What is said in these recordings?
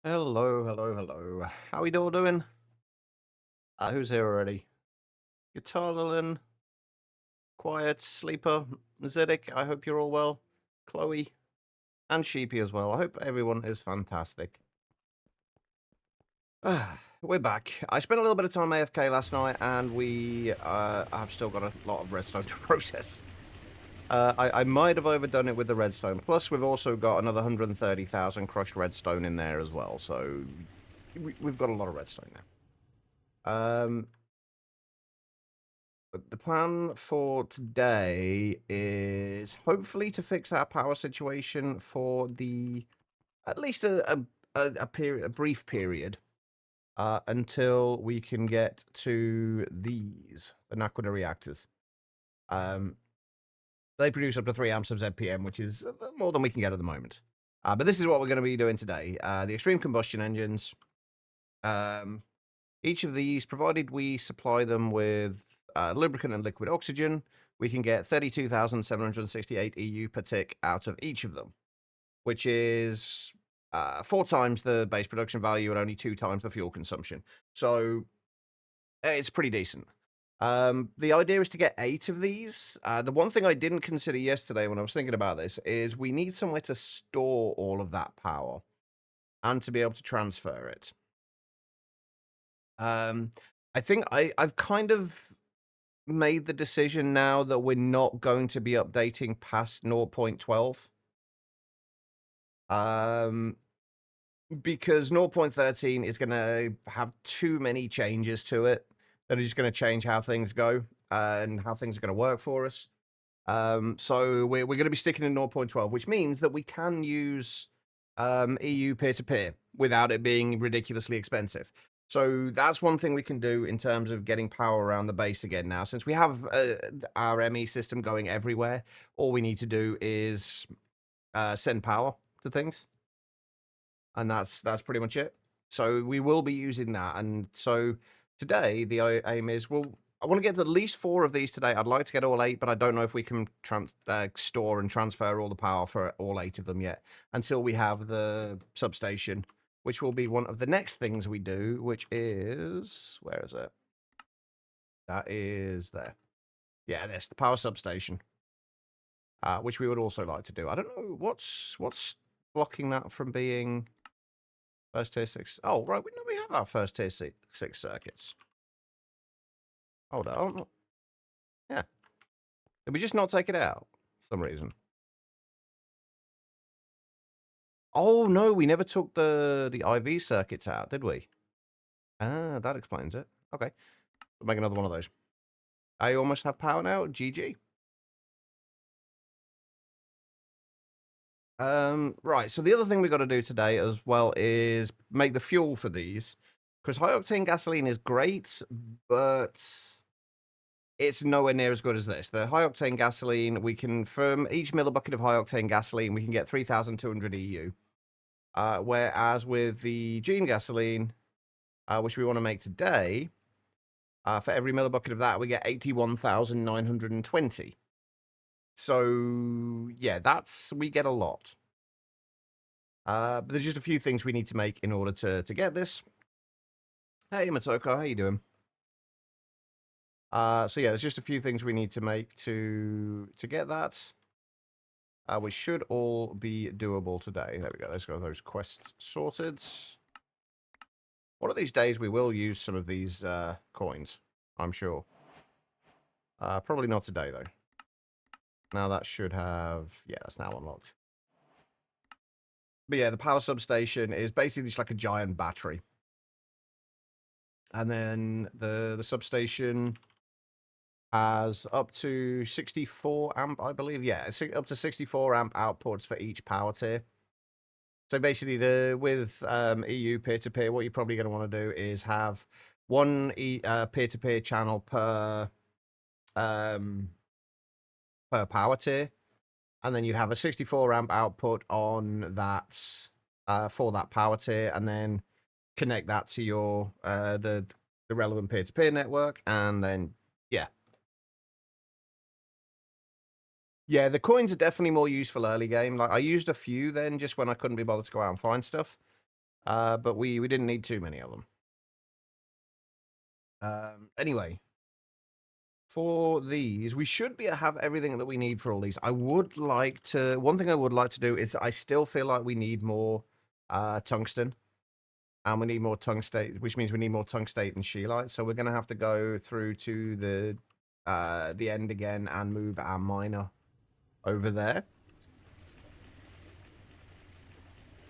Hello, hello, hello. How we all doing? Who's here already? Guitar Quiet, Sleeper, Zedek, I hope you're all well. Chloe, and Sheepy as well. I hope everyone is fantastic. We're back. I spent a little bit of time AFK last night, and I've still got a lot of redstone to process. I might have overdone it with the redstone. Plus, we've also got another 130,000 crushed redstone in there as well, so we've got a lot of redstone now. But the plan for today is hopefully to fix our power situation for at least a brief period, until we can get to the Naquita reactors. They produce up to 3 amps of ZPM, which is more than we can get at the moment. But this is what we're going to be doing today. The extreme combustion engines. Each of these, provided we supply them with lubricant and liquid oxygen, we can get 32,768 EU per tick out of each of them, which is 4 times the base production value and only 2 times the fuel consumption. So it's pretty decent. The idea is to get 8 of these. The one thing I didn't consider yesterday when I was thinking about this is we need somewhere to store all of that power and to be able to transfer it. I think I've kind of made the decision now that we're not going to be updating past 0.12. Because 0.13 is going to have too many changes to it that are just going to change how things go and how things are going to work for us. So we're going to be sticking in 0.12, which means that we can use EU peer-to-peer without it being ridiculously expensive. So that's one thing we can do in terms of getting power around the base again now. Since we have our ME system going everywhere, all we need to do is send power to things. And that's pretty much it. So we will be using that. And so today, the aim is, I want to get at least 4 of these today. I'd like to get all 8, but I don't know if we can store and transfer all the power for all 8 of them yet until we have the substation, which will be one of the next things we do, which is... Where is it? That is there. Yeah, there's the power substation, which we would also like to do. I don't know what's blocking that from being first tier 6. Oh, right, we have our first tier 6 circuits. Hold on. Yeah. Did we just not take it out for some reason? Oh, no, we never took the IV circuits out, did we? Ah, that explains it. Okay. We'll make another one of those. I almost have power now. GG. Right, so the other thing we got to do today as well is make the fuel for these. Because high-octane gasoline is great, but it's nowhere near as good as this. The high-octane gasoline, we can, from each millibucket of high-octane gasoline, we can get 3,200 EU. Whereas with the Gene gasoline, which we want to make today, for every millibucket of that, we get 81,920. So, yeah, we get a lot. But there's just a few things we need to make in order to get this. Hey, Matoko, how you doing? So yeah, there's just a few things we need to make to get that. We should all be doable today. There we go. Let's go those quests sorted. One of these days we will use some of these coins, I'm sure. Probably not today, though. Now that should have... Yeah, that's now unlocked. But yeah, the power substation is basically just like a giant battery. And then the substation has up to 64 amp, I believe. Yeah, up to 64 amp outputs for each power tier. So basically, with EU peer-to-peer, what you're probably going to want to do is have one peer-to-peer channel per power tier, and then you'd have a 64 amp output on that for that power tier, and then connect that to your the relevant peer-to-peer network, and then yeah, the coins are definitely more useful early game. Like, I used a few then just when I couldn't be bothered to go out and find stuff. but we didn't need too many of them. Anyway, for these, we should have everything that we need for all these. I would like to, one thing I would like to do is I still feel like we need more tungsten. And we need more tungstate, which means we need more tungstate and scheelite. So we're going to have to go through to the end again and move our miner over there.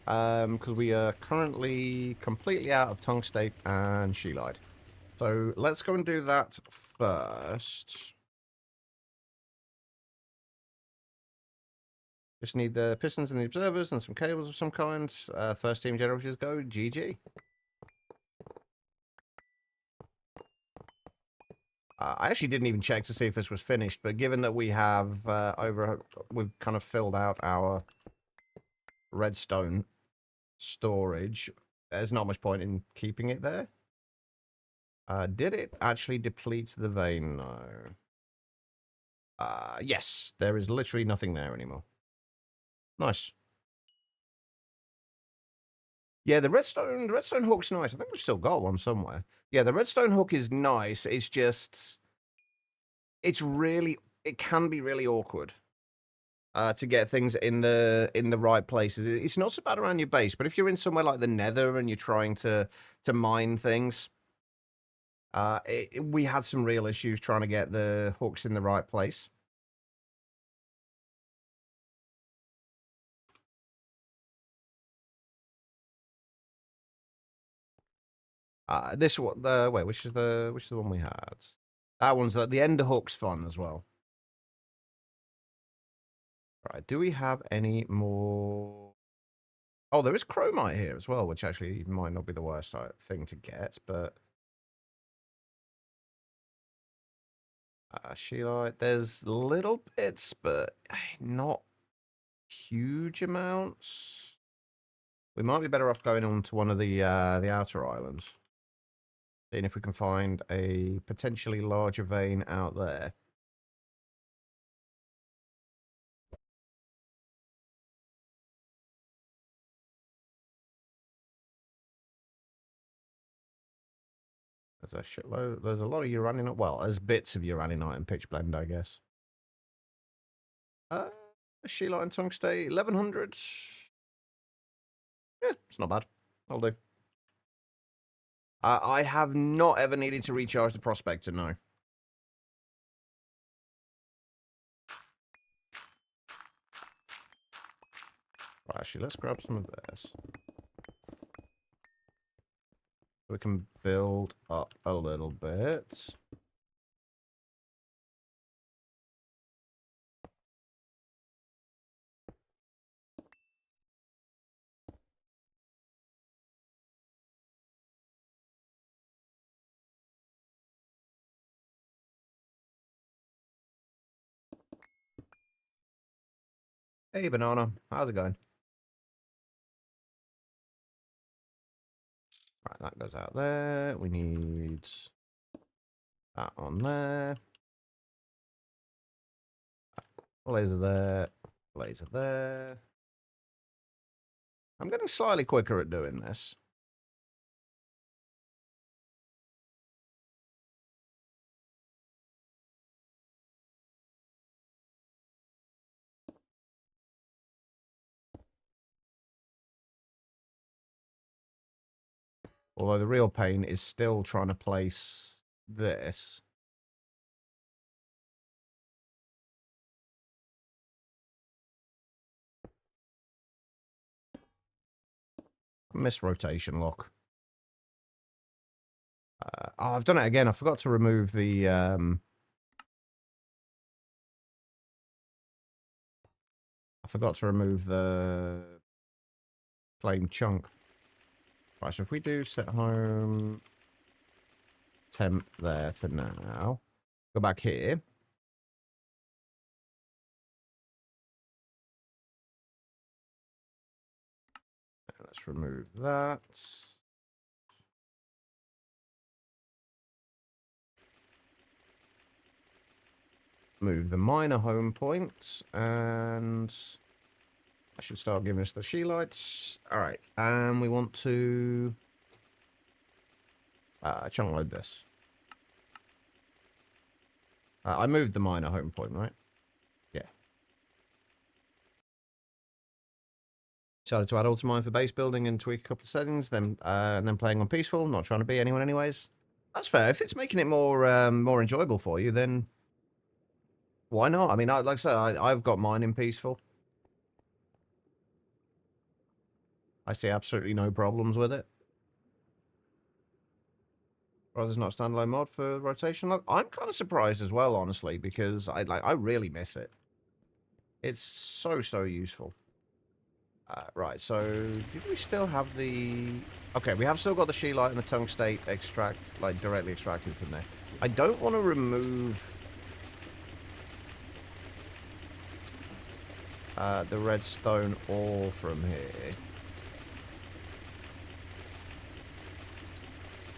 Because we are currently completely out of tungstate and scheelite. So let's go and do that first. Just need the pistons and the observers and some cables of some kind. First team generators go. GG. I actually didn't even check to see if this was finished, but given that we have we've kind of filled out our redstone storage, there's not much point in keeping it there. Did it actually deplete the vein? No. Yes, there is literally nothing there anymore. Nice. Yeah, the redstone hook's nice. I think we've still got one somewhere. Yeah, the redstone hook is nice. It's just, it can be really awkward to get things in the right places. It's not so bad around your base, but if you're in somewhere like the Nether and you're trying to mine things, we had some real issues trying to get the hooks in the right place. This one, wait, which is the one we had? That one's the ender hook's fun as well. Right, do we have any more? Oh, there is chromite here as well, which actually might not be the worst thing to get, but scheelite, there's little bits, but not huge amounts. We might be better off going on to one of the outer islands. Seeing if we can find a potentially larger vein out there. There's a shitload. There's a lot of uraninite. Well, there's bits of uraninite and pitch blende, I guess. Scheelite and tungstate, 1100. Yeah, it's not bad. I'll do. I have not ever needed to recharge the prospector, no. Right, actually, let's grab some of this. We can build up a little bit. Hey, Banana. How's it going? Right, that goes out there. We need that on there. Laser there. Laser there. I'm getting slightly quicker at doing this. Although the real pain is still trying to place this. Miss rotation lock. Oh, I've done it again. I forgot to remove the... I forgot to remove the flame chunk. Right, so if we do set home temp there for now, go back here. Let's remove that. Move the miner home point and That should start giving us the she lights. All right, and we want to chunk load this. I moved the miner home point, right? Yeah. Decided to add auto-mine for base building and tweak a couple of settings, then and then playing on peaceful, not trying to be anyone anyways. That's fair. If it's making it more enjoyable for you, then why not? I mean, like I said, I've got mine in peaceful. I see absolutely no problems with it. Well, there's not a standalone mod for rotation lock. I'm kind of surprised as well, honestly, because I really miss it. It's so useful. Right, so did we still have the... Okay, we have still got the Sheelite and the tungstate extract, like, directly extracted from there. I don't want to remove the redstone ore from here.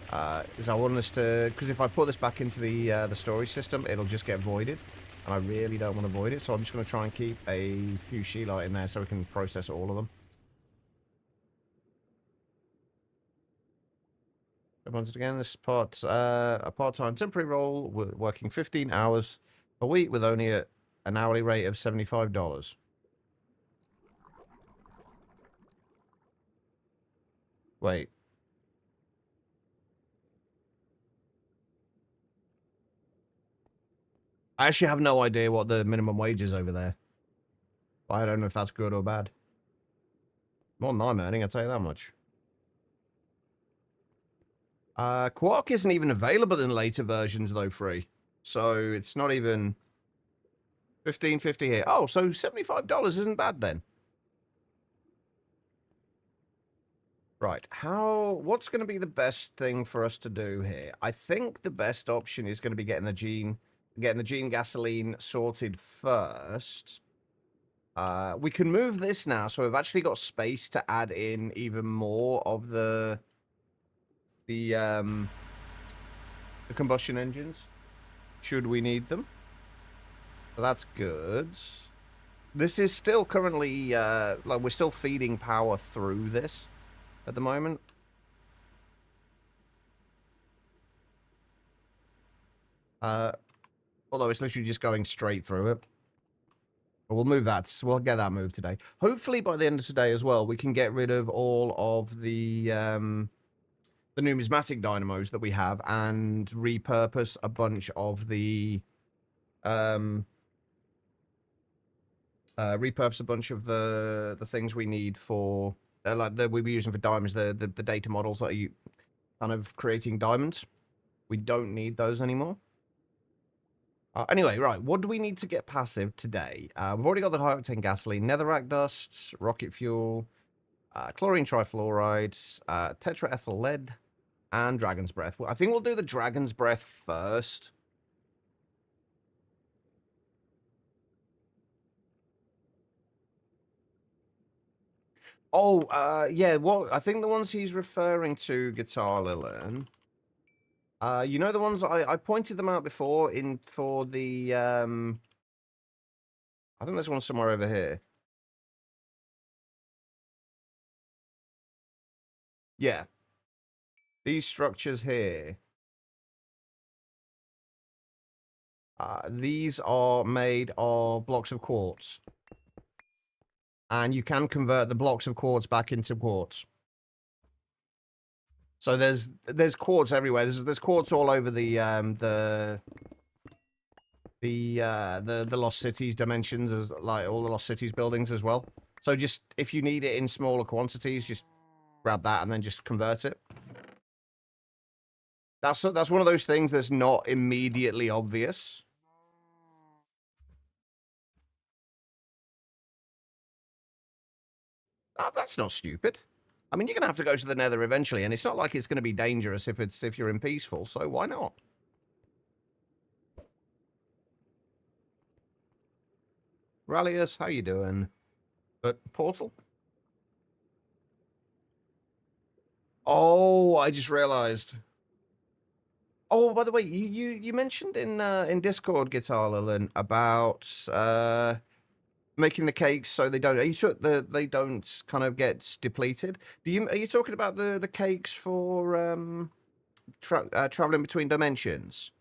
Because I want us to... Because if I put this back into the storage system, it'll just get voided. And I really don't want to void it, so I'm just going to try and keep a few Sheelite in there so we can process all of them. Once again, this part, a part-time temporary role, working 15 hours a week with only an hourly rate of $75. Wait. I actually have no idea what the minimum wage is over there. I don't know if that's good or bad. More than I'm earning, I'll tell you that much. Quark isn't even available in later versions, though, free. So it's not even $15.50 here. Oh, so $75 isn't bad then. Right, what's going to be the best thing for us to do here? I think the best option is going to be getting the gene gasoline sorted first. We can move this now, so we've actually got space to add in even more of the combustion engines, should we need them. So that's good. This is still currently, like, we're still feeding power through this at the moment. Although it's literally just going straight through it. But we'll move that. We'll get that moved today. Hopefully by the end of today as well, we can get rid of all of the numismatic dynamos that we have and repurpose a bunch of the things we need for like that we were using for diamonds, the data models that are kind of creating diamonds. We don't need those anymore. Anyway, right, what do we need to get passive today? We've already got the high-octane gasoline, netherrack dust, rocket fuel, chlorine trifluoride, tetraethyl lead, and dragon's breath. I think we'll do the dragon's breath first. Oh, yeah, I think the ones he's referring to, Guitar Lillian... you know the ones I pointed them out before for the I think there's one somewhere over here. Yeah. These structures here. These are made of blocks of quartz. And you can convert the blocks of quartz back into quartz. So there's quartz everywhere. There's quartz all over the Lost Cities dimensions, as like all the Lost Cities buildings as well. So just if you need it in smaller quantities, just grab that and then just convert it. That's one of those things that's not immediately obvious. That's not stupid. I mean, you're gonna have to go to the Nether eventually, and it's not like it's gonna be dangerous if you're in peaceful. So why not? Rallius, how you doing? But Portal? Oh, I just realized. Oh, by the way, you mentioned in Discord, Guitar Lillian, about making the cakes so they don't. Are you sure they don't kind of get depleted? Are you talking about the cakes for traveling between dimensions?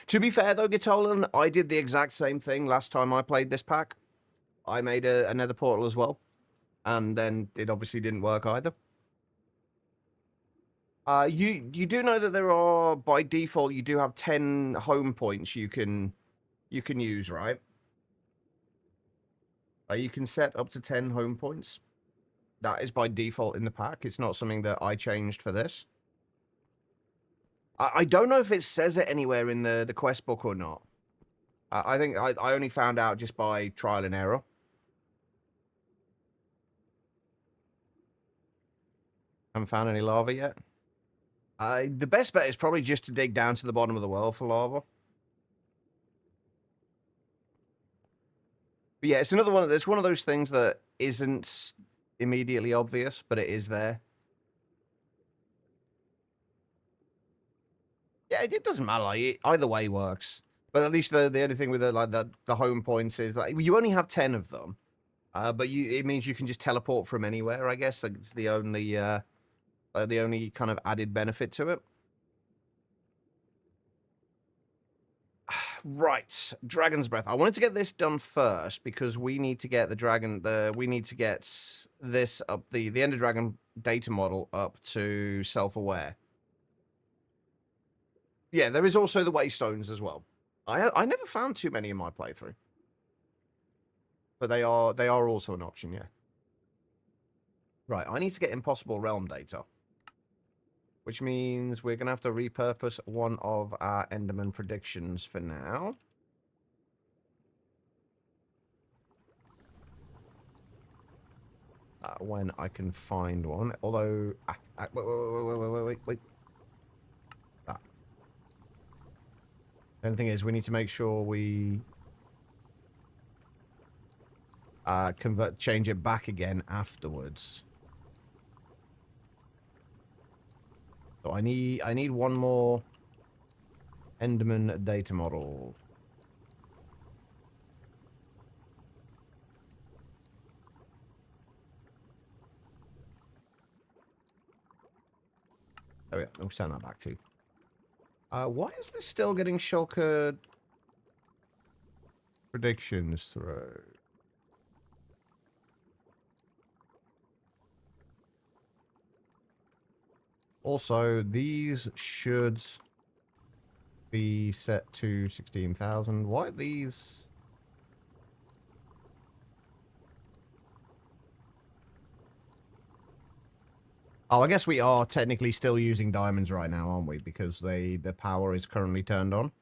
To be fair though, Gitolan, I did the exact same thing last time I played this pack. I made another portal as well, and then it obviously didn't work either. You do know that there are, by default, you do have 10 home points you can use, right? You can set up to 10 home points. That is by default in the pack. It's not something that I changed for this. I don't know if it says it anywhere in the quest book or not. I think I only found out just by trial and error. Haven't found any lava yet. The best bet is probably just to dig down to the bottom of the well for lava. But yeah, it's another one. It's one of those things that isn't immediately obvious, but it is there. Yeah, it doesn't matter. Like, either way works. But at least the only thing with the home points is like you only have 10 of them, but it means you can just teleport from anywhere. I guess like, it's the only kind of added benefit to it. Right, Dragon's Breath. I wanted to get this done first because we need to get we need to get this up, the Ender Dragon data model up to self-aware. Yeah, there is also the Waystones as well. I never found too many in my playthrough, but they are also an option. Yeah. Right, I need to get Impossible Realm data, which means we're gonna have to repurpose one of our Enderman predictions for now. When I can find one, although wait. That. The only thing is, we need to make sure we change it back again afterwards. So I need one more Enderman data model. Oh yeah, we'll send that back too. Why is this still getting shulker predictions through? Also, these should be set to 16,000. Why are these? Oh, I guess we are technically still using diamonds right now, aren't we? Because the power is currently turned on.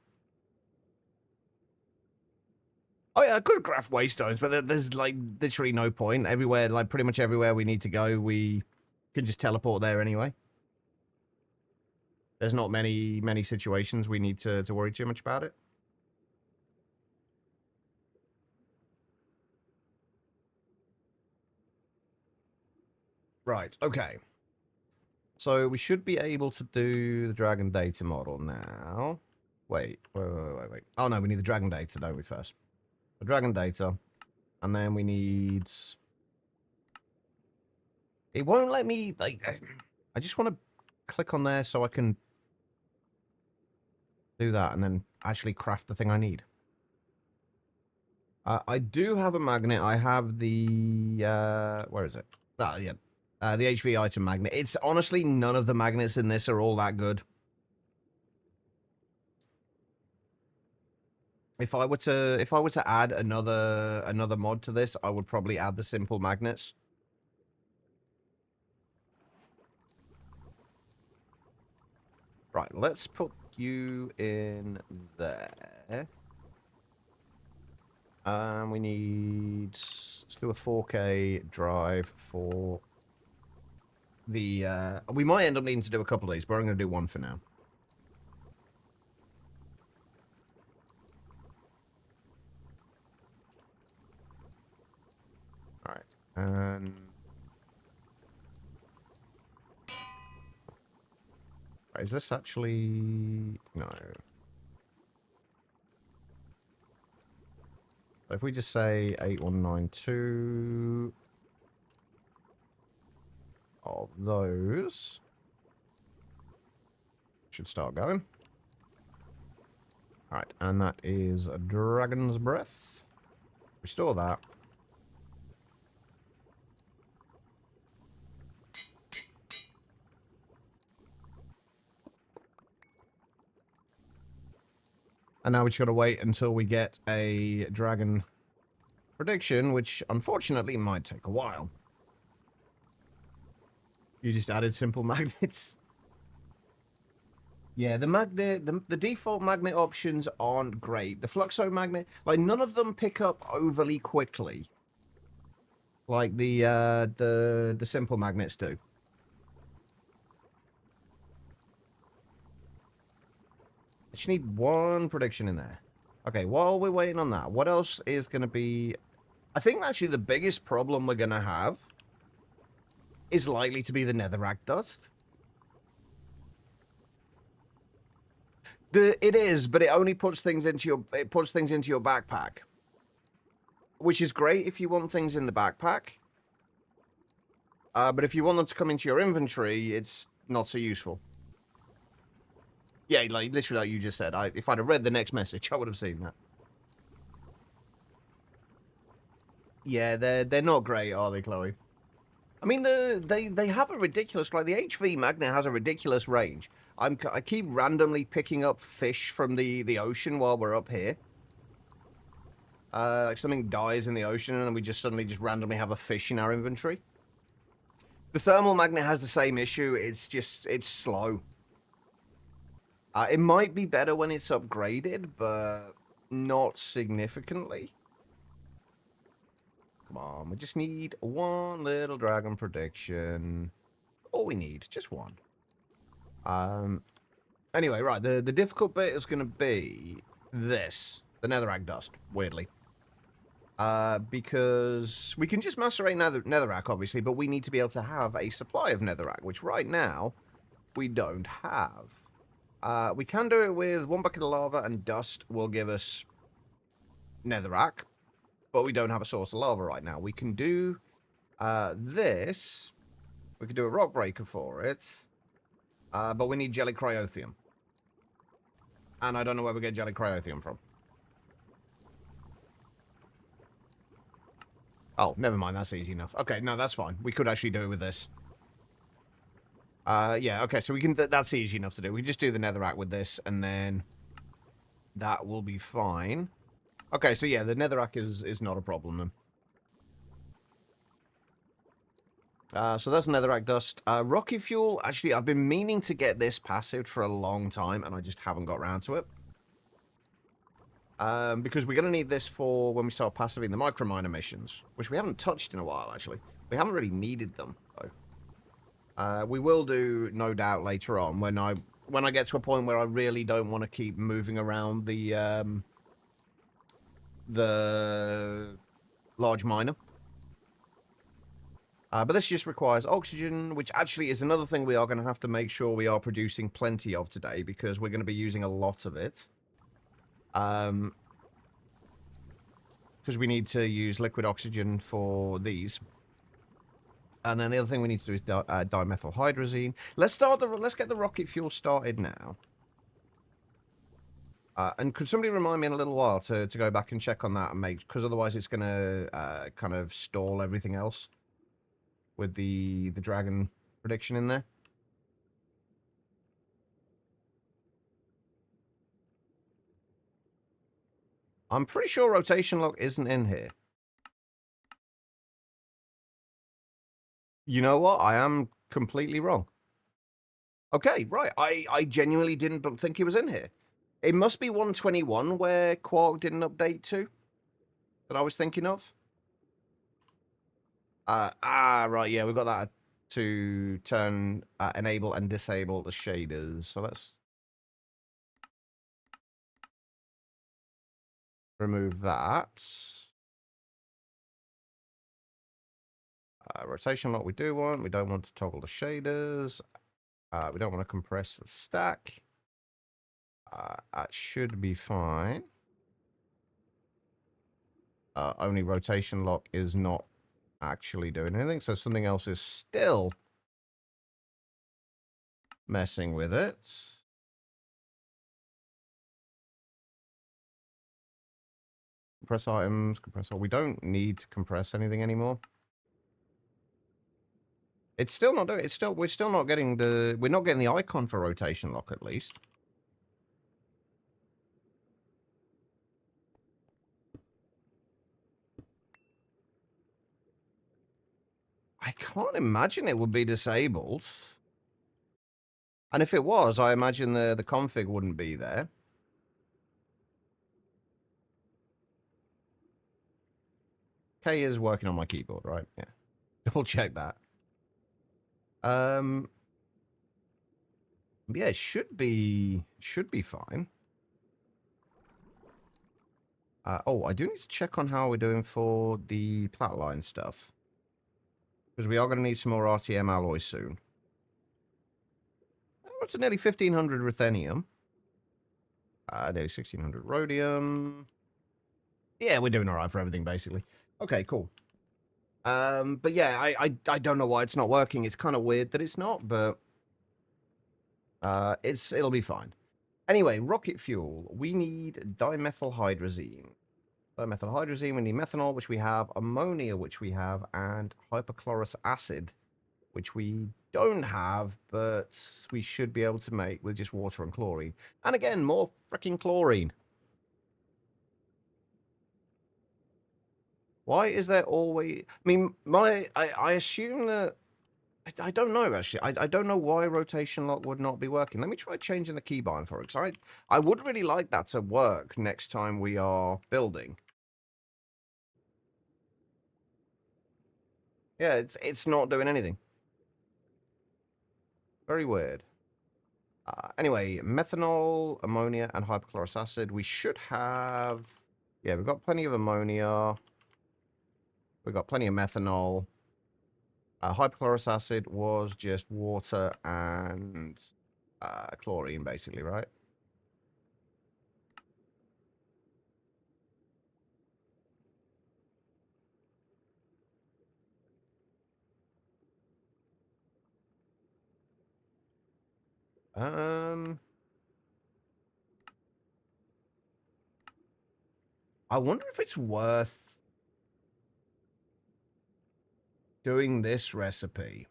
Oh yeah, I could craft waystones, but there's like literally no point. Everywhere, like pretty much everywhere we need to go, we can just teleport there anyway. There's not many situations we need to worry too much about it. Right, okay. So we should be able to do the dragon data model now. Wait. Oh no, we need the dragon data, don't we, first? The dragon data. And then we need... It won't let me, like... I just want to click on there so I can do that and then actually craft the thing I need. I do have a magnet. I have the... where is it? Oh, yeah. The HV item magnet. It's honestly, none of the magnets in this are all that good. If I were to add another mod to this, I would probably add the simple magnets. Right, let's put you in there. We need, let's do a 4K drive for the, we might end up needing to do a couple of these, but I'm going to do one for now. All right, and is this actually, no. So if we just say 8192 of those, should start going. All right, and that is a Dragon's Breath. Restore that. And now we just got to wait until we get a dragon prediction, which unfortunately might take a while. You just added simple magnets. Yeah, the default magnet options aren't great. The Fluxo magnet, like none of them pick up overly quickly, like the simple magnets do. I just need one prediction in there. Okay, while we're waiting on that, what else is going to be... I think actually the biggest problem we're going to have is likely to be the netherrack dust. It is, but it only puts things into your backpack, which is great if you want things in the backpack. But if you want them to come into your inventory, it's not so useful. Yeah, like literally like you just said. If I'd have read the next message, I would have seen that. Yeah, they're not great, are they, Chloe? I mean, they have a ridiculous, like the HV magnet has a ridiculous range. I keep randomly picking up fish from the ocean while we're up here. Like something dies in the ocean and then we just suddenly randomly have a fish in our inventory. The thermal magnet has the same issue. It's slow. It might be better when it's upgraded, but not significantly. Come on, we just need one little dragon prediction. All we need, just one. Anyway, right, the difficult bit is going to be this. The netherrack dust, weirdly. Because we can just macerate netherrack, obviously, but we need to be able to have a supply of netherrack, which right now we don't have. We can do it with 1 bucket of lava and dust will give us netherrack, but we don't have a source of lava right now. We can do this. We can do a rock breaker for it, but we need jelly cryothium. And I don't know where we get jelly cryothium from. Oh, never mind. That's easy enough. Okay, no, that's fine. We could actually do it with this. Yeah, okay, so we can... that's easy enough to do. We just do the netherrack with this, and then that will be fine. Okay, so yeah, the netherrack is not a problem then. So that's netherrack dust. Rocket fuel, actually, I've been meaning to get this passive for a long time, and I just haven't got around to it. Because we're going to need this for when we start passiving the microminer missions, which we haven't touched in a while, actually. We haven't really needed them, though. We will do, no doubt, later on, when I get to a point where I really don't want to keep moving around the large miner. But this just requires oxygen, which actually is another thing we are going to have to make sure we are producing plenty of today, because we're going to be using a lot of it. Because we need to use liquid oxygen for these. And then the other thing we need to do is dimethylhydrazine. Let's get the rocket fuel started now. And could somebody remind me in a little while to go back and check on that and make, because otherwise it's going to kind of stall everything else with the dragon prediction in there. I'm pretty sure rotation lock isn't in here. You know what? I am completely wrong. Okay, right. I genuinely didn't think he was in here. It must be 121 where Quark didn't update to that I was thinking of. Right, yeah, we've got that to turn, enable and disable the shaders. So let's remove that. Rotation lock we do want. We don't want to toggle the shaders. We don't want to compress the stack. That should be fine. Only rotation lock is not actually doing anything, so something else is still messing with it. Compress items, compress all. We don't need to compress anything anymore. It's still not doing. We're still not getting the. We're not getting the icon for rotation lock at least. I can't imagine it would be disabled. And if it was, I imagine the config wouldn't be there. K is working on my keyboard, right? Yeah. We'll check that. Yeah, it should be fine. Oh, I do need to check on how we're doing for the platline stuff. Because we are going to need some more RTM alloys soon. What's to nearly 1,500 ruthenium. Nearly 1,600 rhodium. Yeah, we're doing all right for everything, basically. Okay, cool. But yeah, I don't know why it's not working. It's kind of weird that it's not, but it'll be fine. Anyway, rocket fuel. We need dimethylhydrazine. Dimethylhydrazine, we need methanol, which we have, ammonia, which we have, and hypochlorous acid, which we don't have, but we should be able to make with just water and chlorine. And again, more freaking chlorine. Why is there always... I mean, I assume that... I don't know, actually. I don't know why rotation lock would not be working. Let me try changing the keybind for it, because I would really like that to work next time we are building. Yeah, it's not doing anything. Very weird. Anyway, methanol, ammonia, and hypochlorous acid. We should have... Yeah, we've got plenty of ammonia. We've got plenty of methanol. Hypochlorous acid was just water and chlorine, basically, right? I wonder if it's worth doing this recipe.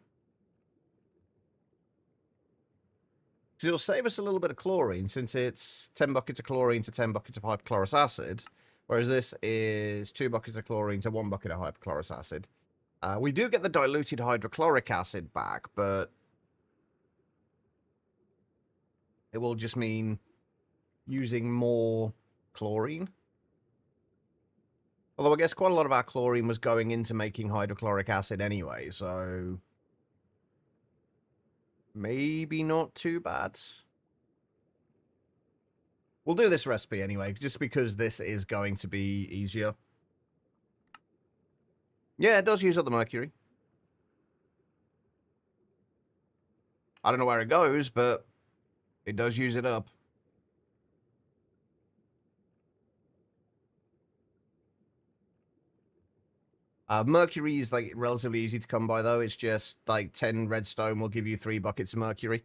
Because it'll save us a little bit of chlorine, since it's 10 buckets of chlorine to 10 buckets of hypochlorous acid, whereas this is 2 buckets of chlorine to 1 bucket of hypochlorous acid. We do get the diluted hydrochloric acid back, but it will just mean using more chlorine. Although I guess quite a lot of our chlorine was going into making hydrochloric acid anyway, so maybe not too bad. We'll do this recipe anyway, just because this is going to be easier. Yeah, it does use up the mercury. I don't know where it goes, but it does use it up. Mercury is like relatively easy to come by, though. It's just like 10 redstone will give you 3 buckets of mercury.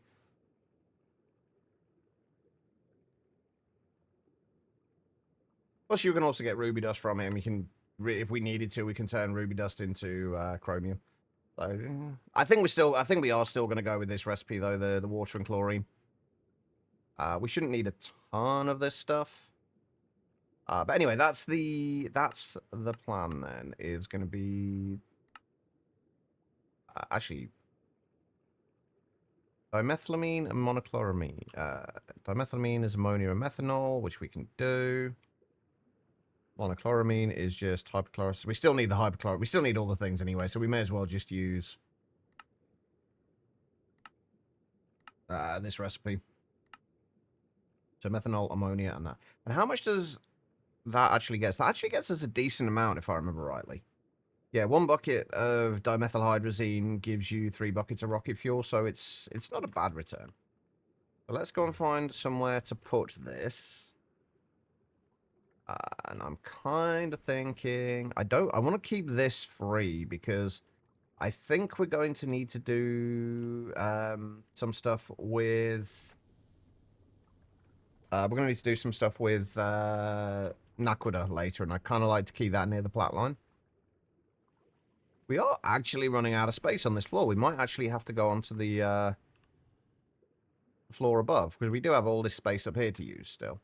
Plus, you can also get ruby dust from him. You can, if we needed to, we can turn ruby dust into chromium. So, I think we are still going to go with this recipe, though, the water and chlorine. We shouldn't need a ton of this stuff. But anyway, that's the plan then. Is going to be actually dimethylamine and monochloramine. Dimethylamine is ammonia and methanol, which we can do. Monochloramine is just hypochlorous. We still need the hypochlorous. We still need all the things anyway, so we may as well just use this recipe. So methanol, ammonia, and that. And how much does that actually get? That actually gets us a decent amount, if I remember rightly. Yeah, 1 bucket of dimethylhydrazine gives you 3 buckets of rocket fuel, so it's not a bad return. But let's go and find somewhere to put this. And I'm kind of thinking... I want to keep this free because I think we're going to need to do some stuff with... we're going to need to do some stuff with Naquita later, and I kind of like to keep that near the plat line. We are actually running out of space on this floor. We might actually have to go onto the floor above, because we do have all this space up here to use still.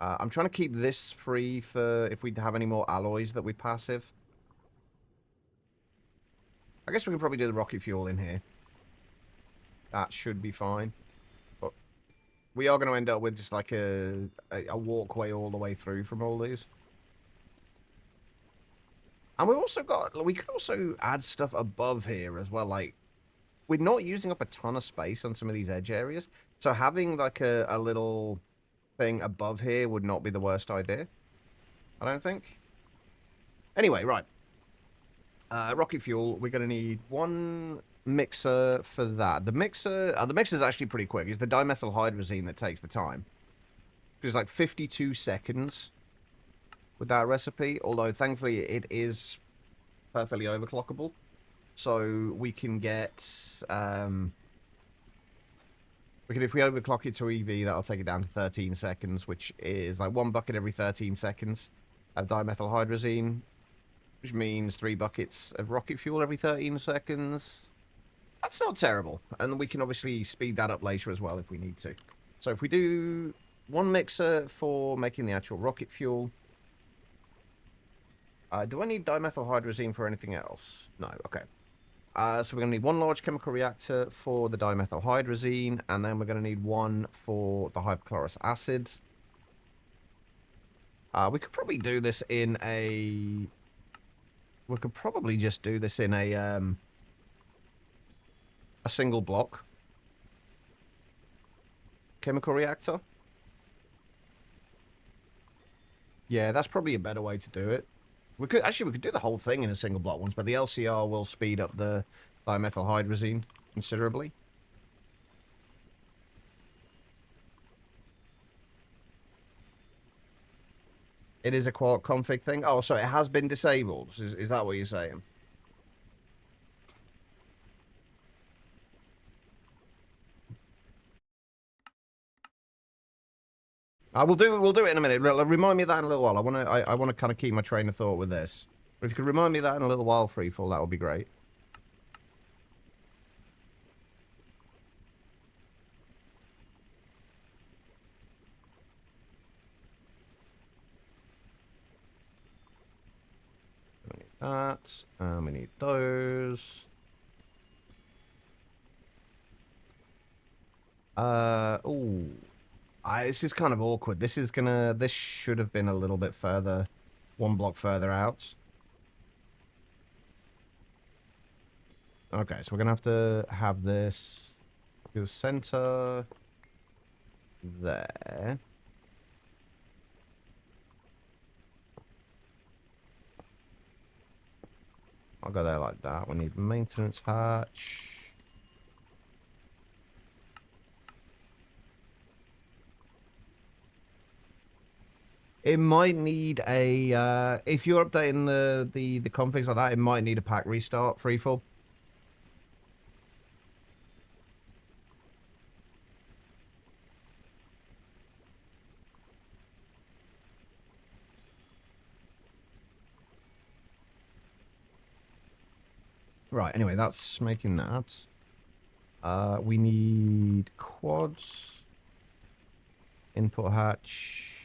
I'm trying to keep this free for if we have any more alloys that we passive. I guess we can probably do the rocket fuel in here. That should be fine. But we are going to end up with just like a walkway all the way through from all these. And we could also add stuff above here as well. Like, we're not using up a ton of space on some of these edge areas. So having like a little thing above here would not be the worst idea, I don't think. Anyway, right. Rocket fuel, we're going to need one mixer for that. The mixer's actually pretty quick. It's the dimethylhydrazine that takes the time. It's like 52 seconds with that recipe, although thankfully it is perfectly overclockable. So we can get, if we overclock it to EV, that'll take it down to 13 seconds, which is like 1 bucket every 13 seconds of dimethylhydrazine, which means 3 buckets of rocket fuel every 13 seconds. That's not terrible. And we can obviously speed that up later as well if we need to. So if we do one mixer for making the actual rocket fuel. Do I need dimethylhydrazine for anything else? No, okay. So we're going to need one large chemical reactor for the dimethylhydrazine, and then we're going to need one for the hypochlorous acid. We could probably do this in a... We could probably just do this in a single block chemical reactor. Yeah, that's probably a better way to do it. We could do the whole thing in a single block once, but the LCR will speed up the dimethylhydrazine considerably. It is a quark config thing. Oh, so it has been disabled. Is that what you're saying? We'll do it in a minute. Remind me of that in a little while. I wanna kind of keep my train of thought with this. But if you could remind me of that in a little while, Freefall, that would be great. We need that. We need those. Ooh. This is kind of awkward. This should have been a little bit further, 1 block further out. Okay, so we're gonna have to have this go center there. I'll go there like that. We need maintenance hatch. It might need a, if you're updating the configs like that, it might need a pack restart, Freefall. Right, anyway, that's making that. We need quads. Input hatch.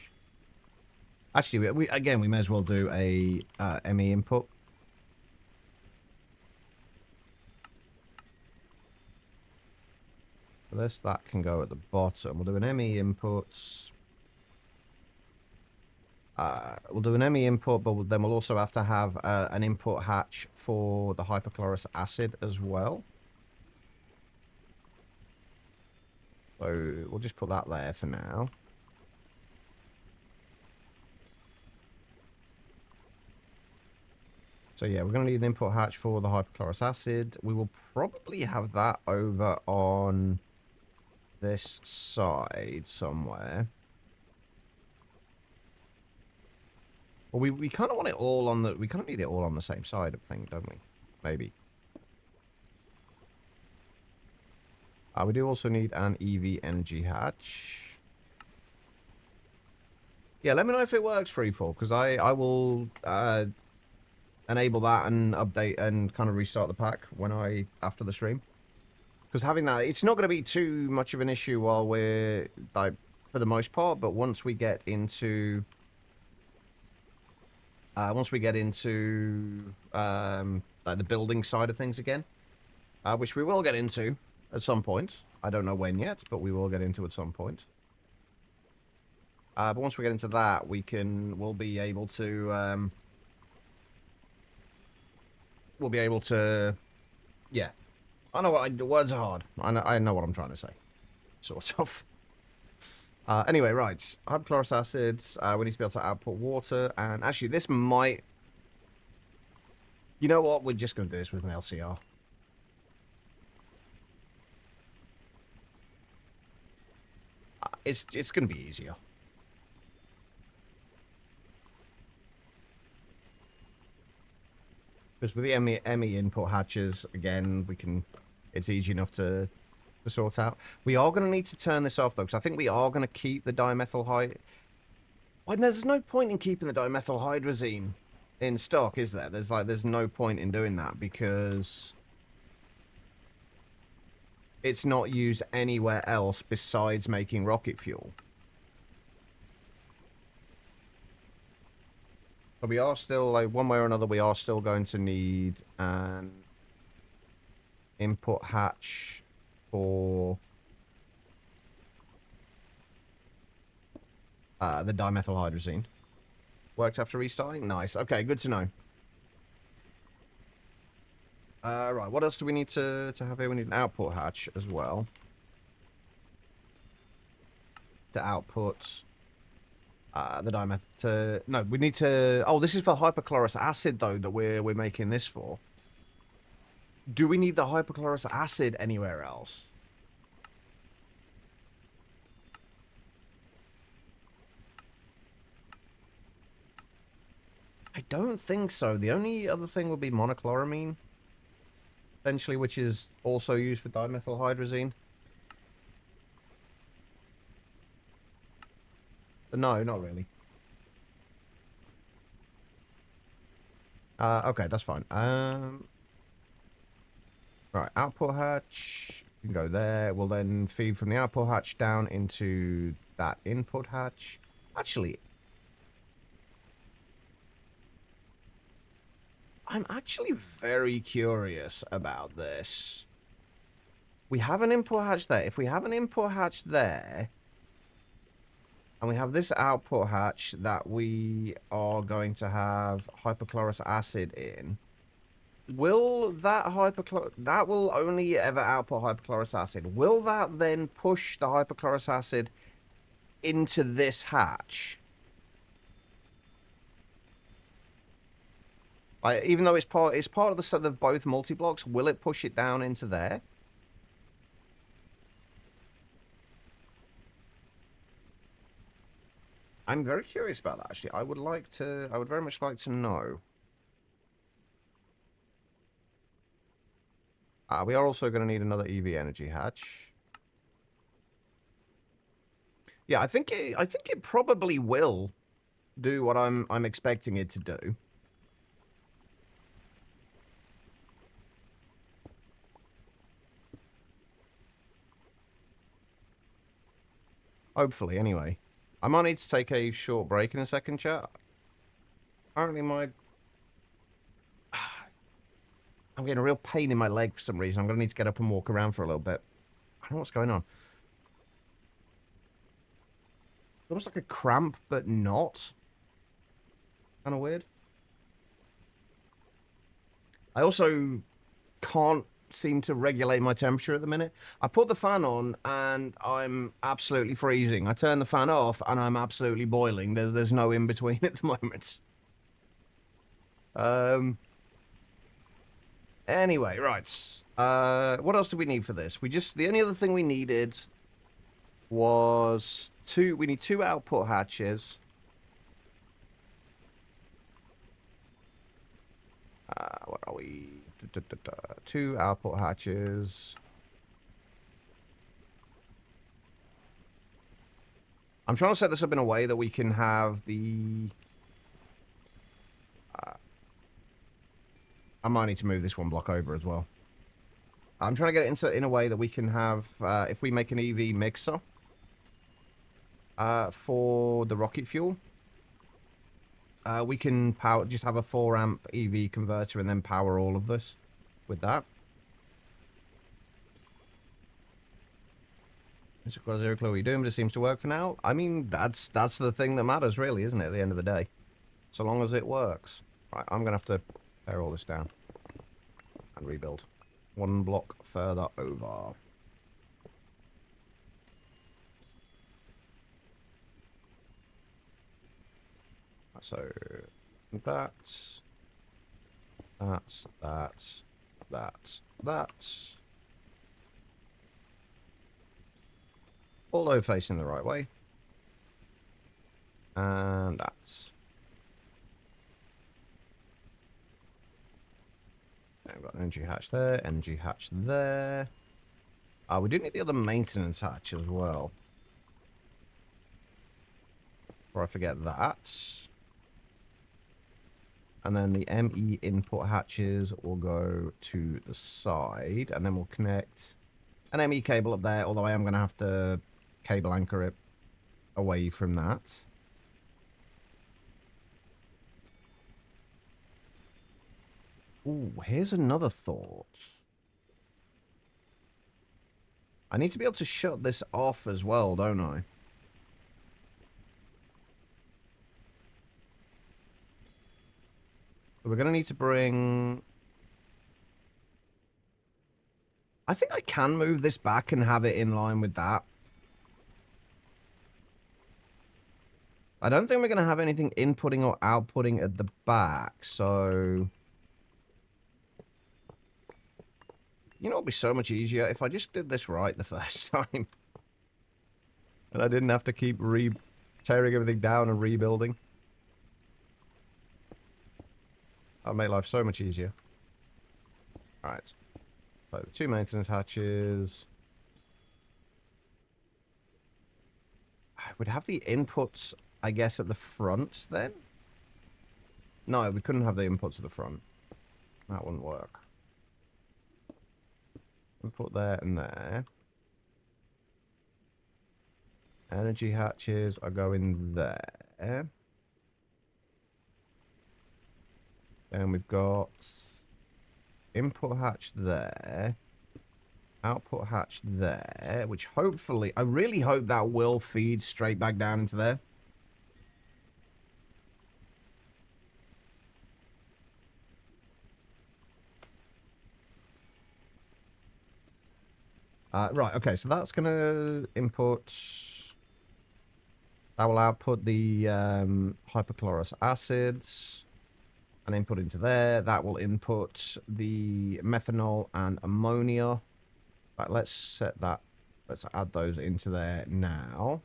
Actually, we may as well do a ME input. For this, that can go at the bottom. We'll do an ME input. We'll do an ME input, but then we'll also have to have an input hatch for the hypochlorous acid as well. So we'll just put that there for now. So yeah, we're going to need an input hatch for the hypochlorous acid. We will probably have that over on this side somewhere. Well, we kind of want it all on the... We kind of need it all on the same side of thing, don't we? Maybe. We do also need an EV energy hatch. Yeah, let me know if it works, Freefall, because I will enable that and update and kind of restart the pack after the stream. Because having that, it's not going to be too much of an issue while we're, like, for the most part, but once we get into... like the building side of things again, which we will get into at some point. I don't know when yet, but we will get into at some point. But once we get into that, we'll be able to, yeah. I know what words are hard. I know what I'm trying to say. Sort of. Anyway, right. Hypochlorous acids. We need to be able to output water. And actually, this might... You know what? We're just going to do this with an LCR. It's going to be easier. Because with the ME input hatches, again, it's easy enough to sort out. We are going to need to turn this off, though, because I think we are going to keep the dimethyl Well, there's no point in keeping the dimethylhydrazine in stock, is there? There's no point in doing that, because it's not used anywhere else besides making rocket fuel. But we are still, like, one way or another, we are still going to need an input hatch for the dimethylhydrazine. Worked after restarting? Nice. Okay, good to know. Right, what else do we need to have here? We need an output hatch as well. To output... the dimethyl... No, we need to... Oh, this is for hypochlorous acid, though, that we're making this for. Do we need the hypochlorous acid anywhere else? I don't think so. The only other thing would be monochloramine. Essentially, which is also used for dimethylhydrazine. But no, not really. Okay, that's fine. Right, output hatch. You can go there. We'll then feed from the output hatch down into that input hatch. Actually, I'm actually very curious about this. We have an input hatch there. If we have an input hatch there, and we have this output hatch that we are going to have hypochlorous acid in, will that that will only ever output hypochlorous acid. Will that then push the hypochlorous acid into this hatch? Even though it's part of the set of both multi-blocks, will it push it down into there? I'm very curious about that, actually. I would very much like to know. We are also going to need another EV energy hatch. Yeah, I think it probably will do what I'm expecting it to do. Hopefully, anyway. I might need to take a short break in a second, chat. Apparently I'm getting a real pain in my leg for some reason. I'm going to need to get up and walk around for a little bit. I don't know what's going on. It's almost like a cramp, but not. Kind of weird. I also can't seem to regulate my temperature at the minute. I put the fan on and I'm absolutely freezing. I turn the fan off and I'm absolutely boiling. There's no in between at the moment. Anyway, right. What else do we need for this? The only other thing we needed was we need two output hatches. What are we? 2 output hatches. I'm trying to set this up in a way that we can have the... I might need to move this 1 block over as well. I'm trying to get it in a way that we can have, if we make an EV mixer for the rocket fuel, we can just have a 4 amp EV converter and then power all of this with that. It's got 0 clue what you're doing, but it seems to work for now. I mean, that's the thing that matters, really, isn't it, at the end of the day? So long as it works. Right, I'm going to have to tear all this down and rebuild. 1 block further over. So, that. Although facing the right way. And that's. We've got an energy hatch there, energy hatch there. We do need the other maintenance hatch as well. Before I forget that. And then the ME input hatches will go to the side. And then we'll connect an ME cable up there. Although I am going to have to cable anchor it away from that. Ooh, here's another thought. I need to be able to shut this off as well, don't I? We're going to need to bring... I think I can move this back and have it in line with that. I don't think we're going to have anything inputting or outputting at the back, so... You know, it'd be so much easier if I just did this right the first time. And I didn't have to keep tearing everything down and rebuilding. That'd make life so much easier. Alright. So the 2 maintenance hatches. I would have the inputs, I guess, at the front then? No, we couldn't have the inputs at the front. That wouldn't work. Put there and there. Energy hatches are going there. And we've got input hatch there. Output hatch there. Which hopefully, I really hope that will feed straight back down into there. Right, okay, so that's going to input... That will output the hypochlorous acids and input into there. That will input the methanol and ammonia. Right, let's set that... Let's add those into there now.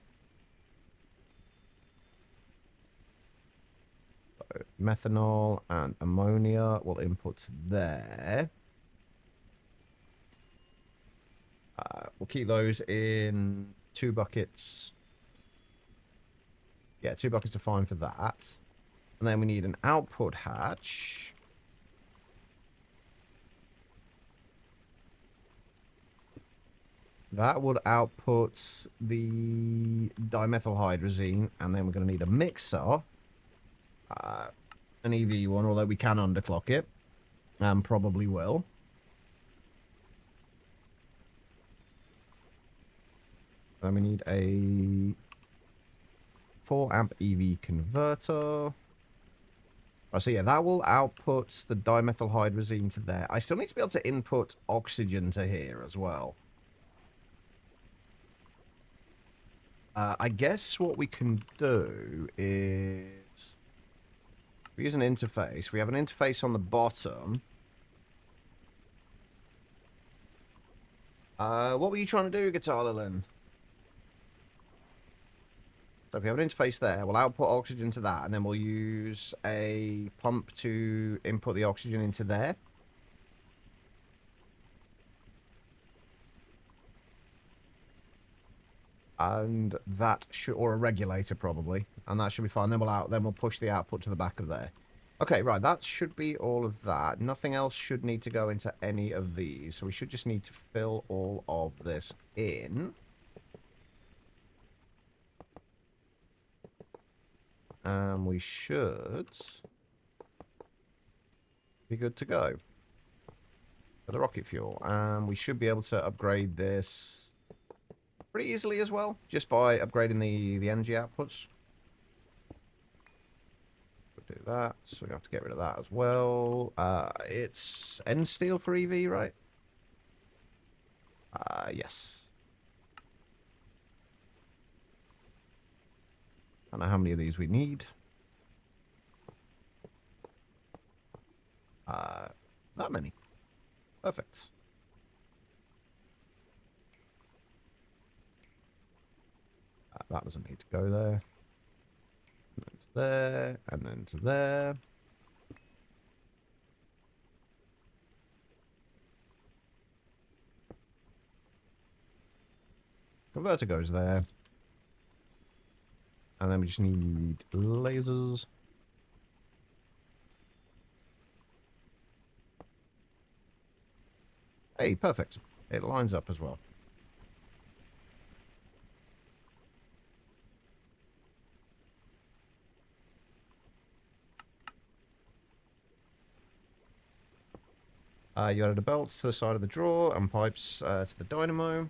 So, methanol and ammonia will input there. We'll keep those in 2 buckets. Yeah, 2 buckets are fine for that. And then we need an output hatch. That would output the dimethylhydrazine. And then we're going to need a mixer. An EV one, although we can underclock it. And probably will. Then we need a 4 amp EV converter. Oh, so yeah, that will output the dimethylhydrazine to there. I still need to be able to input oxygen to here as well. I guess what we can do is... We use an interface. We have an interface on the bottom. What were you trying to do, Guitar Lilin? So if we have an interface there, we'll output oxygen to that, and then we'll use a pump to input the oxygen into there. And that should, or a regulator probably, and that should be fine. Then we'll push the output to the back of there. Okay, right, that should be all of that. Nothing else should need to go into any of these, so we should just need to fill all of this in. And we should be good to go for the rocket fuel. And we should be able to upgrade this pretty easily as well, just by upgrading the energy outputs. We'll do that, so we have to get rid of that as well. It's end steel for EV, right? Yes. I don't know how many of these we need. That many. Perfect. That doesn't need to go there. And then to there, and then to there. Converter goes there. And then we just need lasers. Hey, perfect. It lines up as well. You added a belt to the side of the drawer and pipes to the dynamo.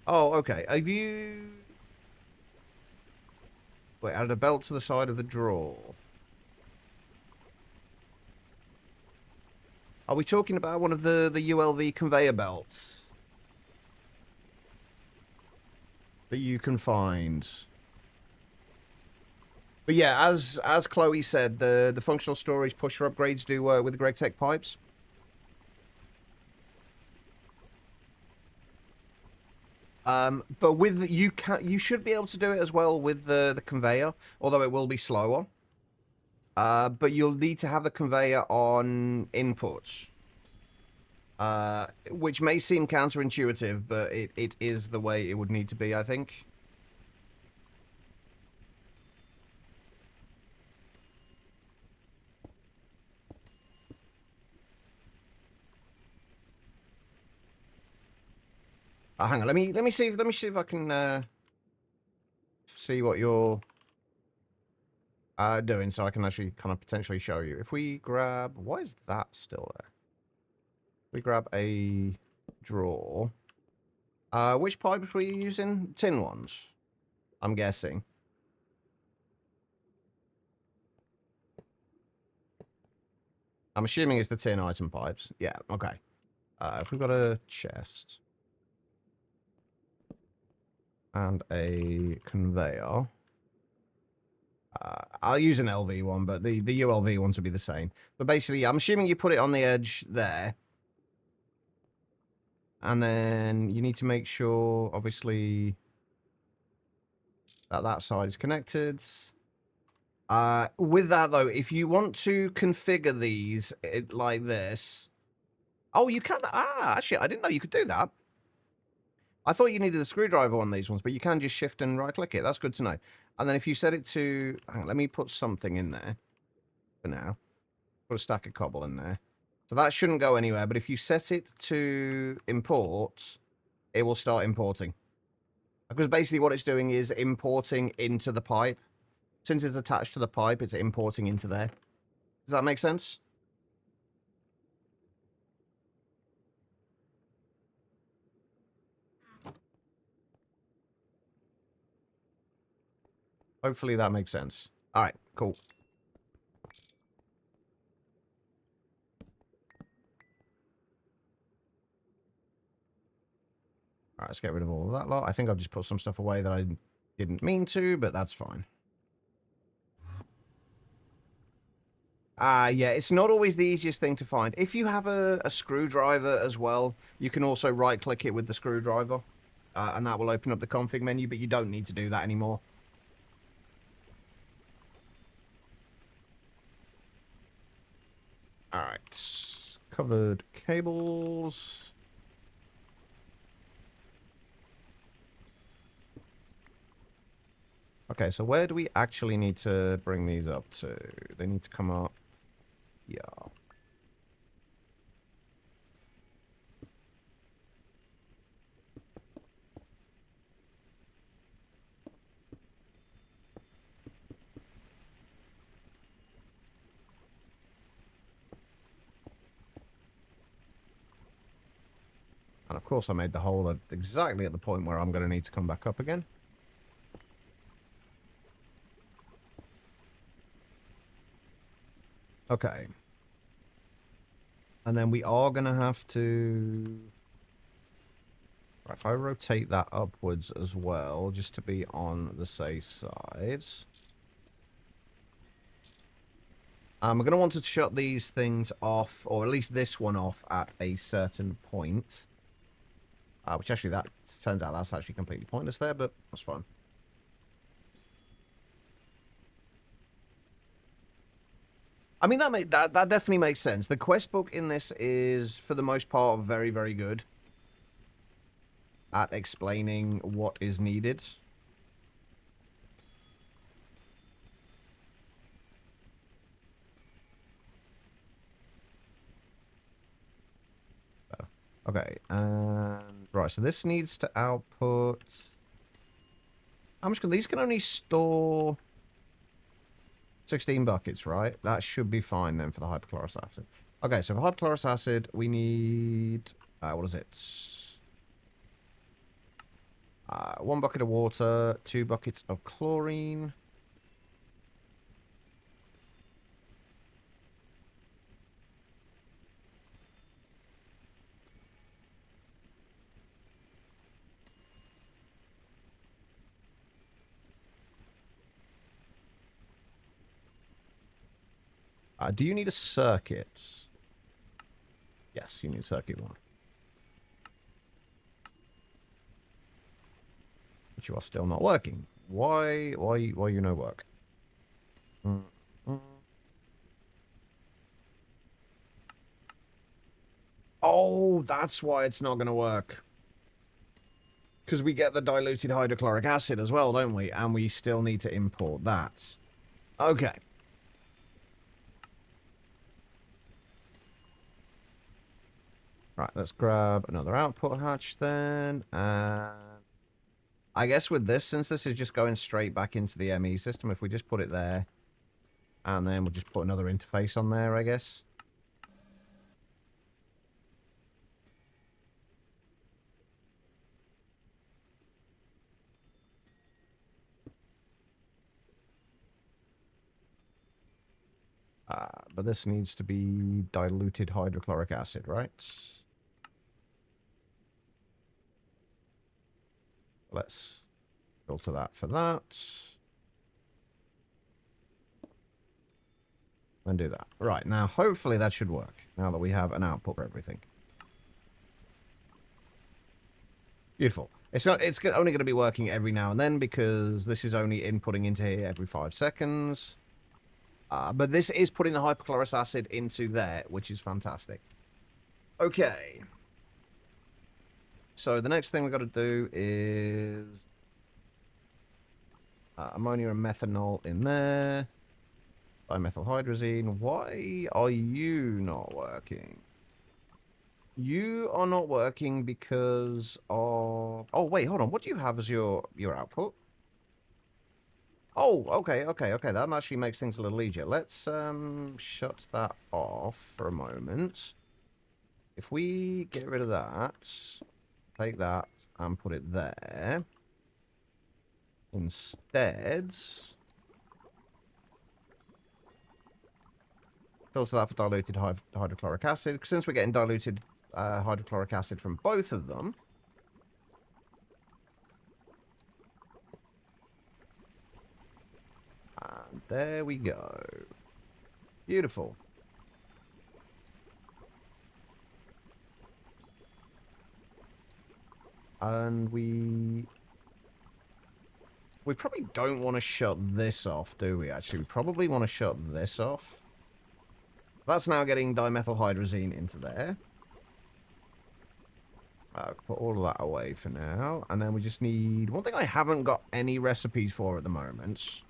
Oh, okay. Have you... Wait, added a belt to the side of the drawer. Are we talking about one of the ULV conveyor belts that you can find? But yeah, as Chloe said, the functional storage pusher upgrades do work with the GregTech pipes. But with you should be able to do it as well with the conveyor, although it will be slower. But you'll need to have the conveyor on inputs. Which may seem counterintuitive, but it is the way it would need to be, I think. Hang on, let me see if I can see what you're doing, so I can actually kind of potentially show you. If we grab, why is that still there? We grab a drawer. Which pipes were you using? Tin ones, I'm guessing. I'm assuming it's the tin item pipes. Yeah, okay. If we've got a chest and a conveyor, I'll use an LV one, but the ULV ones would be the same. But basically, I'm assuming you put it on the edge there. And then you need to make sure, obviously, that that side is connected. With that, though, if you want to configure these like this... Oh, you can... actually, I didn't know you could do that. I thought you needed a screwdriver on these ones, but you can just shift and right-click it. That's good to know. And then if you set it to... Hang on, let me put something in there for now. Put a stack of cobble in there. So that shouldn't go anywhere, but if you set it to import, it will start importing. Because basically what it's doing is importing into the pipe. Since it's attached to the pipe, it's importing into there. Does that make sense? Hopefully that makes sense. All right, cool. All right, let's get rid of all of that lot. I think I've just put some stuff away that I didn't mean to, but that's fine. Yeah, it's not always the easiest thing to find. If you have a screwdriver as well, you can also right-click it with the screwdriver. and that will open up the config menu, but you don't need to do that anymore. All right, covered cables. Okay, so where do we actually need to bring these up to? They need to come up. Yeah. And of course I made the hole at exactly at the point where I'm going to need to come back up again. Okay. And then we are going to have to... Right, if I rotate that upwards as well, just to be on the safe side. We're going to want to shut these things off, or at least this one off, at a certain point. Which actually, that turns out that's actually completely pointless there, but that's fine. I mean, that definitely makes sense. The quest book in this is, for the most part, very, very good at explaining what is needed. Okay, and right, so this needs to output... How much can these can only store 16 buckets, right? That should be fine then for the hypochlorous acid. Okay, so for hypochlorous acid, we need... what is it? 1 bucket of water, 2 buckets of chlorine. Do you need a circuit? Yes, you need circuit 1. But you are still not working. Why you no work? Oh, that's why it's not going to work. Because we get the diluted hydrochloric acid as well, don't we? And we still need to import that. Okay. Right, let's grab another output hatch then. And I guess with this, since this is just going straight back into the ME system, if we just put it there, and then we'll just put another interface on there, I guess. But this needs to be diluted hydrochloric acid, right? Let's filter that for that. And do that. Right, now hopefully that should work, now that we have an output for everything. Beautiful. It's only going to be working every now and then because this is only inputting into here every 5 seconds. But this is putting the hypochlorous acid into there, which is fantastic. Okay. So the next thing we've got to do is ammonia and methanol in there. Dimethylhydrazine. Why are you not working? You are not working because of... Oh, wait, hold on. What do you have as your output? Oh, okay. That actually makes things a little easier. Let's shut that off for a moment. If we get rid of that, take that and put it there. Instead, filter that for diluted hydrochloric acid. Since we're getting diluted hydrochloric acid from both of them, and there we go. Beautiful. And we probably don't want to shut this off, do we, actually? We probably want to shut this off. That's now getting dimethylhydrazine into there. Put all of that away for now. And then we just need... One thing I haven't got any recipes for at the moment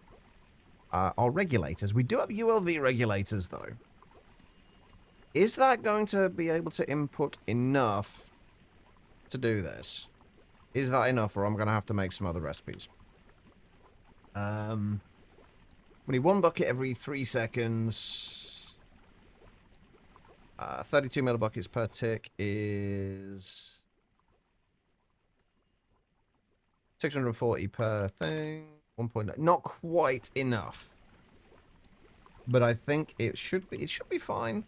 are regulators. We do have ULV regulators, though. Is that going to be able to input enough to do this? Is that enough, or I'm going to have to make some other recipes? We need 1 bucket every 3 seconds. 32 millibuckets per tick is 640 per thing. 1.9. Not quite enough, but I think it should be. It should be fine.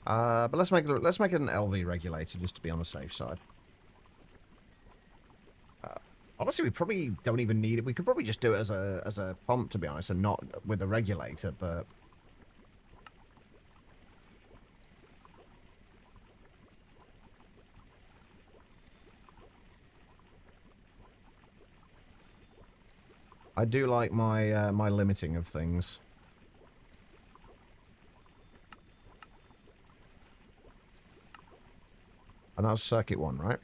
But let's make it an LV regulator just to be on the safe side. Honestly, we probably don't even need it. We could probably just do it as a pump, to be honest, and not with a regulator, but... I do like my my limiting of things. And that was circuit 1, right?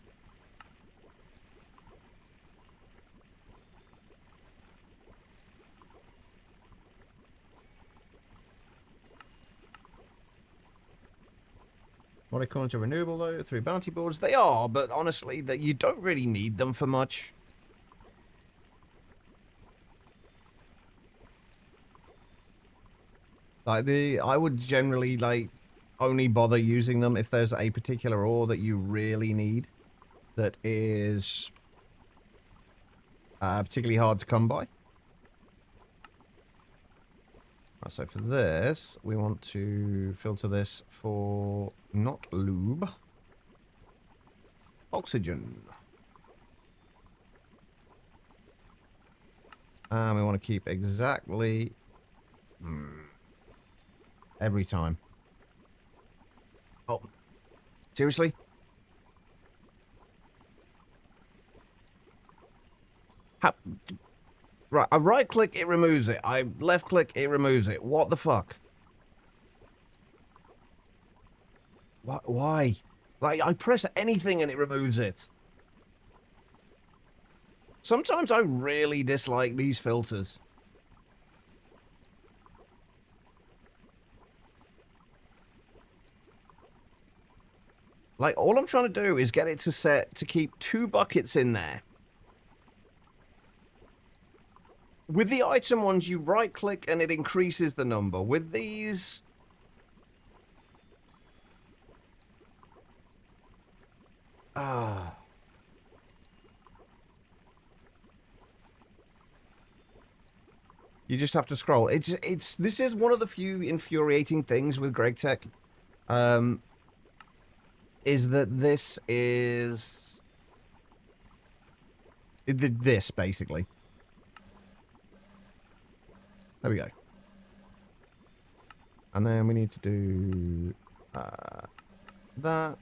Monocorns are renewable, though, through bounty boards. They are, but honestly, that you don't really need them for much. Like, I would generally, like, only bother using them if there's a particular ore that you really need that is particularly hard to come by. So for this, we want to filter this for not lube, oxygen. And we want to keep exactly every time. Oh, seriously? Right, I right click, it removes it. I left click, it removes it. What the fuck? What? Why? Like, I press anything and it removes it. Sometimes I really dislike these filters. Like, all I'm trying to do is get it to set to keep 2 buckets in there. With the item ones, you right-click and it increases the number. With these... You just have to scroll. This is one of the few infuriating things with GregTech. Is that this is... This, basically. There we go. And then we need to do that.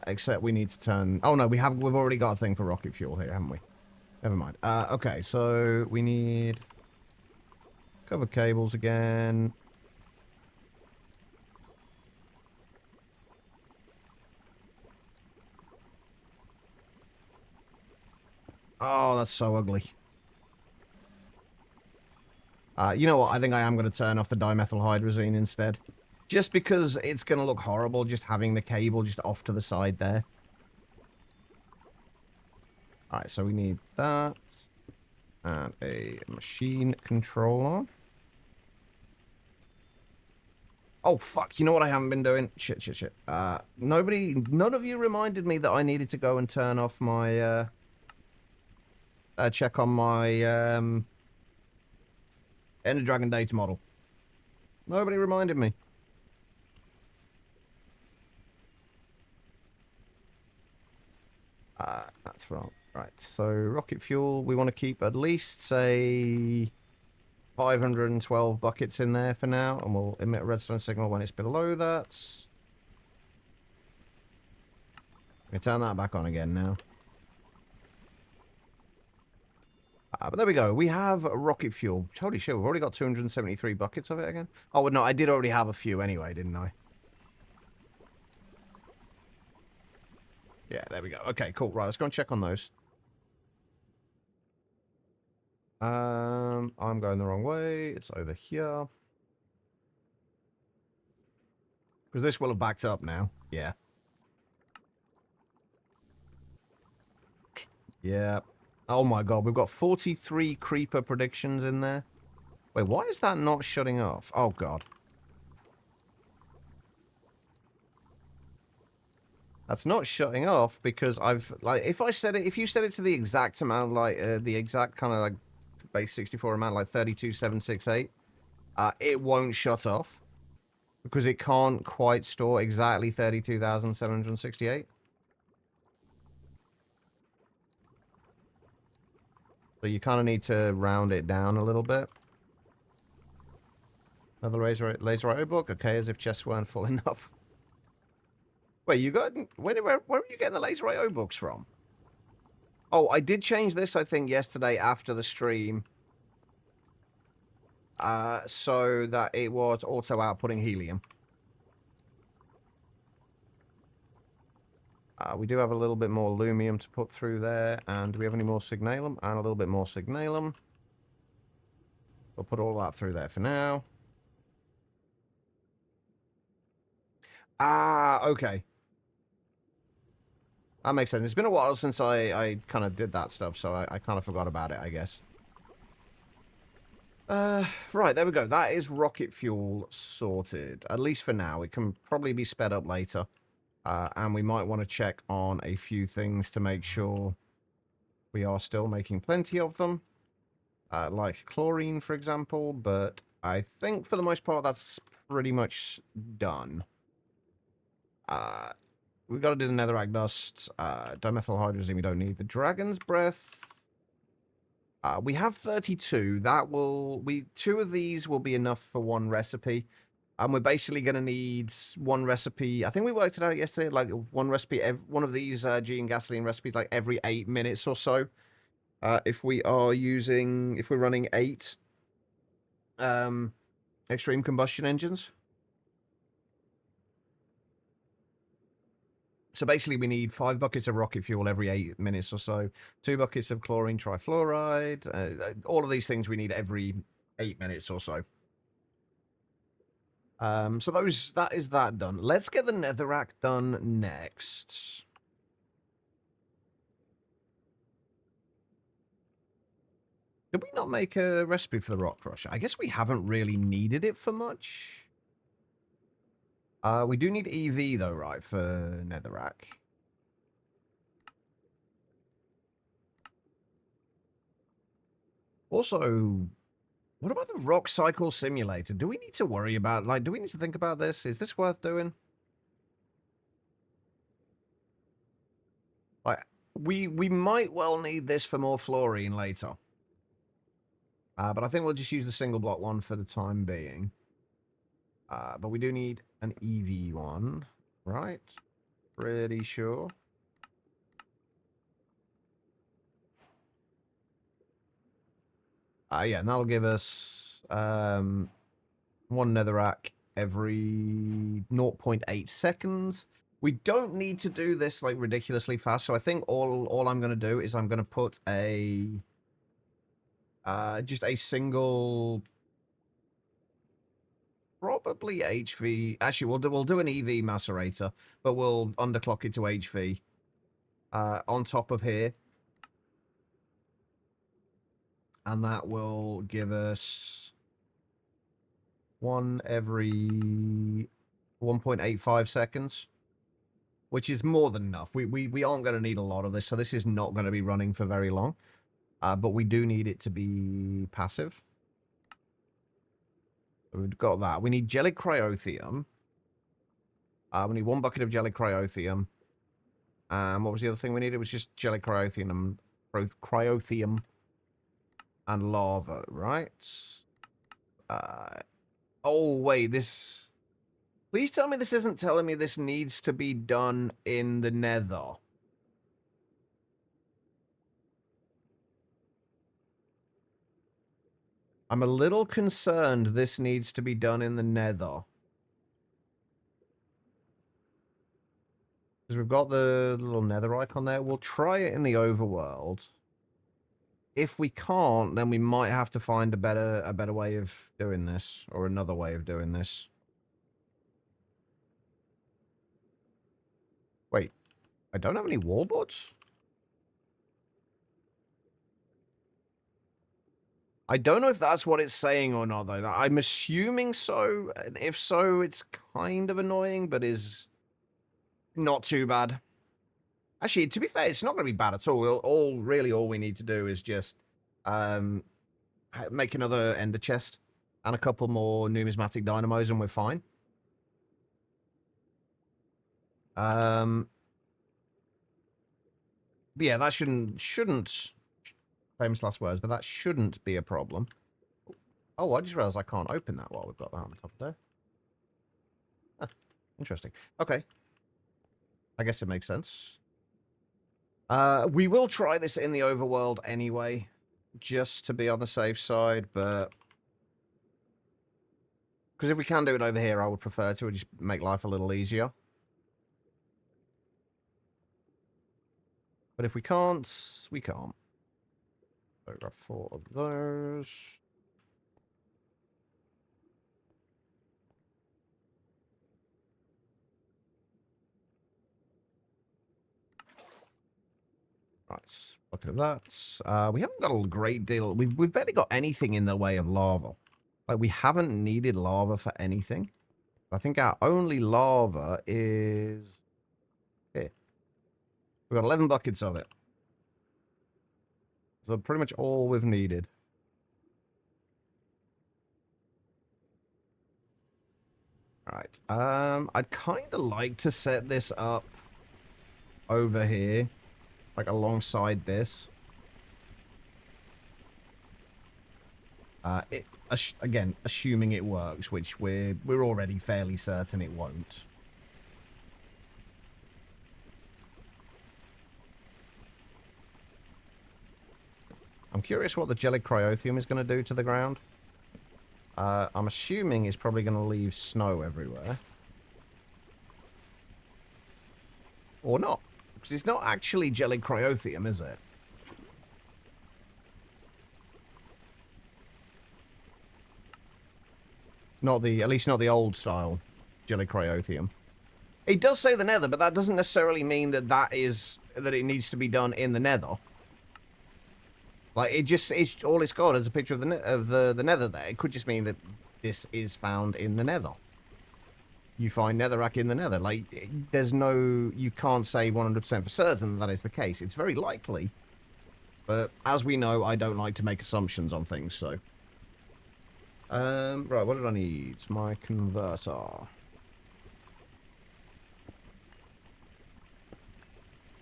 Except we need to turn... Oh no, we've already got a thing for rocket fuel here, haven't we? Never mind. Okay, so we need cover cables again. Oh, that's so ugly. You know what? I think I am going to turn off the dimethylhydrazine instead. Just because it's going to look horrible just having the cable just off to the side there. Alright, so we need that. And a machine controller. Oh, fuck. You know what I haven't been doing? Shit. None of you reminded me that I needed to go and turn off my, check on my, Ender Dragon data model. Nobody reminded me. That's wrong. Right, so rocket fuel, we want to keep at least, say, 512 buckets in there for now, and we'll emit a redstone signal when it's below that. We turn that back on again now. But there we go. We have rocket fuel. Holy shit, we've already got 273 buckets of it again. Oh, no, I did already have a few anyway, didn't I? Yeah, there we go. Okay, cool. Right, let's go and check on those. I'm going the wrong way. It's over here. Because this will have backed up now. Yeah. Yeah. Oh my god, we've got 43 creeper predictions in there. Wait, why is that not shutting off? Oh god. That's not shutting off because I've, like, if you set it to the exact amount, like, the exact kind of, like, base 64 amount, like 32,768, it won't shut off because it can't quite store exactly 32,768. So you kind of need to round it down a little bit. Another laser book? Okay, as if chests weren't full enough. Wait, you got... Where are you getting the laser IO books from? Oh, I did change this, I think, yesterday after the stream. So that it was auto-outputting helium. We do have a little bit more lumium to put through there. And do we have any more signalum? And a little bit more signalum. We'll put all that through there for now. Okay. That makes sense. It's been a while since I kind of did that stuff, so I kind of forgot about it, I guess. Right, there we go. That is rocket fuel sorted. At least for now. It can probably be sped up later. And we might want to check on a few things to make sure we are still making plenty of them. Like chlorine, for example. But I think for the most part, that's pretty much done. We've got to do the netherrack dust. Dimethyl hydrazine we don't need. The dragon's breath. We have 32. That will... 2 of these will be enough for one recipe. And we're basically going to need one recipe. I think we worked it out yesterday. Like one recipe, one of these G and gasoline recipes, like every 8 minutes or so. If we're running 8 extreme combustion engines. So basically we need 5 buckets of rocket fuel every 8 minutes or so. 2 buckets of chlorine trifluoride. All of these things we need every 8 minutes or so. So that is that done. Let's get the netherrack done next. Did we not make a recipe for the rock crusher? I guess we haven't really needed it for much. We do need EV though, right, for netherrack. Also, what about the rock cycle simulator? Do we need to worry about, like, do we need to think about this? Is this worth doing? Like, we might well need this for more fluorine later. But I think we'll just use the single block one for the time being. But we do need an EV one, right? Pretty sure. Yeah, and that'll give us one netherrack every 0.8 seconds. We don't need to do this like ridiculously fast, so I think all I'm going to do is I'm going to put a just a single, probably HV. Actually, we'll do an EV macerator, but we'll underclock it to HV on top of here. And that will give us one every 1.85 seconds, which is more than enough. We aren't going to need a lot of this, so this is not going to be running for very long. But we do need it to be passive. We've got that. We need jelly cryotheum. We need 1 bucket of jelly cryotheum. What was the other thing we needed? It was just jelly cryotheum and lava, right? Oh, wait, this... Please tell me this isn't telling me this needs to be done in the nether. I'm a little concerned this needs to be done in the nether. Because we've got the little nether icon there. We'll try it in the overworld. If we can't, then we might have to find a better way of doing this. Or another way of doing this. Wait. I don't have any wallboards? I don't know if that's what it's saying or not, though. I'm assuming so. And if so, it's kind of annoying, but is not too bad. Actually, to be fair, it's not going to be bad at all. Really, all we need to do is just make another ender chest and a couple more numismatic dynamos, and we're fine. Yeah, that shouldn't famous last words, but that shouldn't be a problem. Oh, I just realized I can't open that while we've got that on the top there. Huh, interesting. Okay. I guess it makes sense. We will try this in the overworld anyway, just to be on the safe side, but... Because if we can do it over here, I would prefer to just make life a little easier. But if we can't, we can't. So grab 4 of those. Right, bucket of that. We haven't got a great deal. We've barely got anything in the way of lava. Like, we haven't needed lava for anything. I think our only lava is here. We've got 11 buckets of it. So pretty much all we've needed. Alright. I'd kind of like to set this up over here. Like alongside this. Again, assuming it works, which we're already fairly certain it won't. I'm curious what the gelid cryothium is going to do to the ground. I'm assuming it's probably going to leave snow everywhere. Or not. Because it's not actually gelid cryothium, is it? At least not the old style gelid cryothium. It does say the nether, but that doesn't necessarily mean that it needs to be done in the nether. Like, it's all it's got is a picture of the nether there. It could just mean that this is found in the nether. You find netherrack in the nether. Like, you can't say 100% for certain that is the case. It's very likely. But as we know, I don't like to make assumptions on things, so. Right, what did I need? My converter.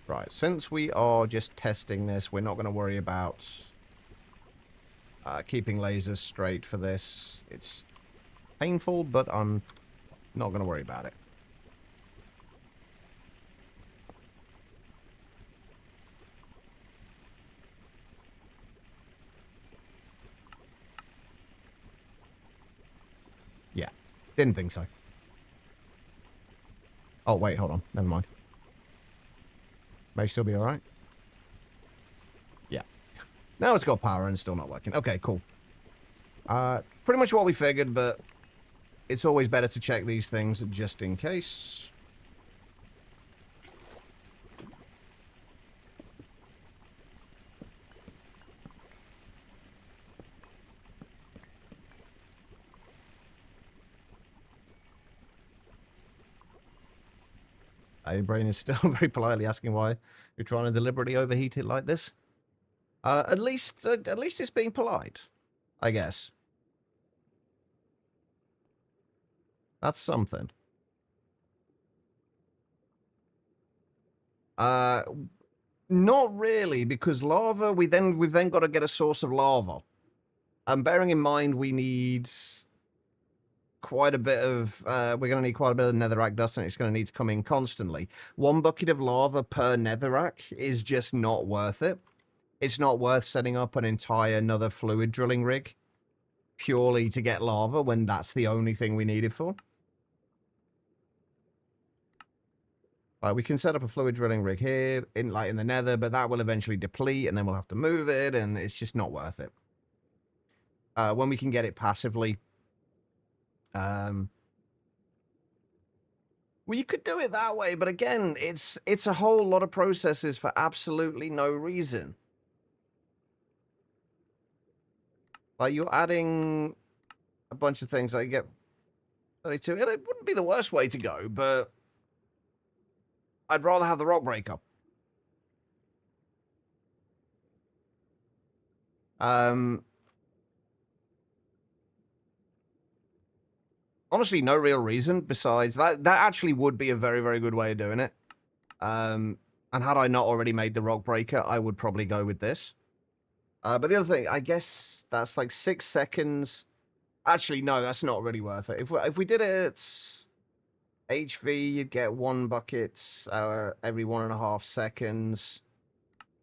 Right, since we are just testing this, we're not going to worry about keeping lasers straight for this. It's painful, but I'm not going to worry about it. Yeah, didn't think so. Oh, wait, hold on. Never mind. May still be alright. Yeah. Now it's got power and still not working. Okay, cool. Pretty much what we figured, but it's always better to check these things just in case. Your brain is still very politely asking why you're trying to deliberately overheat it like this. At least it's being polite, I guess. That's something. Not really, because lava. We've then got to get a source of lava. And bearing in mind we need quite a bit of we're going to need quite a bit of netherrack dust, and it's going to need to come in constantly. 1 bucket of lava per netherrack is just not worth it. It's not worth setting up an entire another fluid drilling rig purely to get lava when that's the only thing we need it for. We can set up a fluid drilling rig here in the nether, but that will eventually deplete, and then we'll have to move it, and it's just not worth it. When we can get it passively, well, you could do it that way, but again, it's a whole lot of processes for absolutely no reason. Like, you're adding a bunch of things that you get 32. It wouldn't be the worst way to go, but I'd rather have the rock breaker. Honestly, no real reason besides that. That actually would be a very, very good way of doing it. And had I not already made the rock breaker, I would probably go with this. But the other thing, I guess that's like 6 seconds. Actually, no, that's not really worth it. If we did it HV, you'd get 1 bucket every 1.5 seconds.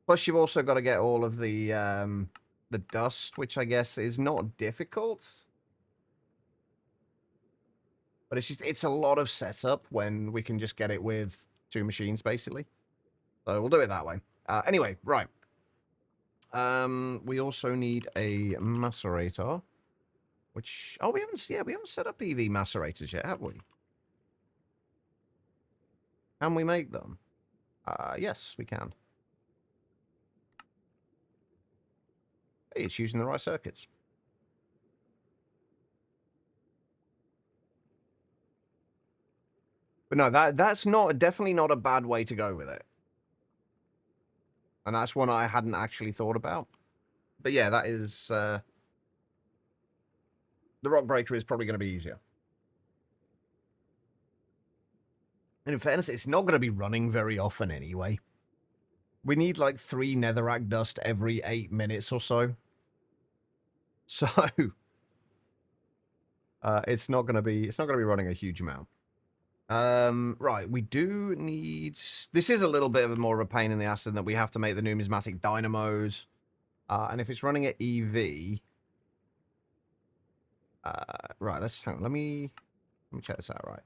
Plus, you've also got to get all of the dust, which I guess is not difficult. But it's a lot of setup when we can just get it with 2 machines, basically. So we'll do it that way. Anyway, right. We also need a macerator, which we haven't set up EV macerators yet, have we? Can we make them? Yes, we can. Hey, it's using the right circuits. But no, that's definitely not a bad way to go with it. And that's one I hadn't actually thought about. But yeah, that is... the rock breaker is probably going to be easier. And in fairness, it's not going to be running very often anyway. We need like 3 netherrack dust every 8 minutes or so. So... it's not going to be running a huge amount. Right, we do need... This is a little bit of more of a pain in the ass in that we have to make the numismatic dynamos. And if it's running at EV... right, let me check this out, right.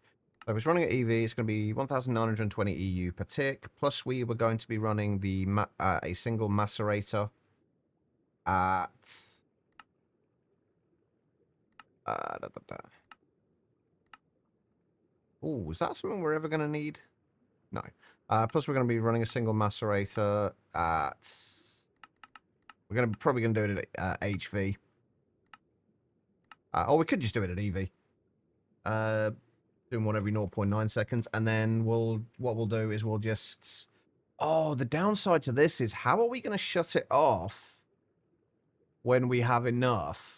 So if it's running at EV, it's going to be 1,920 EU per tick. Plus we were going to be running the a single macerator at... Oh, is that something we're ever going to need? No. Plus, we're going to be running a single macerator at... We're probably going to do it at HV. Or we could just do it at EV. Doing one every 0.9 seconds. And then what we'll do is we'll just... Oh, the downside to this is how are we going to shut it off when we have enough?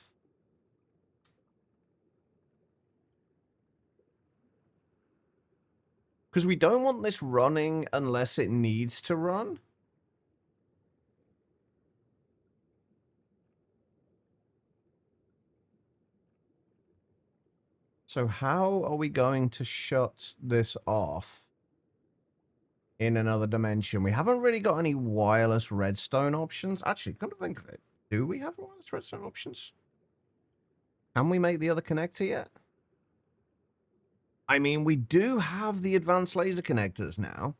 Because we don't want this running unless it needs to run. So how are we going to shut this off in another dimension? We haven't really got any wireless redstone options. Actually, come to think of it, do we have wireless redstone options? Can we make the other connector yet? I mean, we do have the advanced laser connectors now.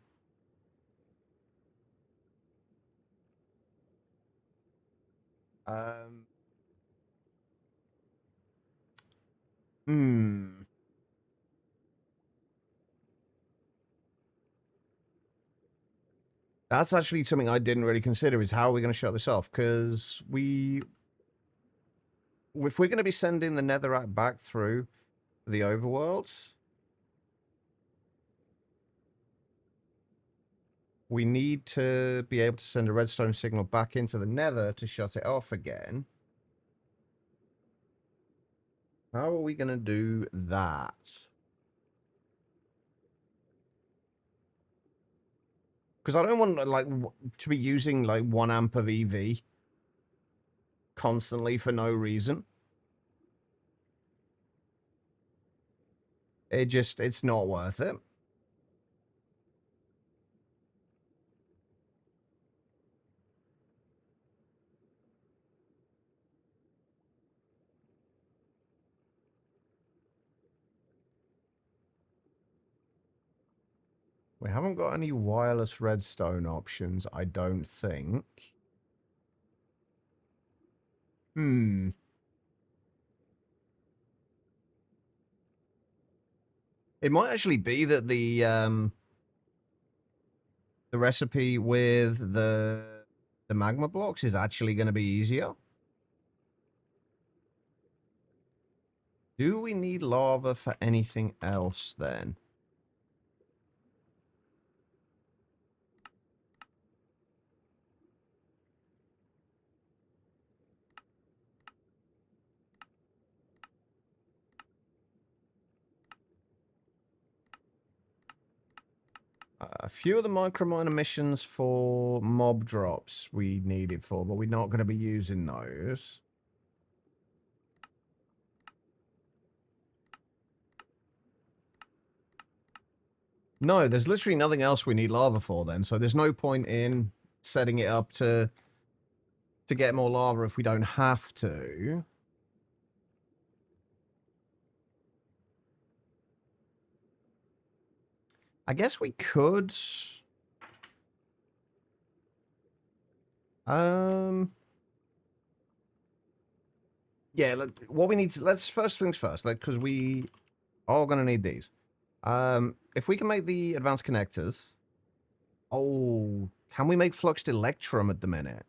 That's actually something I didn't really consider, is how are we going to shut this off? Because if we're going to be sending the netherrack back through the overworlds, we need to be able to send a redstone signal back into the nether to shut it off again. How are we going to do that? Because I don't want like to be using like 1 amp of EV constantly for no reason. It's not worth it. We haven't got any wireless redstone options, I don't think. Hmm. It might actually be that the recipe with the magma blocks is actually going to be easier. Do we need lava for anything else then? A few of the micromine missions for mob drops we need it for, but we're not going to be using those. No, there's literally nothing else we need lava for then, so there's no point in setting it up to get more lava if we don't have to. I guess we could. Yeah, what we need to, let's first things first, because we are going to need these. If we can make the advanced connectors. Oh, can we make fluxed electrum at the minute?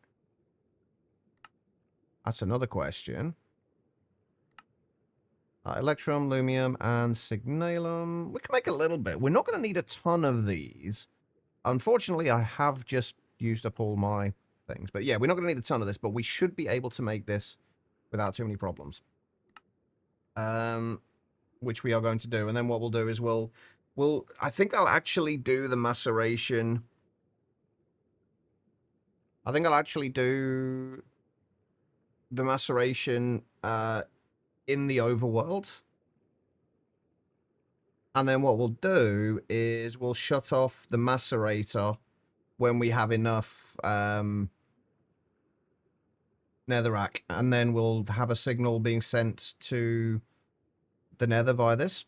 That's another question. Electrum, lumium, and signalum. We can make a little bit. We're not going to need a ton of these. Unfortunately, I have just used up all my things. But yeah, we're not going to need a ton of this, but we should be able to make this without too many problems. Which we are going to do. And then what we'll do is I think I'll actually do the maceration. I think I'll actually do the maceration in the overworld. And then what we'll do is we'll shut off the macerator when we have enough netherrack, and then we'll have a signal being sent to the nether via this.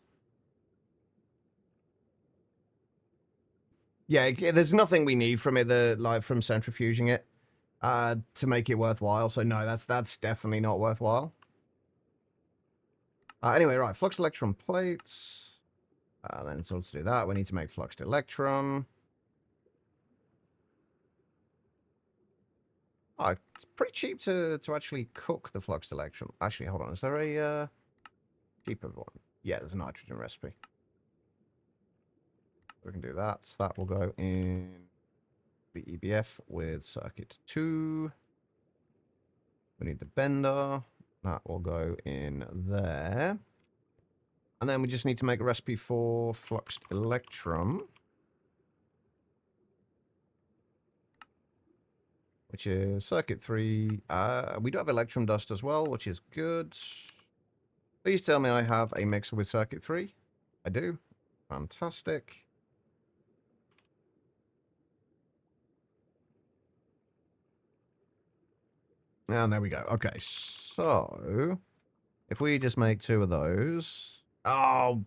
Yeah, there's nothing we need from it, from centrifuging it, to make it worthwhile. So no, that's definitely not worthwhile. Anyway, right, flux electrum plates. Then in order to do that, we need to make fluxed electrum. Oh, it's pretty cheap to actually cook the fluxed electrum. Actually, hold on. Is there a cheaper one? Yeah, there's a nitrogen recipe. We can do that. So that will go in the EBF with circuit 2. We need the bender. That will go in there. And then we just need to make a recipe for fluxed electrum, which is circuit 3. We do have electrum dust as well, which is good. Please tell me I have a mixer with circuit 3. I do. Fantastic. And there we go. Okay, so if we just make 2 of those. Oh.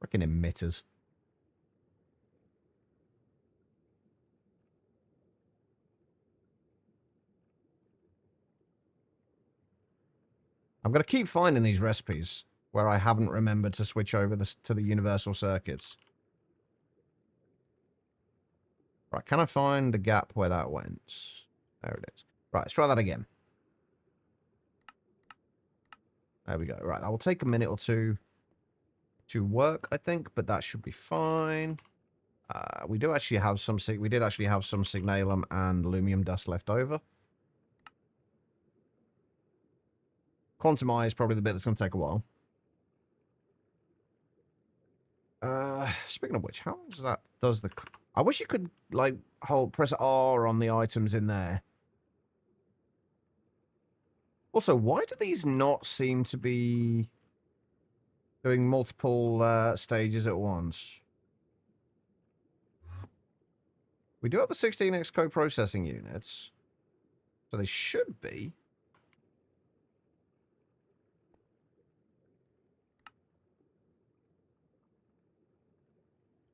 Freaking emitters. I'm going to keep finding these recipes where I haven't remembered to switch over to the universal circuits. Right, can I find the gap where that went? There it is. Right, let's try that again. There we go. Right, that will take a minute or two to work, I think, but that should be fine. We did actually have some signalum and lumium dust left over. Quantum eye is probably the bit that's going to take a while. Speaking of which, how does the... I wish you could, like, press R on the items in there. Also, why do these not seem to be doing multiple stages at once? We do have the 16x co-processing units, so they should be.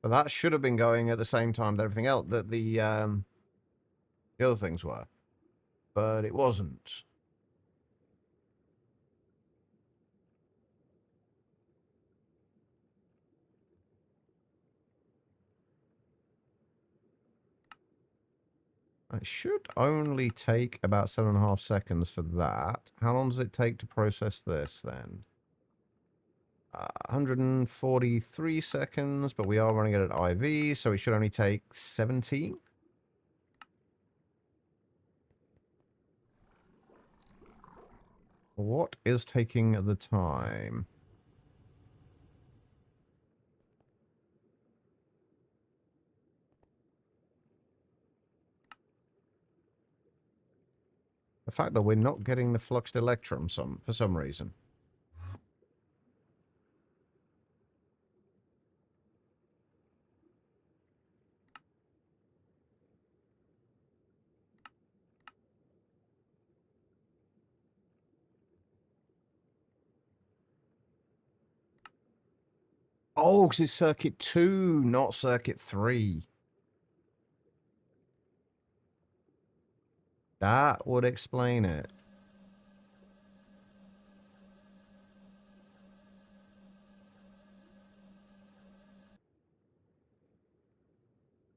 But that should have been going at the same time that everything else, that the other things were. But it wasn't. It should only take about 7.5 seconds for that. How long does it take to process this then? 143 seconds, but we are running it at IV, so it should only take 17. What is taking the time? The fact that we're not getting the fluxed electrum for some reason. Oh, because it's circuit 2, not circuit 3. That would explain it.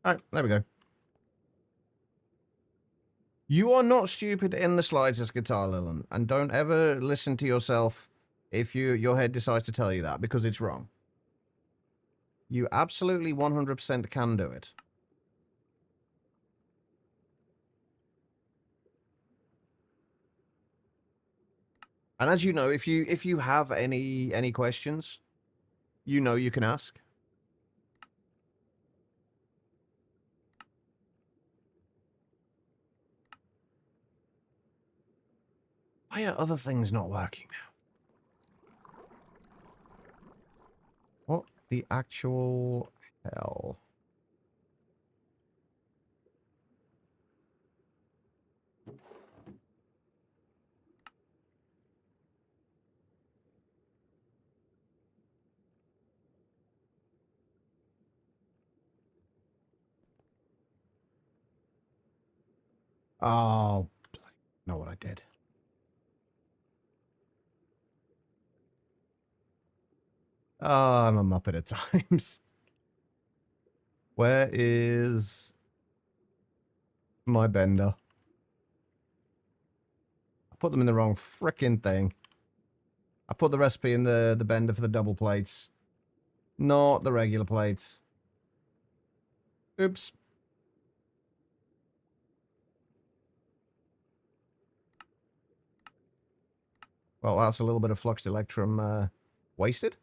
All right, there we go. You are not stupid in the slightest, Guitar Lilin, and don't ever listen to yourself if your head decides to tell you that, because it's wrong. You absolutely 100% can do it. And as you know, if you have any questions, you know you can ask. Why are other things not working now? What the actual hell? Oh, know what I did. Oh, I'm a muppet at times. Where is my bender? I put them in the wrong frickin' thing. I put the recipe in the bender for the double plates, not the regular plates. Oops. Well, that's a little bit of fluxed electrum wasted.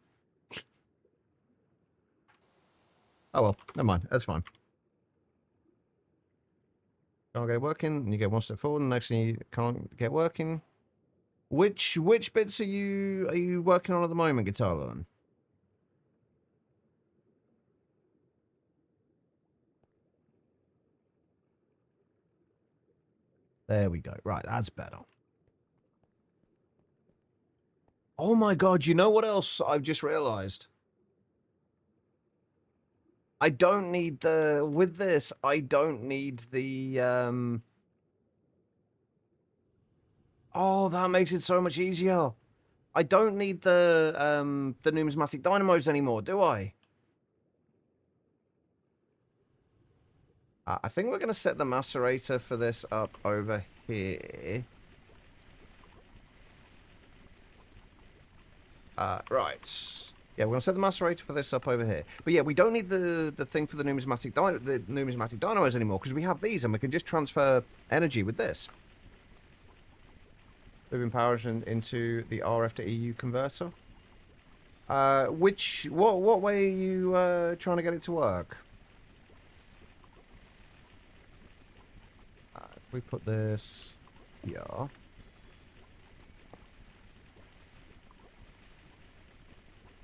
Oh well, never mind. That's fine. Can't get it working, and you get one step forward, and next thing you can't get working. Which bits are you working on at the moment, Guitar Learn? There we go. Right, that's better. Oh my god, you know what else I've just realized? I don't need the... With this, I don't need the... Oh, that makes it so much easier. I don't need the numismatic dynamos anymore, do I? I think we're going to set the macerator for this up over here. Right. Yeah, we're going to set the macerator for this up over here. But yeah, we don't need the thing for the numismatic dynamos anymore, because we have these and we can just transfer energy with this. Moving power into the RF to EU converter. What way are you trying to get it to work? If we put this here.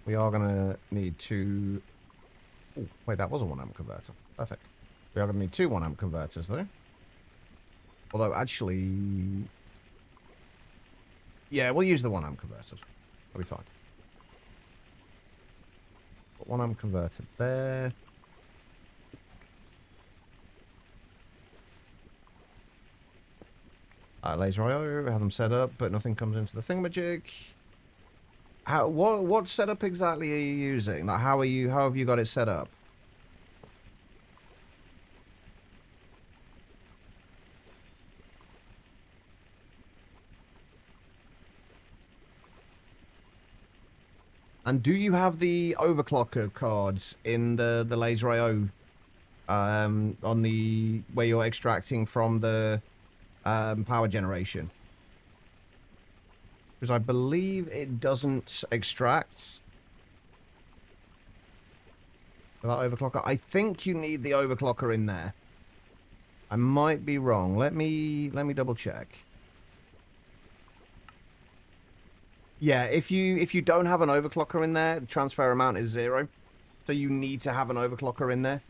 we are going to need to... Oh, wait, that was a 1 amp converter. Perfect. We are going to need 2 1 amp converters, though. Although, actually... Yeah, we'll use the 1 amp converters. That'll be fine. Got 1 amp converter there. Laser IO, have them set up, but nothing comes into the thingamajig. What setup exactly are you using? Like, how have you got it set up? And do you have the overclocker cards in the laser IO on the where you're extracting from the power generation? Because I believe it doesn't extract that overclocker. I think you need the overclocker in there. I might be wrong. Let me double check. Yeah, if you don't have an overclocker in there, the transfer amount is 0. So you need to have an overclocker in there.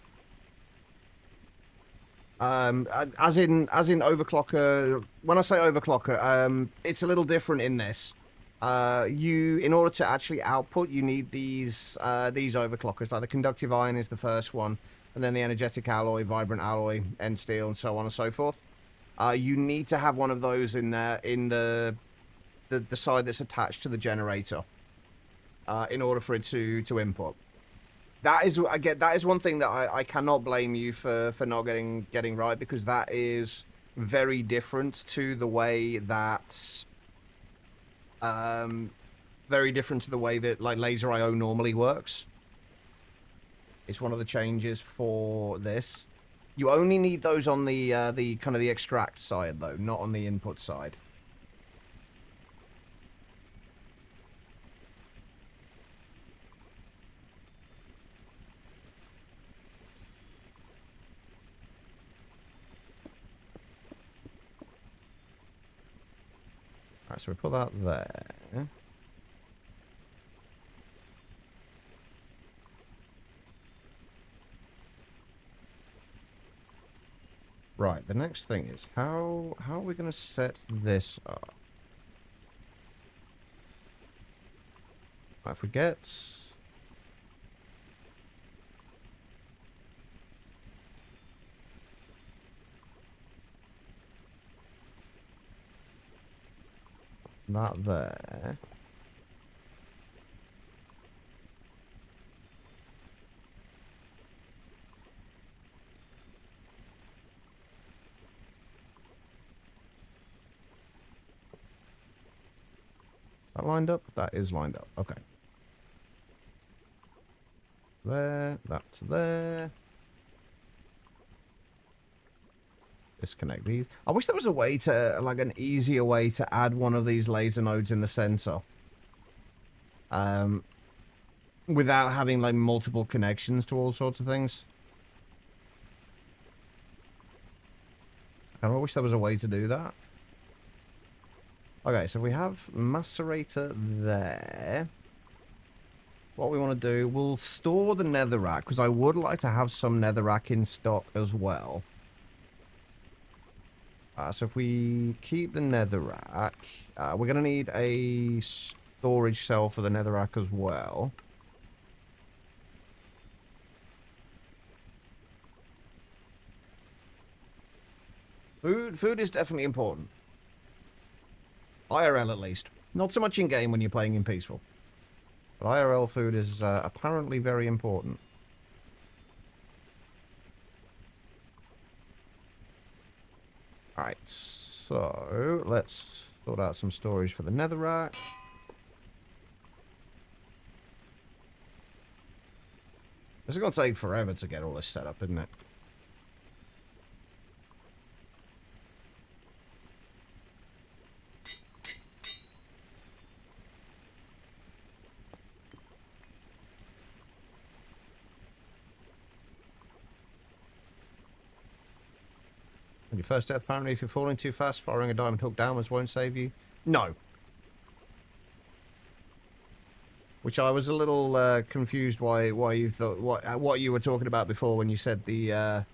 As in overclocker. When I say overclocker, it's a little different in this. In order to actually output, you need these overclockers. Like the conductive iron is the first one, and then the energetic alloy, vibrant alloy, end steel, and so on and so forth. You need to have one of those in there in the side that's attached to the generator, in order for it to input. That is one thing that I cannot blame you for not getting right, because that is very different to the way that like laser IO normally works. It's one of the changes for this. You only need those on the kind of the extract side though, not on the input side. Alright, so we put that there. Right, the next thing is how are we going to set this up? Right, if we get that there. That lined up? That is lined up. Okay. There, that's there. Disconnect these. I wish there was a way to, like, an easier way to add one of these laser nodes in the center. Without having, like, multiple connections to all sorts of things. I wish there was a way to do that. Okay, so we have macerator there. What we want to do, we'll store the netherrack, because I would like to have some netherrack in stock as well. So if we keep the netherrack, we're going to need a storage cell for the netherrack as well. Food is definitely important. IRL at least. Not so much in-game when you're playing in Peaceful. But IRL food is apparently very important. Alright, so let's sort out some storage for the netherrack. This is going to take forever to get all this set up, isn't it? Your first death, apparently, if you're falling too fast, firing a diamond hook downwards won't save you. No. Which I was a little confused why you thought what you were talking about before when you said the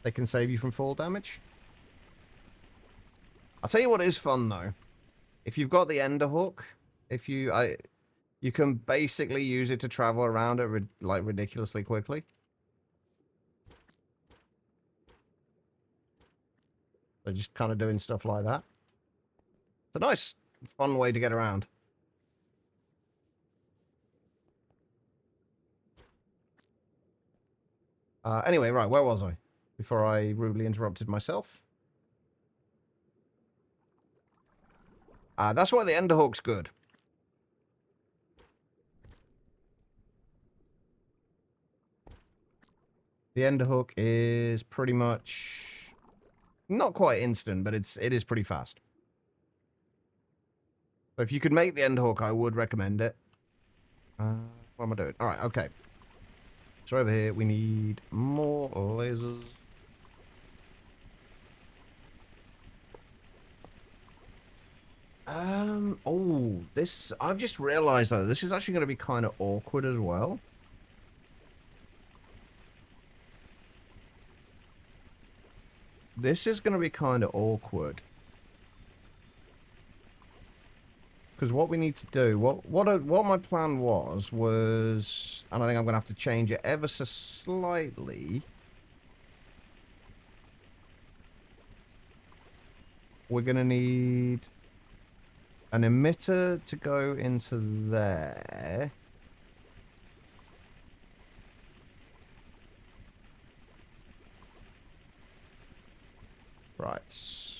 they can save you from fall damage. I'll tell you what is fun though. If you've got the ender hook, you can basically use it to travel around it like ridiculously quickly. So just kind of doing stuff like that. It's a nice, fun way to get around. Anyway, right, where was I? Before I rudely interrupted myself. That's why the ender hook's good. The ender hook is pretty much not quite instant, but it is pretty fast. So if you could make the ender hook, I would recommend it. What am I doing? All right, okay. So over here, we need more lasers. Oh, this, I've just realized though, this is actually going to be kind of awkward as well. This is going to be kind of awkward. Because what we need to do, what my plan was, and I think I'm going to have to change it ever so slightly. We're going to need an emitter to go into there. Right.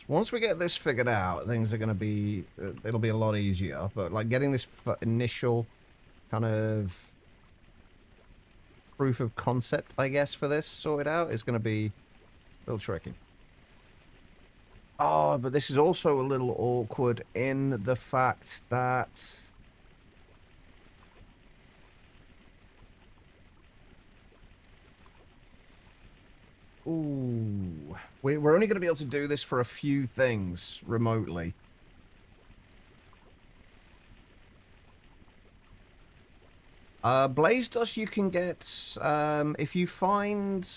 Once we get this figured out, things are going to be, it'll be a lot easier. But like getting this initial kind of proof of concept, I guess, for this sorted out is going to be a little tricky. Oh, but this is also a little awkward in the fact that... Ooh. We're only going to be able to do this for a few things remotely. Blaze dust you can get if you find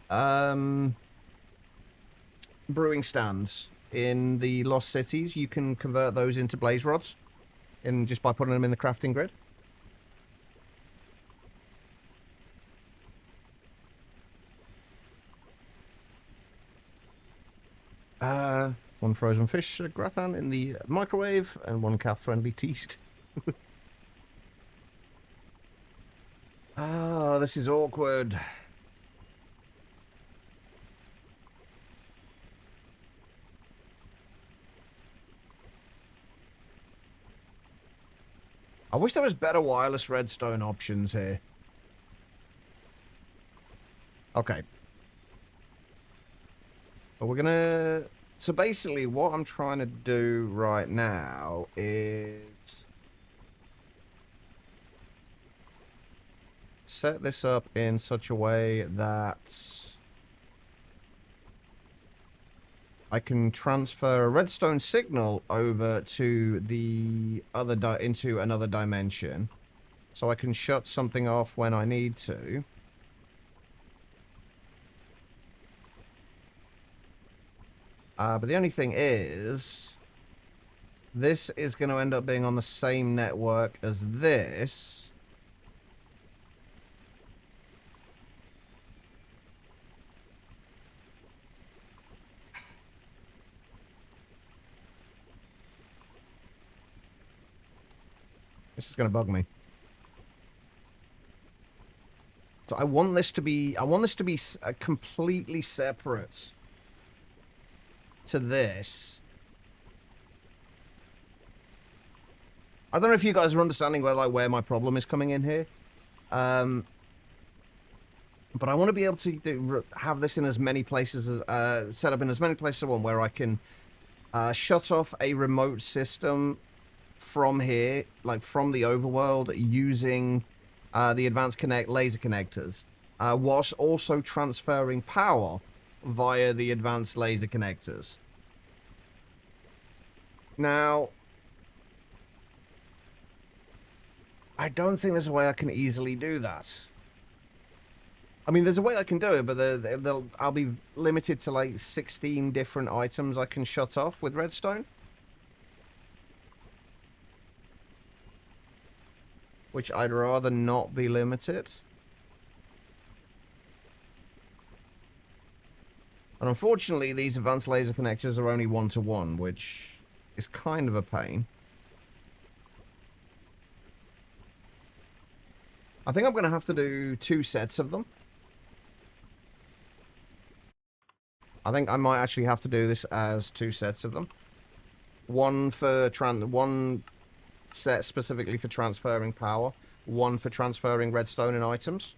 brewing stands in the Lost Cities. You can convert those into blaze rods just by putting them in the crafting grid. One frozen fish gratin in the microwave and one cat-friendly teased. Ah, this is awkward. I wish there was better wireless redstone options here. Okay. But we're gonna... So basically what I'm trying to do right now is... set this up in such a way that I can transfer a redstone signal over to the other into another dimension, so I can shut something off when I need to. But the only thing is, this is going to end up being on the same network as this. This is going to bug me. So I want this to be completely separate to this. I don't know if you guys are understanding where my problem is coming in here. But I want to be able to have this in as many places as set up in as many places as I want, where I can shut off a remote system from here, like from the overworld, using the advanced laser connectors, whilst also transferring power via the advanced laser connectors. Now, I don't think there's a way I can easily do that. I mean, there's a way I can do it, but I'll be limited to like 16 different items I can shut off with redstone. Which I'd rather not be limited. And unfortunately, these advanced laser connectors are only 1-to-1, which is kind of a pain. I think I'm going to have to do 2 sets of them. I think I might actually have to do this as 2 sets of them. One set specifically for transferring power, one for transferring redstone and items.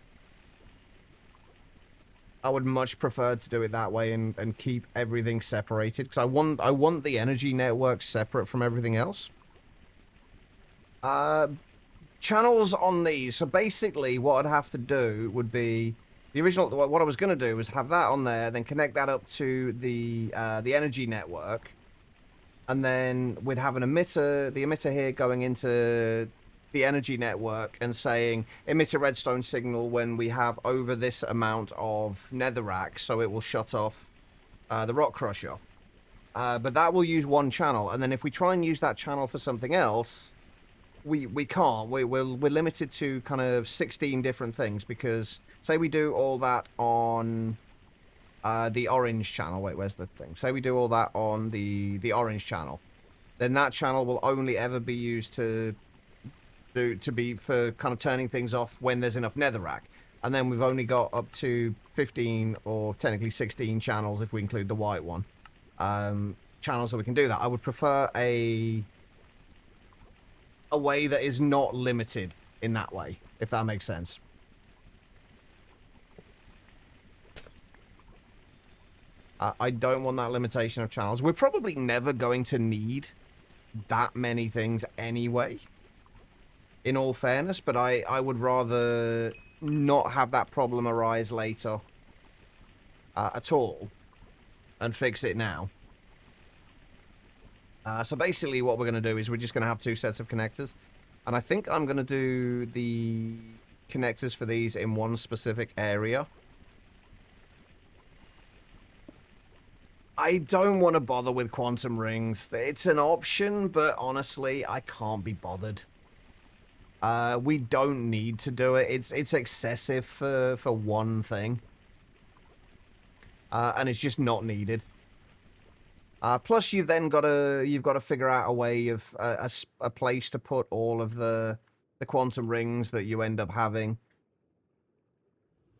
I would much prefer to do it that way and keep everything separated, because I want the energy network separate from everything else. Channels on these. So basically, what I'd have to do would be the original. What I was going to do was have that on there, then connect that up to the energy network, and then we'd have an emitter. The emitter here going into the energy network and saying emit a redstone signal when we have over this amount of netherrack, so it will shut off the rock crusher. But that will use one channel, and then if we try and use that channel for something else, we can't. We're limited to kind of 16 different things, because say we do all that on the orange channel. Wait, where's the thing? Say we do all that on the orange channel, then that channel will only ever be used for kind of turning things off when there's enough netherrack. And then we've only got up to 15 or technically 16 channels if we include the white one. Channels that we can do that. I would prefer a way that is not limited in that way, if that makes sense. I don't want that limitation of channels. We're probably never going to need that many things anyway, in all fairness, but I would rather not have that problem arise later at all and fix it now. So basically what we're going to do is we're just going to have 2 sets of connectors. And I think I'm going to do the connectors for these in one specific area. I don't want to bother with quantum rings. It's an option, but honestly, I can't be bothered. We don't need to do it. It's excessive for one thing. And it's just not needed. Plus, you've got to figure out a way of a place to put all of the quantum rings that you end up having,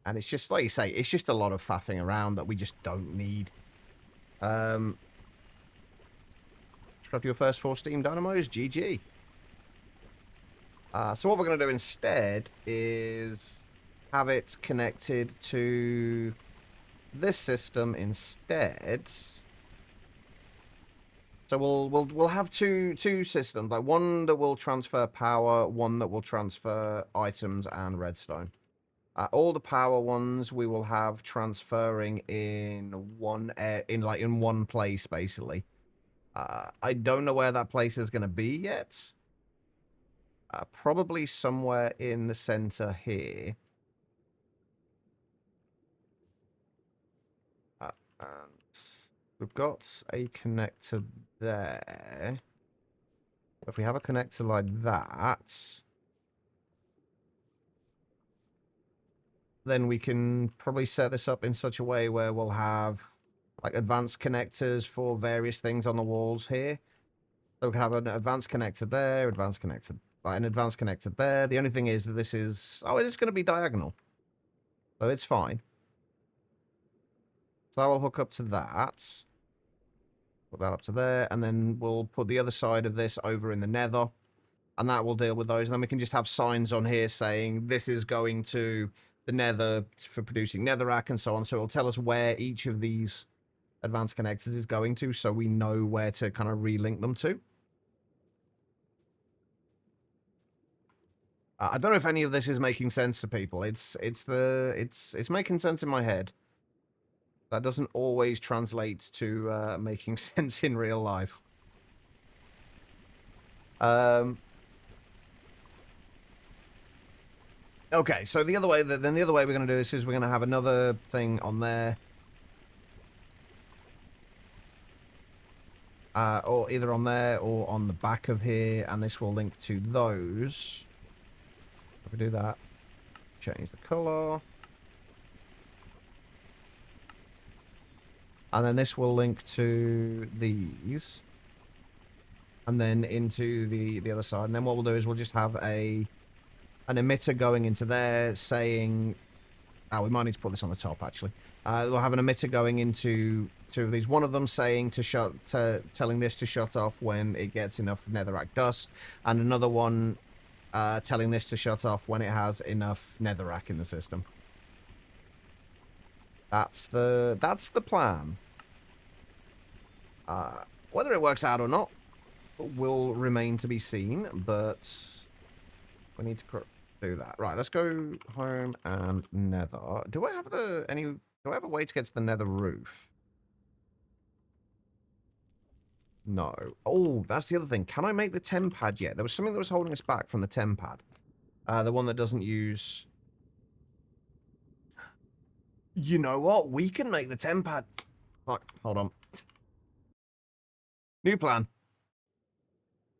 and it's just like you say, it's just a lot of faffing around that we just don't need. Scrap your first 4 steam dynamos, GG. So what we're going to do instead is have it connected to this system instead. So we'll have two systems, like one that will transfer power, one that will transfer items and redstone. All the power ones we will have transferring in one place basically. I don't know where that place is going to be yet. Probably somewhere in the center here. And we've got a connector there. If we have a connector like that, then we can probably set this up in such a way where we'll have like advanced connectors for various things on the walls here. So we can have an advanced connector there, advanced connector, an advanced connector there. The only thing is that this is, it's going to be diagonal. So it's fine. So I will hook up to that. Put that up to there, and then we'll put the other side of this over in the nether, and that will deal with those. And then we can just have signs on here saying this is going to the nether for producing netherrack and so on. So it'll tell us where each of these advanced connectors is going to, so we know where to kind of relink them to. I don't know if any of this is making sense to people. It's making sense in my head. That doesn't always translate to making sense in real life. Okay, so the other way, then the other way we're going to do this is we're going to have another thing on there. Or either on there or on the back of here, and this will link to those. If we do that, change the color. And then this will link to these. And then into the other side. And then what we'll do is we'll just have an emitter going into there saying... Oh, we might need to put this on the top, actually. We'll have an emitter going into two of these. One of them saying telling this to shut off when it gets enough netherrack dust. And another one telling this to shut off when it has enough netherrack in the system. That's the plan. Whether it works out or not will remain to be seen, but we need to do that. Right, let's go home and nether. Do I have do I have a way to get to the nether roof? No. Oh, that's the other thing. Can I make the temp pad yet? There was something that was holding us back from the temp pad. The one that doesn't use... You know what? We can make the temp pad. Fuck, hold on. New plan.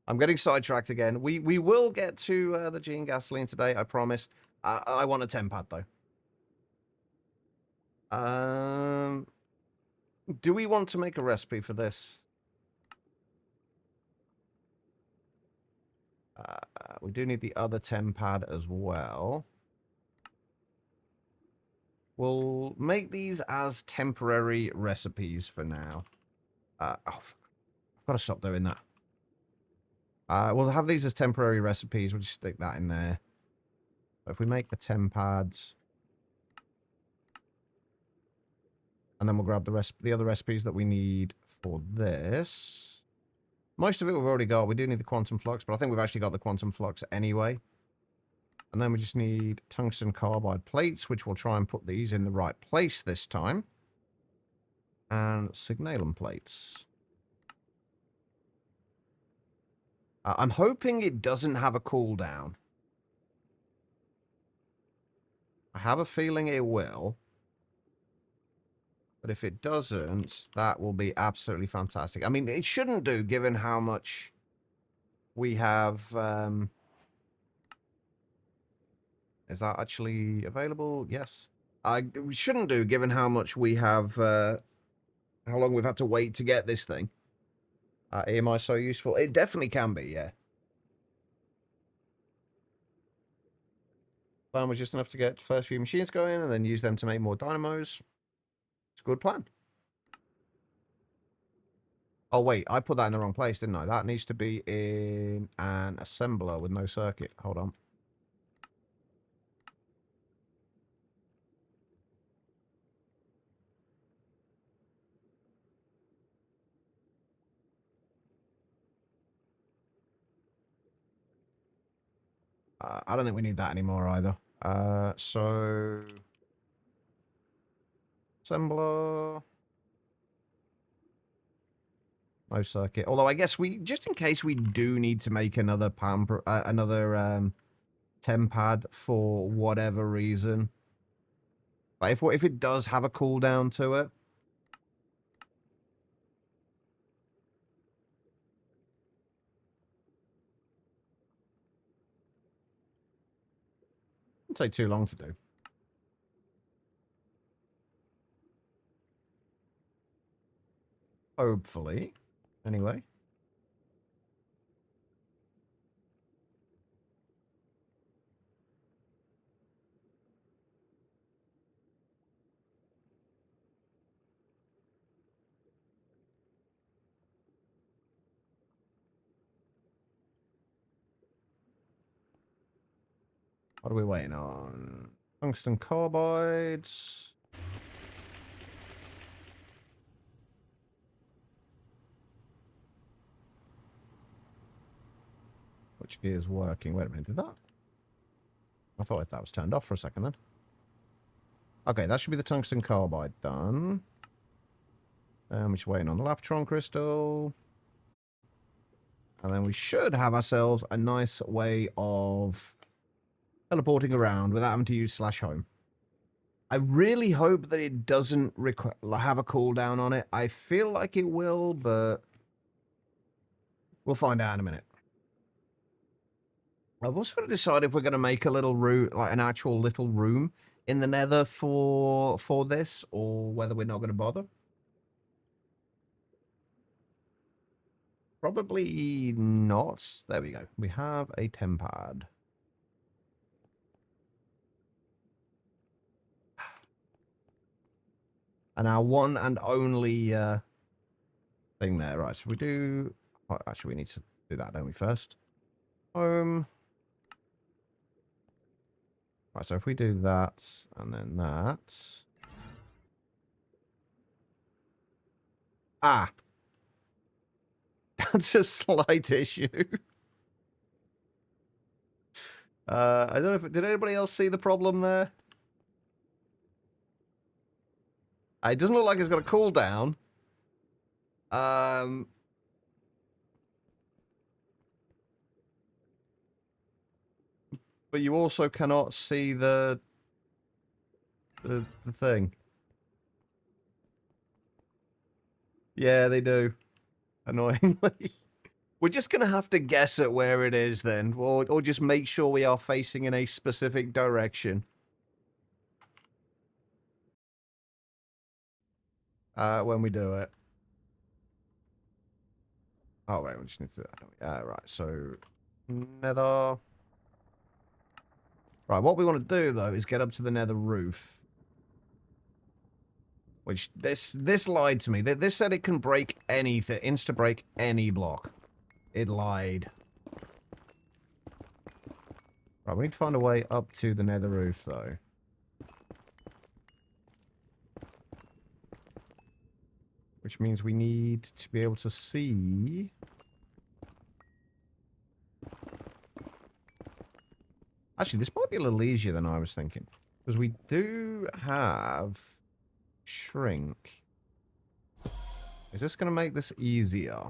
I'm getting sidetracked again. We will get to the Gene gasoline today, I promise. I want a temp pad, though. Do we want to make a recipe for this? We do need the other temp pad as well. We'll make these as temporary recipes for now. I've got to stop doing that. We'll have these as temporary recipes. We'll just stick that in there. But if we make the temp pads... And then we'll grab the other recipes that we need for this. Most of it we've already got. We do need the quantum flux, but I think we've actually got the quantum flux anyway. And then we just need tungsten carbide plates, which we'll try and put these in the right place this time. And signalum plates. I'm hoping it doesn't have a cooldown. I have a feeling it will. But if it doesn't, that will be absolutely fantastic. I mean, it shouldn't do, given how much we have... Is that actually available? Yes. We shouldn't do, given how much we have... how long we've had to wait to get this thing. Am I so useful? It definitely can be, yeah. Plan was just enough to get the first few machines going and then use them to make more dynamos. It's a good plan. Oh, wait, I put that in the wrong place, didn't I? That needs to be in an assembler with no circuit. Hold on. I don't think we need that anymore either. So... Assembler... No circuit. Although I guess just in case we do need to make another temp pad for whatever reason. Like if it does have a cooldown to it. It'll take too long to do. Hopefully. Anyway. What are we waiting on? Tungsten carbides. Which is working. Wait a minute, did that? I thought that was turned off for a second then. Okay, that should be the tungsten carbide done. And we're just waiting on the Laptron crystal. And then we should have ourselves a nice way of teleporting around without having to use /home. I really hope that it doesn't have a cooldown on it. I feel like it will, but we'll find out in a minute. I've also got to decide if we're going to make a little room, like an actual little room in the nether for this, or whether we're not going to bother. Probably not. There we go. We have a tempad. And our one and only thing there. Right, so we do... Oh, actually, we need to do that, don't we, first? Right, so if we do that, and then that... Ah! That's a slight issue. I don't know if... Did anybody else see the problem there? It doesn't look like it's got a cooldown. But you also cannot see the thing. Yeah, they do. Annoyingly. We're just going to have to guess at where it is then. Or just make sure we are facing in a specific direction. When we do it. Oh, wait, we just need to do that, don't we? Right, so... Nether... Right, what we want to do, though, is get up to the nether roof. Which, this lied to me. This said it can break anything, insta-break any block. It lied. Right, we need to find a way up to the nether roof, though. Which means we need to be able to see... Actually, this might be a little easier than I was thinking. Because we do have... Shrink. Is this going to make this easier?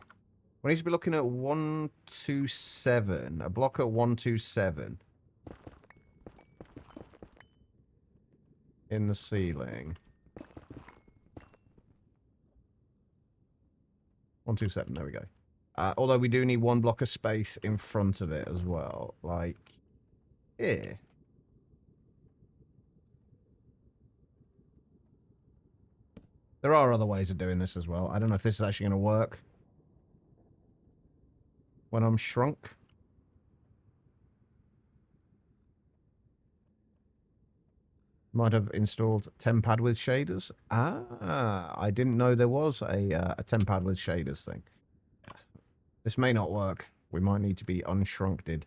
We need to be looking at 127. A block at 127. In the ceiling. 127, there we go. Although we do need one block of space in front of it as well. Like, here. There are other ways of doing this as well. I don't know if this is actually going to work. When I'm shrunk. Might have installed tempad with shaders. Ah, I didn't know there was a tempad with shaders thing. This may not work. We might need to be unshrunked.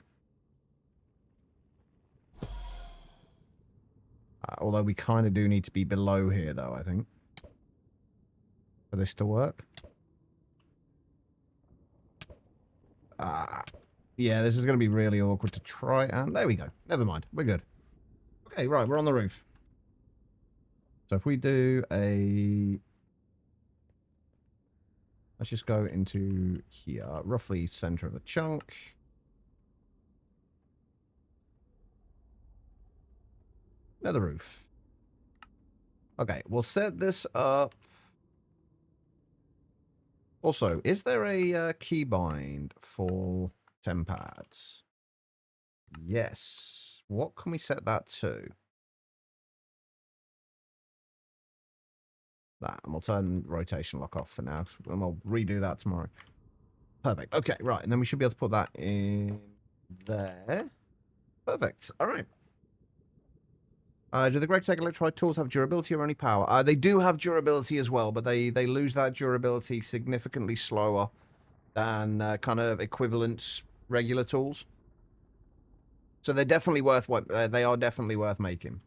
Although we kind of do need to be below here, though, I think. For this to work. Yeah, this is going to be really awkward to try. And there we go. Never mind. We're good. Okay, right. We're on the roof. So if we do a... Let's just go into here. Roughly center of the chunk. Another roof. Okay, we'll set this up. Also, is there a keybind for tempads? Yes. What can we set that to? That, and we'll turn rotation lock off for now, and we'll redo that tomorrow. Perfect. Okay, right, and then we should be able to put that in there. Perfect. All right. Do the Greg Tech electrolyte tools have durability or only power? They do have durability as well, but they lose that durability significantly slower than kind of equivalent regular tools. So they're definitely worth what they are definitely worth making.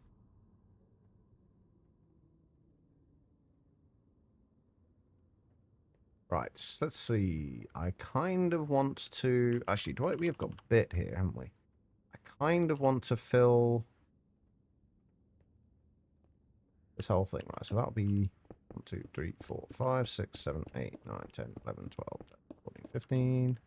Right, let's see. I kind of want to actually. We have got bit here, haven't we? I kind of want to fill this whole thing, right? So that'll be 1, 2, 3, 4, 5, 6, 7, 8, 9, 10, 11, 12, 14, 15.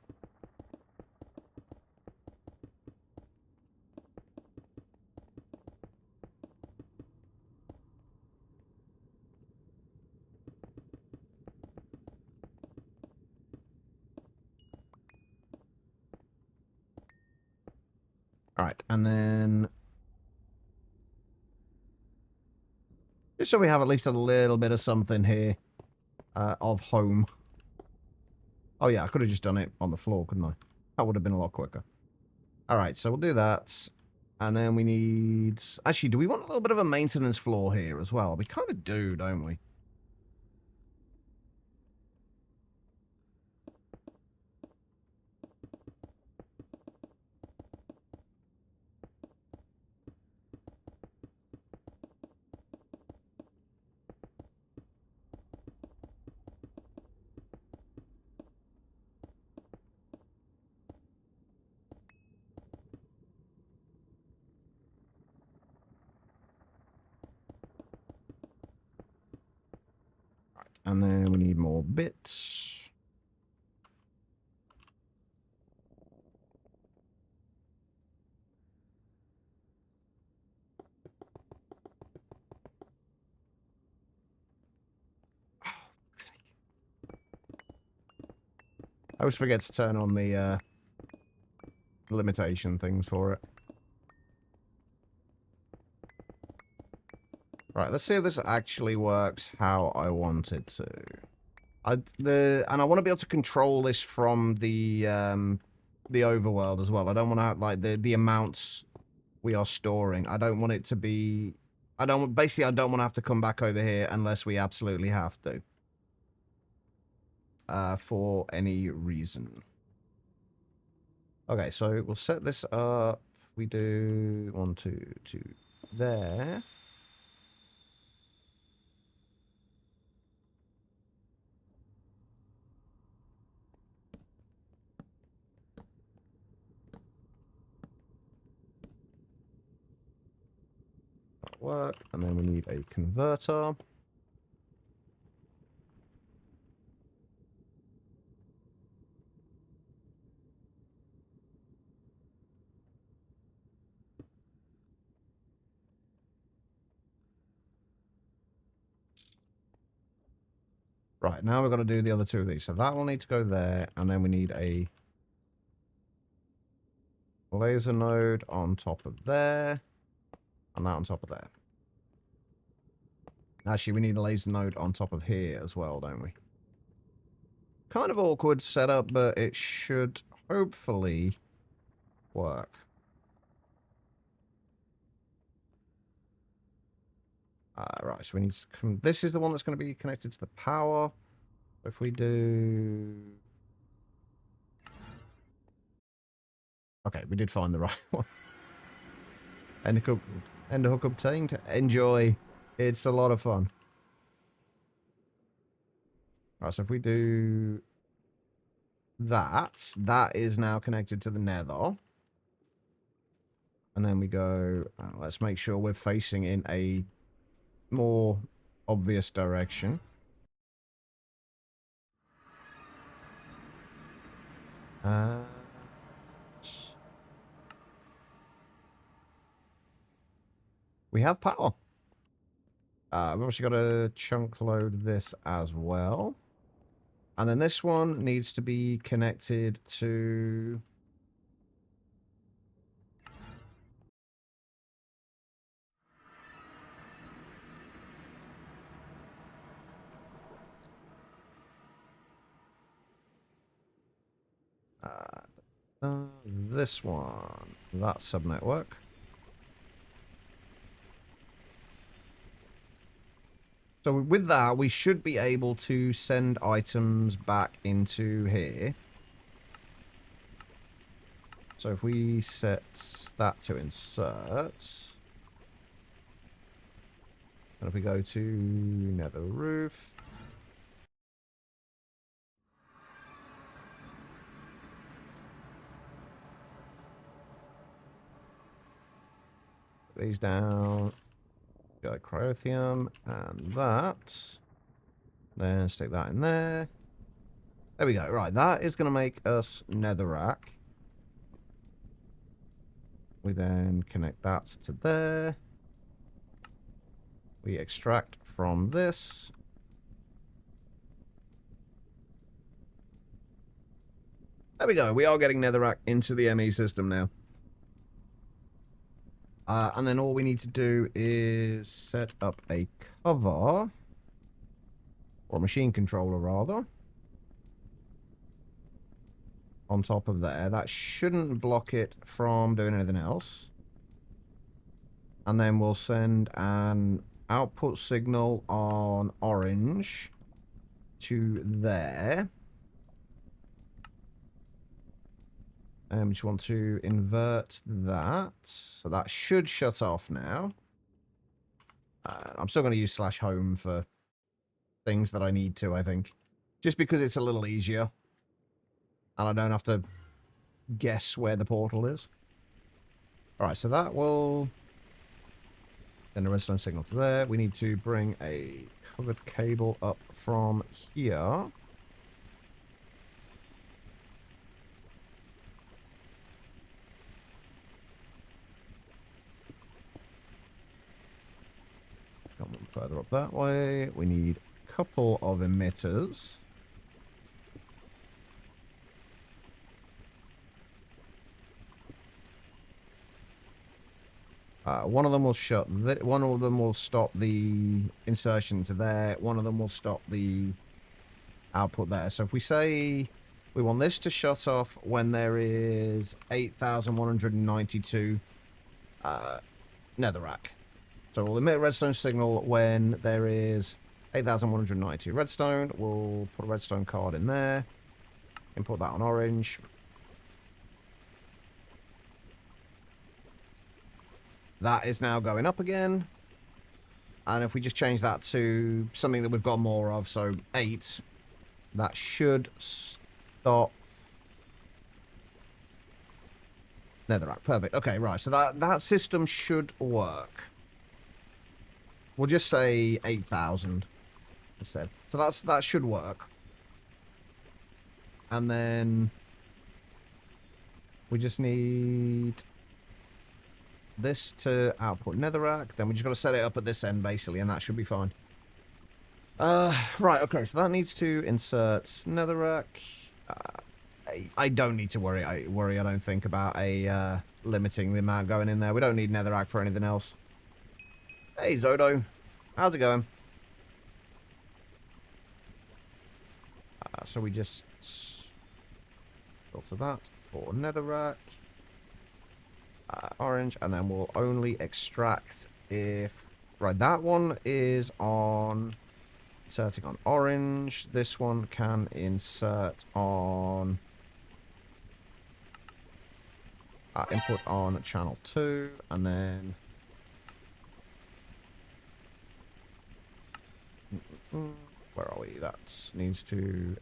All right, and then just so we have at least a little bit of something here of home. Oh yeah, I could have just done it on the floor, couldn't I? That would have been a lot quicker. All right, so we'll do that. And then we need... Actually, do we want a little bit of a maintenance floor here as well? We kind of do, don't we? And then we need more bits. I always forget to turn on the limitation things for it. Right, let's see if this actually works how I want it to. And I want to be able to control this from the overworld as well. I don't want to have, like, the amounts we are storing. I don't want it to be... Basically, I don't want to have to come back over here unless we absolutely have to. For any reason. Okay, so we'll set this up. We do 1, 2, 2 there. That'll work. And then we need a converter. Right, now we've got to do the other two of these. So that will need to go there, and then we need a laser node on top of there, and that on top of there. Actually, we need a laser node on top of here as well, don't we? Kind of awkward setup, but it should hopefully work. Right, so we need to... This is the one that's going to be connected to the power. If we do... Okay, we did find the right one. End hook obtained. Enjoy. It's a lot of fun. Right, so if we do that, that is now connected to the nether. And then we go, let's make sure we're facing in a more obvious direction. We have power. We've also got to chunk load this as well. And then this one needs to be connected to... this one. That subnetwork. So with that, we should be able to send items back into here. So if we set that to insert, and if we go to nether roof, put these down, go cryothium, and that, then stick that in there. There we go. Right, that is going to make us netherrack. We then connect that to there. We extract from this. There we go. We are getting netherrack into the ME system now. And then all we need to do is set up a cover, or a machine controller rather, on top of there. That shouldn't block it from doing anything else. And then we'll send an output signal on orange to there. And we just want to invert that. So that should shut off now. I'm still going to use /home for things that I need to, I think. Just because it's a little easier. And I don't have to guess where the portal is. Alright, so that will... Then a redstone signal to there. We need to bring a covered cable up from here. Come on, further up that way. We need a couple of emitters. One of them will shut. One of them will stop the insertion to there. One of them will stop the output there. So if we say we want this to shut off when there is 8,192 netherrack. So we'll emit a redstone signal when there is 8,192 redstone. We'll put a redstone card in there. Import that on orange. That is now going up again. And if we just change that to something that we've got more of, so 8, that should stop netherrack. Perfect. Okay, right. So that system should work. We'll just say 8,000 instead. So that should work. And then we just need this to output netherrack. Then we just got to set it up at this end basically, and that should be fine. Right, okay, so that needs to insert netherrack. I don't need to worry. I don't think about limiting the amount going in there. We don't need netherrack for anything else. Hey Zodo, how's it going? So we just filter that for netherrack. Orange, and then we'll only extract if... Right, that one is on... Inserting on orange. This one can insert on... input on channel 2, and then... Where are we? That needs to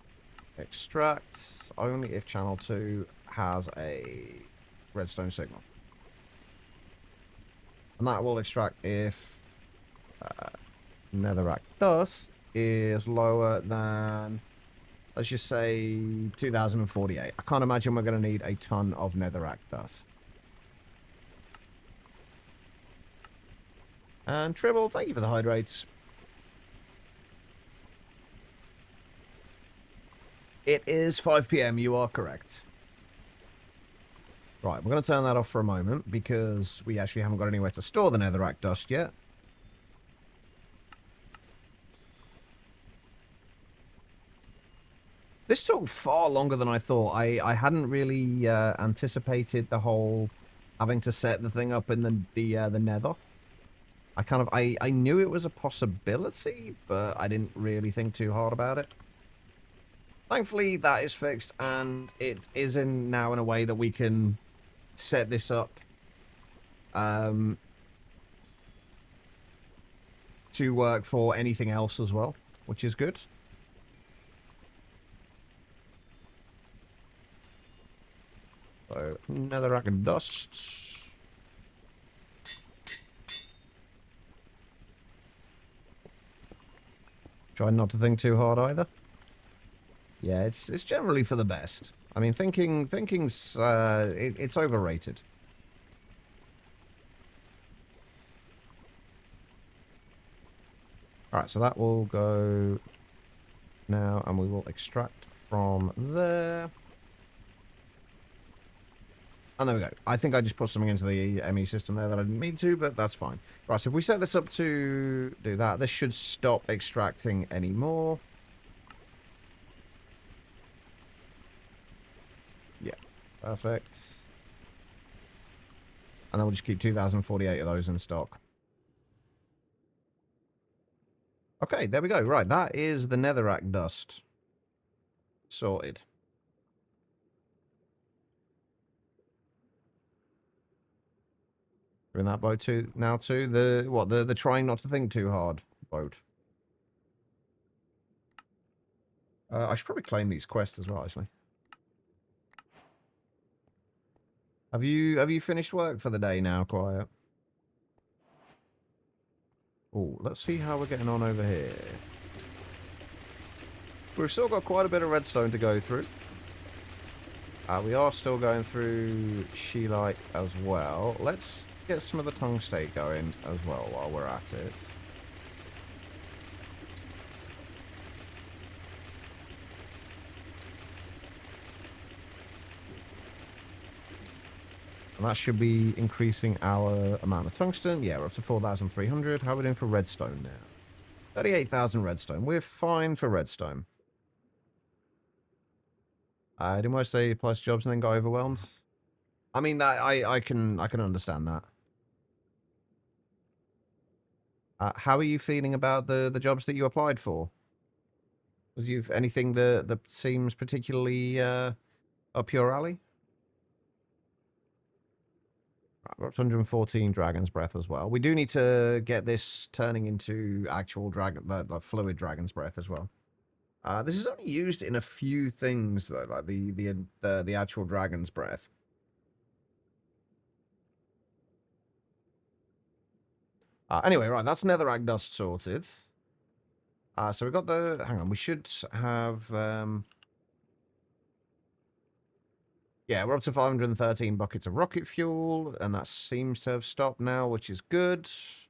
extract only if channel 2 has a redstone signal. And that will extract if netherrack dust is lower than, let's just say, 2048. I can't imagine we're going to need a ton of netherrack dust. And Tribble, thank you for the hydrates. It is 5 PM, you are correct. Right, we're going to turn that off for a moment because we actually haven't got anywhere to store the netherrack dust yet. This took far longer than I thought. I hadn't really anticipated the whole having to set the thing up in the nether. I knew it was a possibility, but I didn't really think too hard about it. Thankfully, that is fixed, and it is now in a way that we can set this up to work for anything else as well, which is good. So, netherrack and dust. Try not to think too hard either. Yeah, it's generally for the best. I mean, thinking's it's overrated. All right, so that will go now, and we will extract from there. Oh, there we go. I think I just put something into the ME system there that I didn't mean to, but that's fine. Right, so if we set this up to do that, this should stop extracting anymore. Yeah, perfect. And then we'll just keep 2,048 of those in stock. Okay, there we go. Right, that is the netherrack dust. Sorted. We're in that boat too now too. The trying not to think too hard boat. I should probably claim these quests as well, actually. Have you finished work for the day now, Quiet? Oh, let's see how we're getting on over here. We've still got quite a bit of redstone to go through. We are still going through Sheelite as well. Let's get some of the tungstate going as well while we're at it. And that should be increasing our amount of tungsten. Yeah, we're up to 4,300. How are we doing for redstone now? 38,000 redstone. We're fine for redstone. I didn't want to say plus jobs and then got overwhelmed. I mean, that I can understand that. How are you feeling about the jobs that you applied for? Was you anything that seems particularly up your alley? Right, we're up to 114 Dragon's Breath as well. We do need to get this turning into actual the fluid Dragon's Breath as well. This is only used in a few things though, like the actual Dragon's Breath. Anyway, right, that's netherrack dust sorted. So we've got the... Hang on, we should have... Yeah, we're up to 513 buckets of rocket fuel, and that seems to have stopped now, which is good. So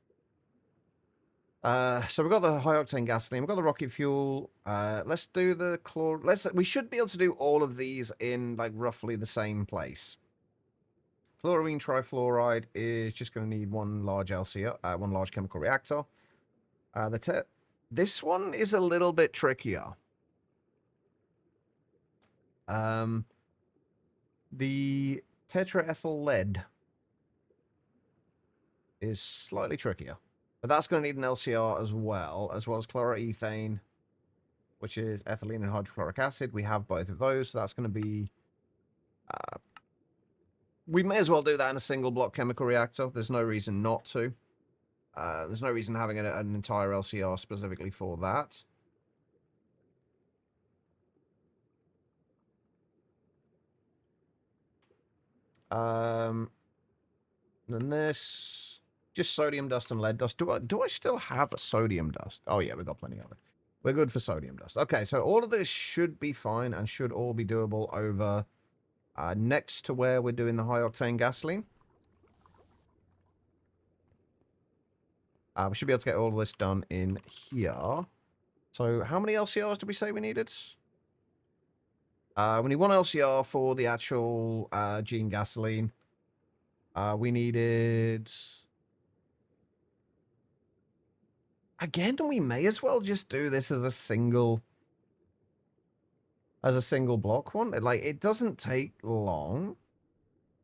we've got the high-octane gasoline, we've got the rocket fuel. Let's do the we should be able to do all of these in, like, roughly the same place. Chlorine trifluoride is just going to need one large LCR, one large chemical reactor. This one is a little bit trickier. The tetraethyl lead is slightly trickier. But that's going to need an LCR as well as chloroethane, which is ethylene and hydrochloric acid. We have both of those, so that's going to be... we may as well do that in a single block chemical reactor. There's no reason not to. There's no reason having an entire LCR specifically for that. Then this, just sodium dust and lead dust. Do I still have a sodium dust? Oh yeah, we've got plenty of it. We're good for sodium dust. Okay, so all of this should be fine and should all be doable over next to where we're doing the high octane gasoline. We should be able to get all of this done in here. So how many LCRs did we say we needed? We need one LCR for the actual gene gasoline. We needed... Again, we may as well just do this as a single... block one. Like, it doesn't take long.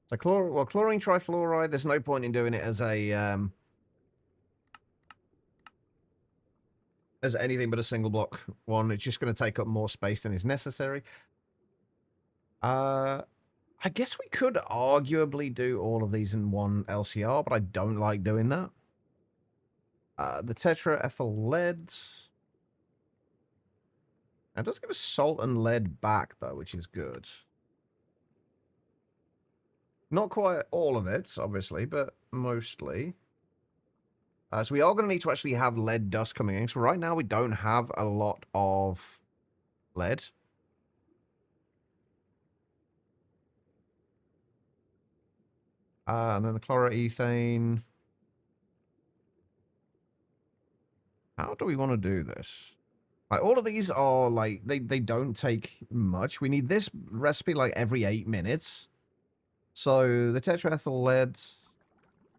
So, chlorine trifluoride, there's no point in doing it as a... as anything but a single block one. It's just going to take up more space than is necessary. I guess we could arguably do all of these in one LCR, but I don't like doing that. The tetraethyl lead. It does give us salt and lead back, though, which is good. Not quite all of it, obviously, but mostly. So we are going to need to actually have lead dust coming in. So right now we don't have a lot of lead. And then the chloroethane. How do we want to do this? Like, all of these are, like, they don't take much. We need this recipe, like, every 8 minutes. So the tetraethyl lead,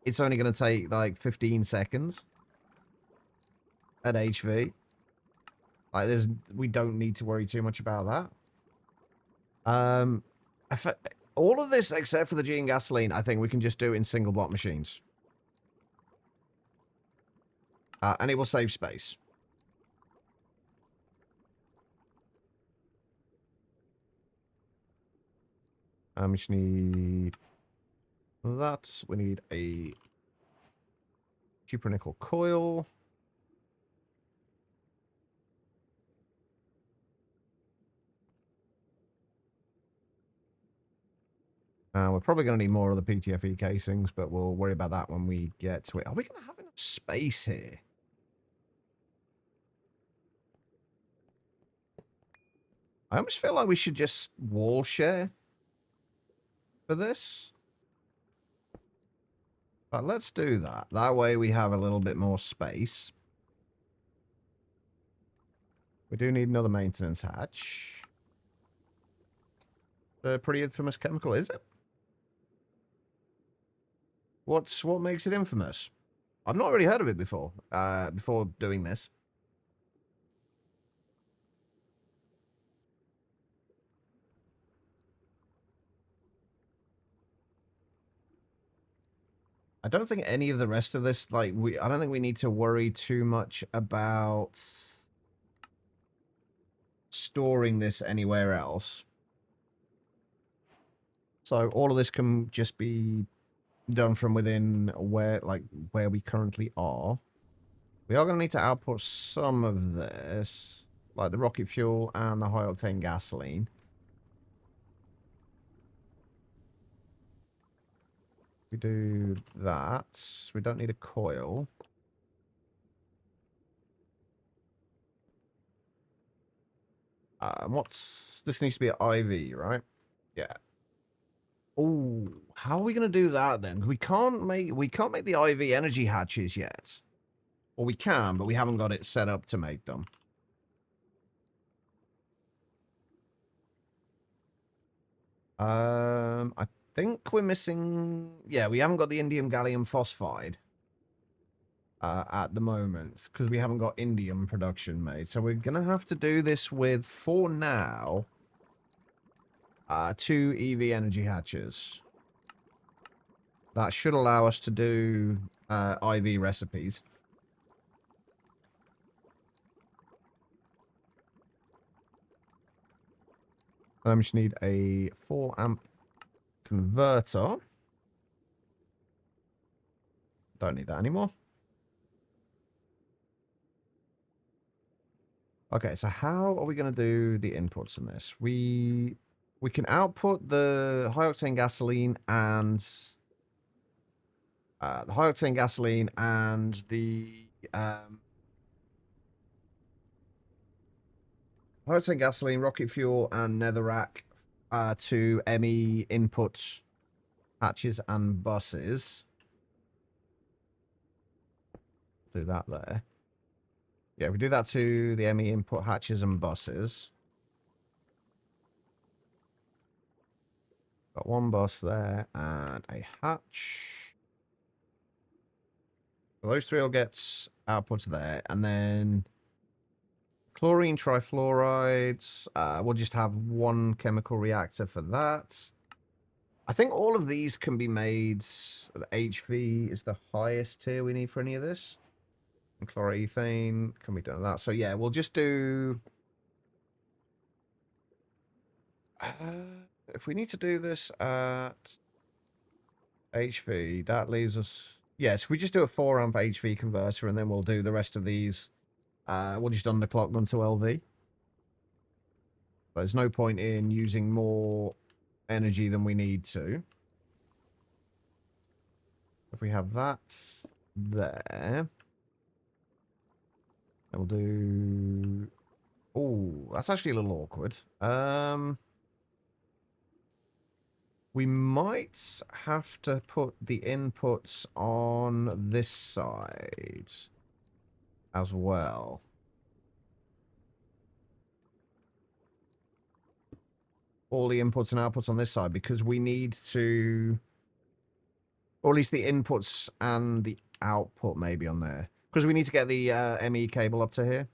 it's only going to take like 15 seconds at HV. Like we don't need to worry too much about that. All of this except for the G and gasoline, I think we can just do in single block machines. And it will save space. We just need that. We need a cupronickel coil. We're probably going to need more of the PTFE casings, but we'll worry about that when we get to it. Are we going to have enough space here? I almost feel like we should just wall share for this. But let's do that. That way we have a little bit more space. We do need another maintenance hatch. A pretty infamous chemical, is it? What makes it infamous? I've not really heard of it before doing this. I don't think any of the rest of this, like, I don't think we need to worry too much about storing this anywhere else. So all of this can just be done from within where we currently are. We are going to need to output some of this, like the rocket fuel and the high octane gasoline. We do that. We don't need a coil. This needs to be an IV, right? Yeah. Oh, how are we going to do that then? We can't make the IV energy hatches yet. Or we can, but we haven't got it set up to make them. I think we're missing... Yeah, we haven't got the indium gallium phosphide at the moment, because we haven't got indium production made. So we're going to have to do this with, for now, 2 EV energy hatches. That should allow us to do IV recipes. I just need a 4 amp converter. Don't need that anymore. Okay, so how are we going to do the inputs in this? We can output the high octane gasoline and the high octane gasoline and the high octane gasoline, rocket fuel, and netherrack to ME input hatches and buses. Do that there. Yeah, we do that to the ME input hatches and buses. Got 1 bus there and a hatch. So those 3 will get output there. And then chlorine trifluoride. We'll just have 1 chemical reactor for that. I think all of these can be made. The HV is the highest tier we need for any of this. And chloroethane can be done that. So yeah, we'll just do... if we need to do this at HV, that leaves us... Yes, if we just do a 4 amp HV converter and then we'll do the rest of these, we'll just underclock them to LV. There's no point in using more energy than we need to. If we have that there, we'll do... Oh, that's actually a little awkward. We might have to put the inputs on this side as well. all the inputs and outputs on this side because we need to, or at least the inputs and the output maybe on there. Because we need to get the ME cable up to here.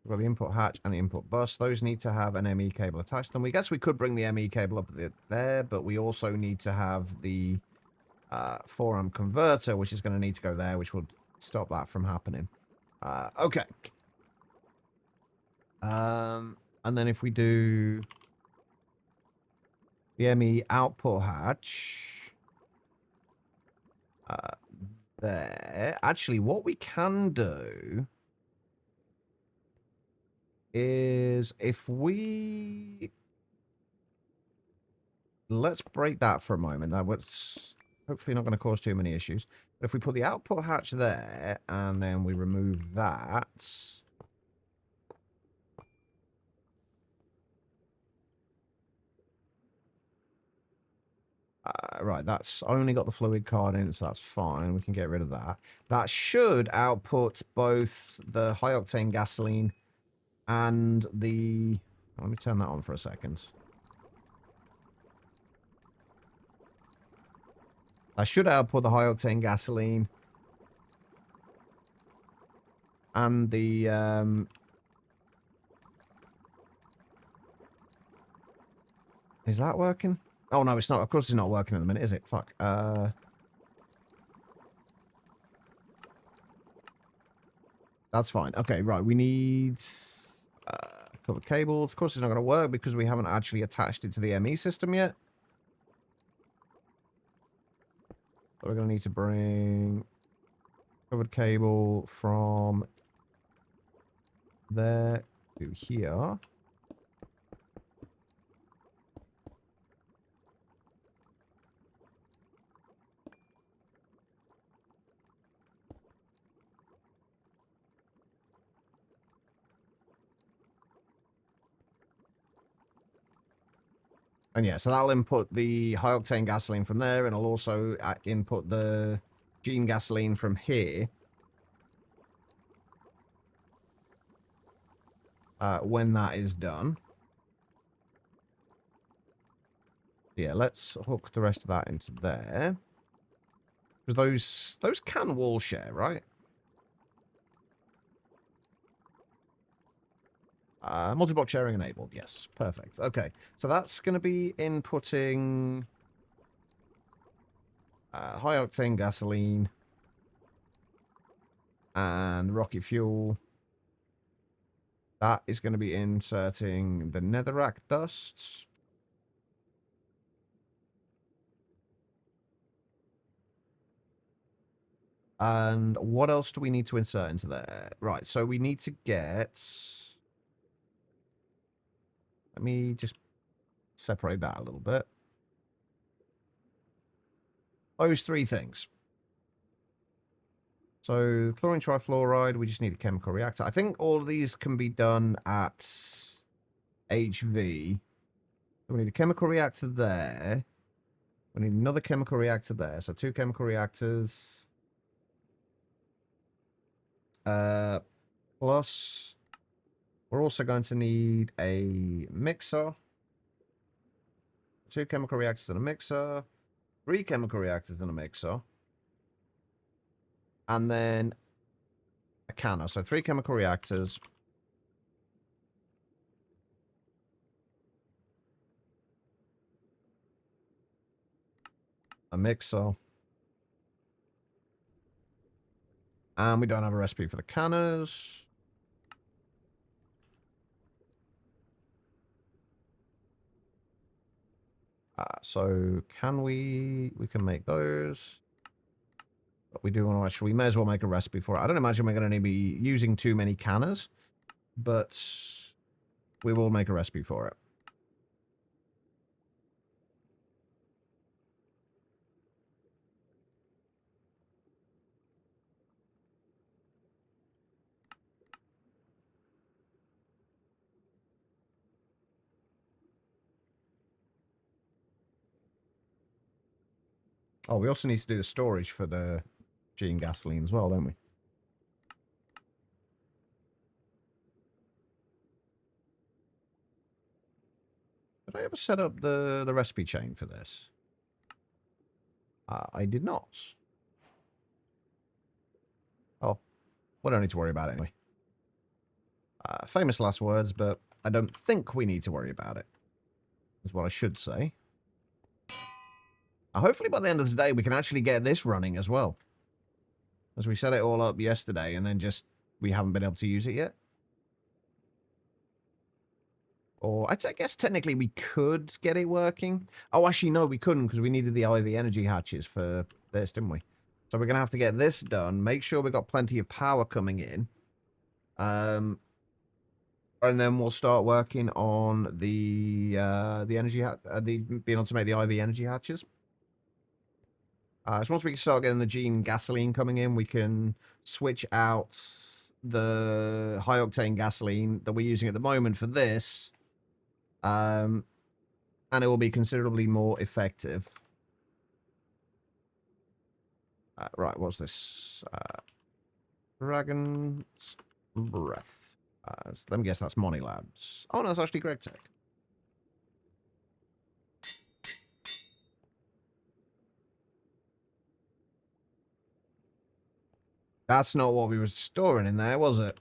We've got the input hatch and the input bus. Those need to have an ME cable attached to them. We guess we could bring the ME cable up there, but we also need to have the 4-amp converter, which is going to need to go there, which will stop that from happening. Okay. And then if we do the ME output hatch there, actually what we can do is if we, let's break that for a moment. That was hopefully not going to cause too many issues. But if we put the output hatch there and then we remove that, right, that's only got the fluid card in, so that's fine. We can get rid of that. That should output both the high octane gasoline and the, let me turn that on for a second. That should output the high octane gasoline and the is that working? Oh no, it's not. Of course it's not working at the minute, is it? Fuck. That's fine. Okay, right. We need covered cables. Of course it's not going to work because we haven't actually attached it to the ME system yet. So we're going to need to bring covered cable from there to here. And yeah, so that'll input the high octane gasoline from there, and it'll also input the Gene gasoline from here. When that is done. Yeah, let's hook the rest of that into there. Because those can wall share, right? Multi-block sharing enabled. Yes, perfect. Okay, so that's going to be inputting high octane gasoline and rocket fuel. That is going to be inserting the netherrack dust. And what else do we need to insert into there? Right, so we need to get... Let me just separate that a little bit. Those three things. So, chlorine trifluoride, we just need a chemical reactor. I think all of these can be done at HV. We need a chemical reactor there. We need another chemical reactor there. So, 2 chemical reactors. Plus, we're also going to need a mixer. 2 chemical reactors and a mixer. 3 chemical reactors and a mixer. And then a canner. So 3 chemical reactors. A mixer. And we don't have a recipe for the canners. So can we can make those. But we do want to actually, we may as well make a recipe for it. I don't imagine we're going to be using too many canners, but we will make a recipe for it. Oh, we also need to do the storage for the Gene gasoline as well, don't we? Did I ever set up the recipe chain for this? I did not. Oh, we don't need to worry about it anyway. Famous last words, but I don't think we need to worry about it, is what I should say. Hopefully by the end of the day, we can actually get this running as well. As we set it all up yesterday, and then just, we haven't been able to use it yet. Or, I guess technically we could get it working. Oh, actually, no, we couldn't, because we needed the IV energy hatches for this, didn't we? So we're going to have to get this done, make sure we've got plenty of power coming in. And then we'll start working on the energy, being able to make the IV energy hatches. So once we can start getting the gene gasoline coming in, we can switch out the high octane gasoline that we're using at the moment for this. And it will be considerably more effective. Right, what's this? Dragon's Breath. So let me guess that's Moni Labs. Oh, no, it's actually Greg Tech. That's not what we were storing in there, was it?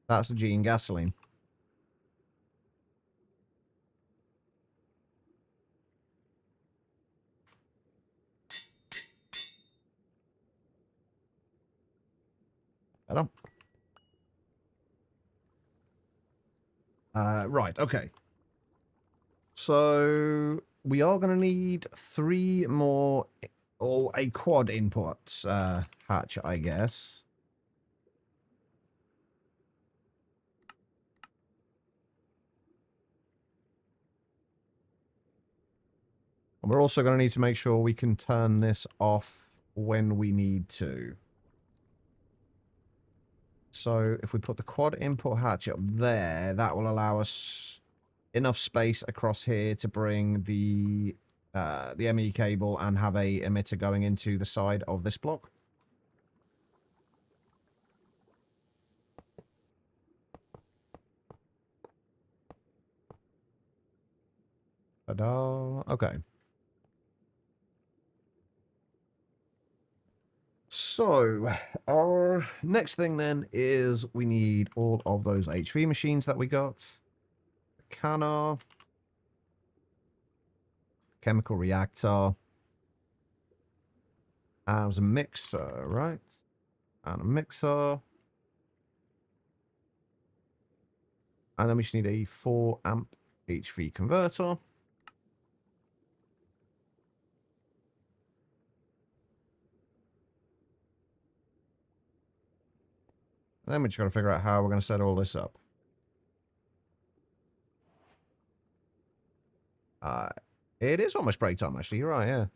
That's the gene gasoline. Better. Right, okay. So we are going to need 3 more, or a quad input hatch, I guess. And we're also going to need to make sure we can turn this off when we need to. So if we put the quad input hatch up there, that will allow us enough space across here to bring the ME cable and have a emitter going into the side of this block. Ta-da. Okay. So, our next thing then is we need all of those HV machines that we got. Canner. Chemical reactor. And it was a mixer, right? And a mixer. And then we just need a 4 amp HV converter. And then we just got to figure out how we're going to set all this up. It is almost break time, actually. You're right, yeah.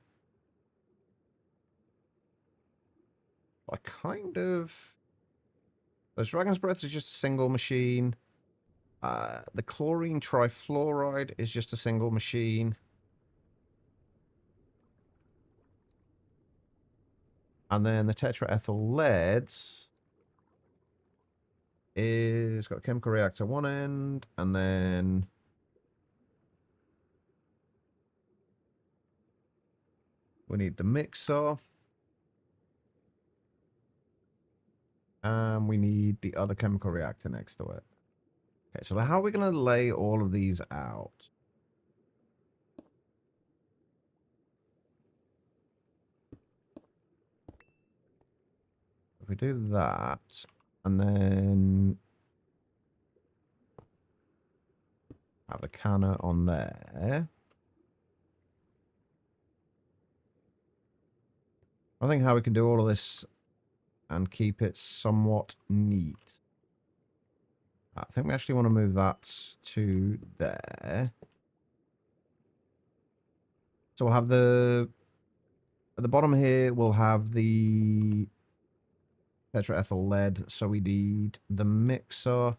I kind of... The Dragon's Breath is just a single machine. The chlorine trifluoride is just a single machine. And then the tetraethyl lead is got the chemical reactor one end, and then we need the mixer. And we need the other chemical reactor next to it. Okay, so how are we going to lay all of these out? If we do that, and then have a canner on there. I think how we can do all of this and keep it somewhat neat. I think we actually want to move that to there. So we'll have the... At the bottom here, we'll have the tetraethyl lead. So we need the mixer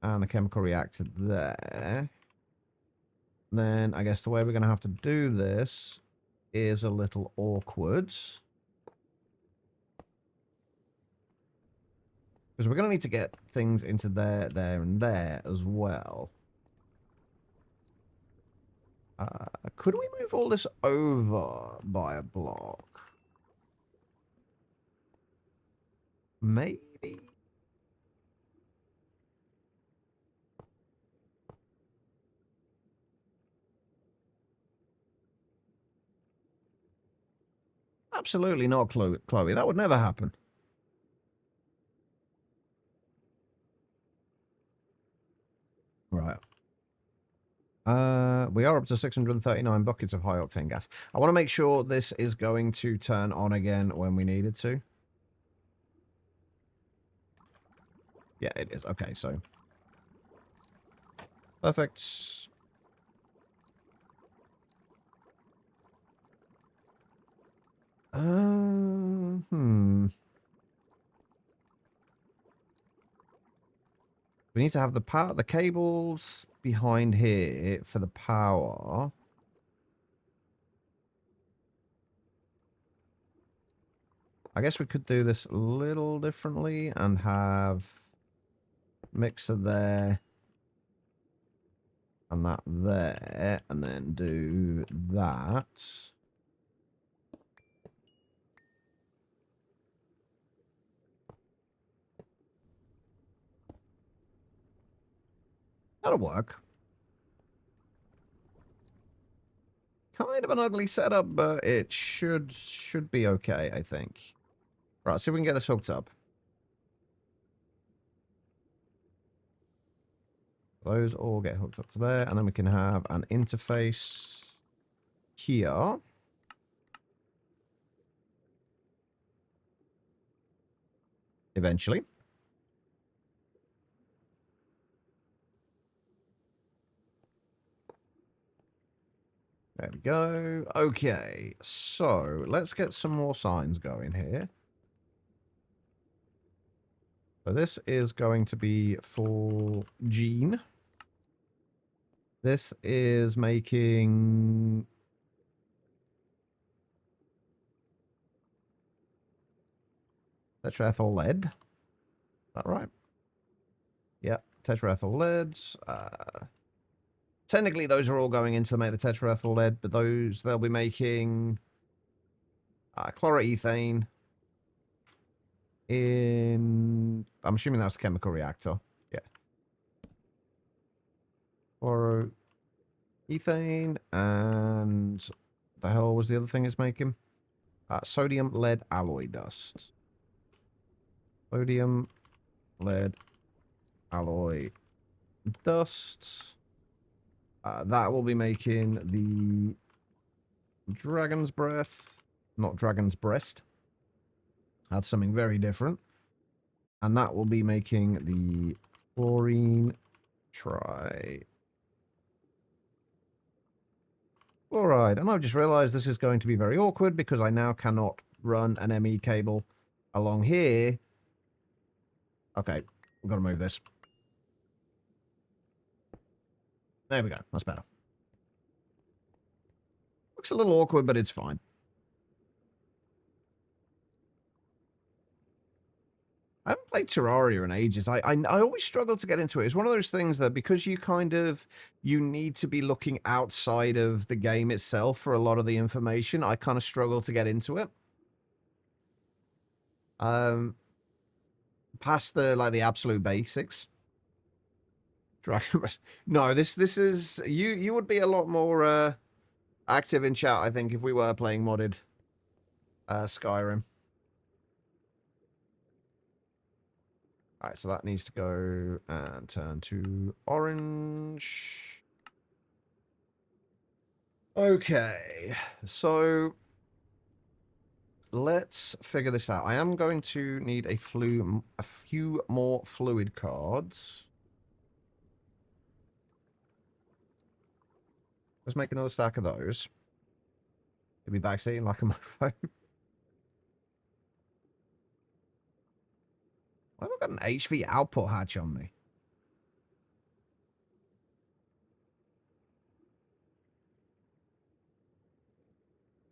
and the chemical reactor there. Then I guess the way we're going to have to do this is a little awkward. Because we're going to need to get things into there, there, and there as well. Could we move all this over by a block? Maybe? Absolutely not, Chloe. That would never happen. Right. We are up to 639 buckets of high-octane gas. I want to make sure this is going to turn on again when we need it to. Yeah, it is. Okay, so... Perfect. We need to have the cables behind here for the power. I guess we could do this a little differently and have mixer there and that there, and then do that. That'll work. Kind of an ugly setup, but it should be okay, I think. Right, see if we can get this hooked up. Those all get hooked up to there, and then we can have an interface here. Eventually. There we go. Okay, so let's get some more signs going here. So this is going to be for Gene. This is making... tetraethyl lead. Is that right? Yep, tetraethyl lead. Technically, those are all going in to make the tetraethyl lead, but those, they'll be making chloroethane in... I'm assuming that's a chemical reactor. Yeah. Chloroethane, and the hell was the other thing it's making? Sodium lead alloy dust. Sodium lead alloy dust. That will be making the dragon's breath, not dragon's breast. That's something very different. And that will be making the chlorine trifluoride. And I've just realized this is going to be very awkward because I now cannot run an ME cable along here. Okay, we've got to move this. There we go. That's better. Looks a little awkward, but it's fine. I haven't played Terraria in ages. I always struggle to get into it. It's one of those things that because you need to be looking outside of the game itself for a lot of the information, I kind of struggle to get into it. Past the absolute basics. Dragon Breast. No, this is you would be a lot more active in chat, I think, if we were playing modded Skyrim. Alright, so that needs to go and turn to orange. Okay, so let's figure this out. I am going to need a few more fluid cards. Let's make another stack of those. He'll be backseating like a mofo. Why have I got an HV output hatch on me?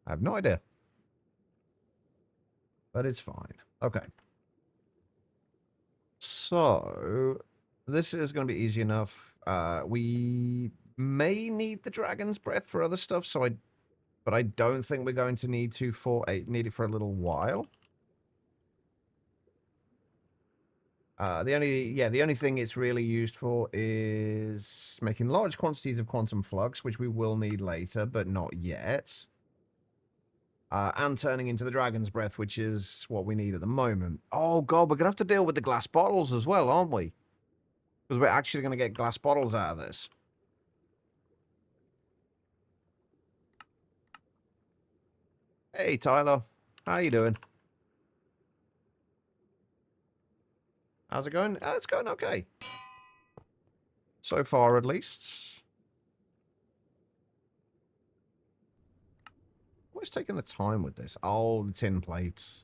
I have no idea. But it's fine. Okay. So, this is going to be easy enough. We may need the Dragon's Breath for other stuff, but I don't think we're going to need it for a little while. The only thing it's really used for is making large quantities of quantum flux, which we will need later, but not yet. And turning into the Dragon's Breath, which is what we need at the moment. Oh god, we're going to have to deal with the glass bottles as well, aren't we? Because we're actually going to get glass bottles out of this. Hey, Tyler. How you doing? How's it going? It's going okay. So far, at least. What's taking the time with this? Oh, the tin plates.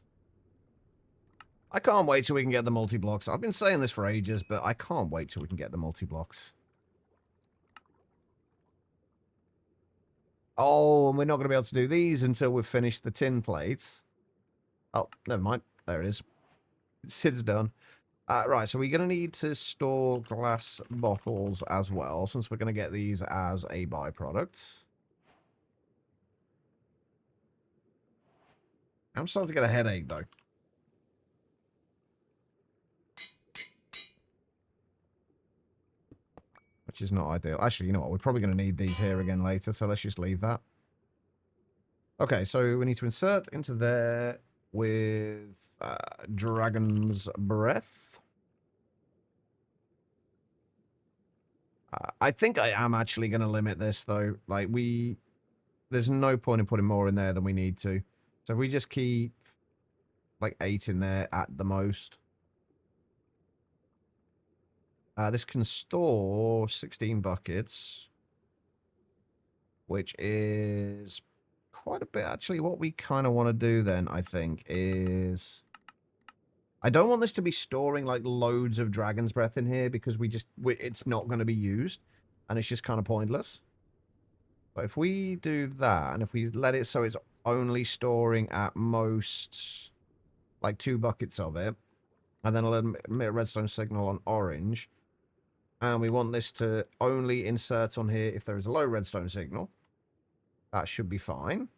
I can't wait till we can get the multi-blocks. I've been saying this for ages, but I can't wait till we can get the multi-blocks. Oh, and we're not going to be able to do these until we've finished the tin plates. Oh, never mind. There it is. Sid's done. Right, so we're going to need to store glass bottles as well, since we're going to get these as a byproduct. I'm starting to get a headache, though. Which is not ideal. Actually, you know what? We're probably going to need these here again later, so let's just leave that. Okay, so we need to insert into there with Dragon's Breath. I think I am actually going to limit this, though. Like, there's no point in putting more in there than we need to. So if we just keep, like, 8 in there at the most. This can store 16 buckets, which is quite a bit. Actually, what we kind of want to do then, I think, is... I don't want this to be storing, like, loads of Dragon's Breath in here, because it's not going to be used, and it's just kind of pointless. But if we do that, and if we let it so it's only storing at most, like, 2 buckets of it, and then I'll emit a redstone signal on orange, and we want this to only insert on here if there is a low redstone signal, that should be fine.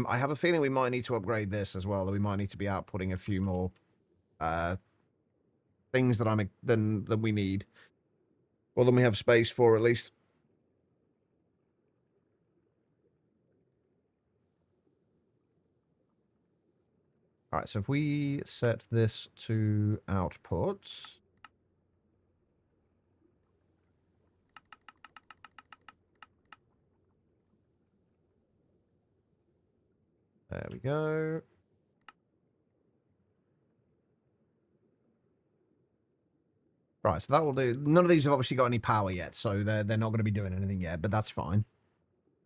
I have a feeling we might need to upgrade this as well, that we might need to be outputting a few more things than we need. Or than we have space for, at least. Alright, so if we set this to output... There we go. Right, so that will do. None of these have obviously got any power yet, so they're not going to be doing anything yet, but that's fine.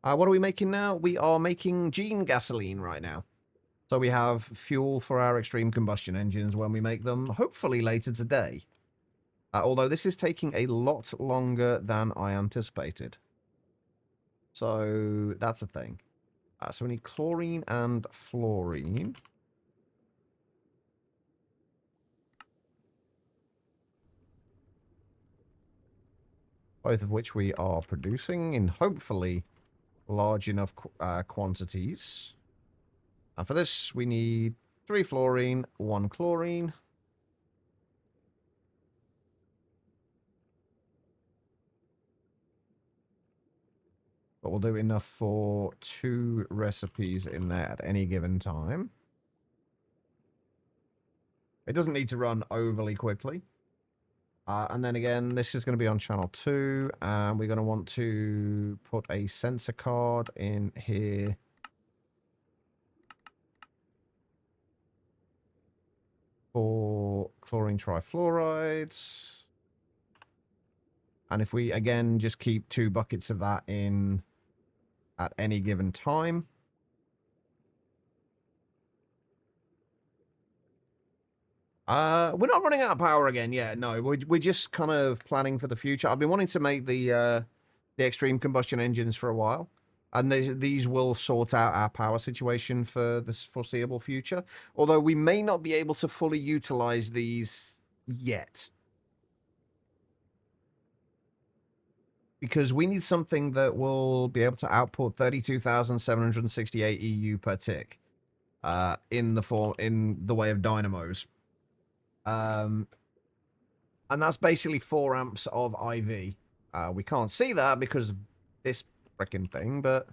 What are we making now? We are making gene gasoline right now. So we have fuel for our extreme combustion engines when we make them, hopefully later today. Although this is taking a lot longer than I anticipated. So that's a thing. So we need chlorine and fluorine. Both of which we are producing in hopefully large enough quantities. And for this, we need 3 fluorine, 1 chlorine. But we'll do enough for 2 recipes in there at any given time. It doesn't need to run overly quickly. And then again, this is going to be on channel 2, and we're going to want to put a sensor card in here. For chlorine trifluorides. And if we, again, just keep 2 buckets of that in at any given time. We're not running out of power again yet. No, we're just kind of planning for the future. I've been wanting to make the extreme combustion engines for a while, and these will sort out our power situation for this foreseeable future. Although we may not be able to fully utilize these yet. Because we need something that will be able to output 32,768 EU per tick in the way of dynamos. And that's basically 4 amps of IV. We can't see that because of this freaking thing, but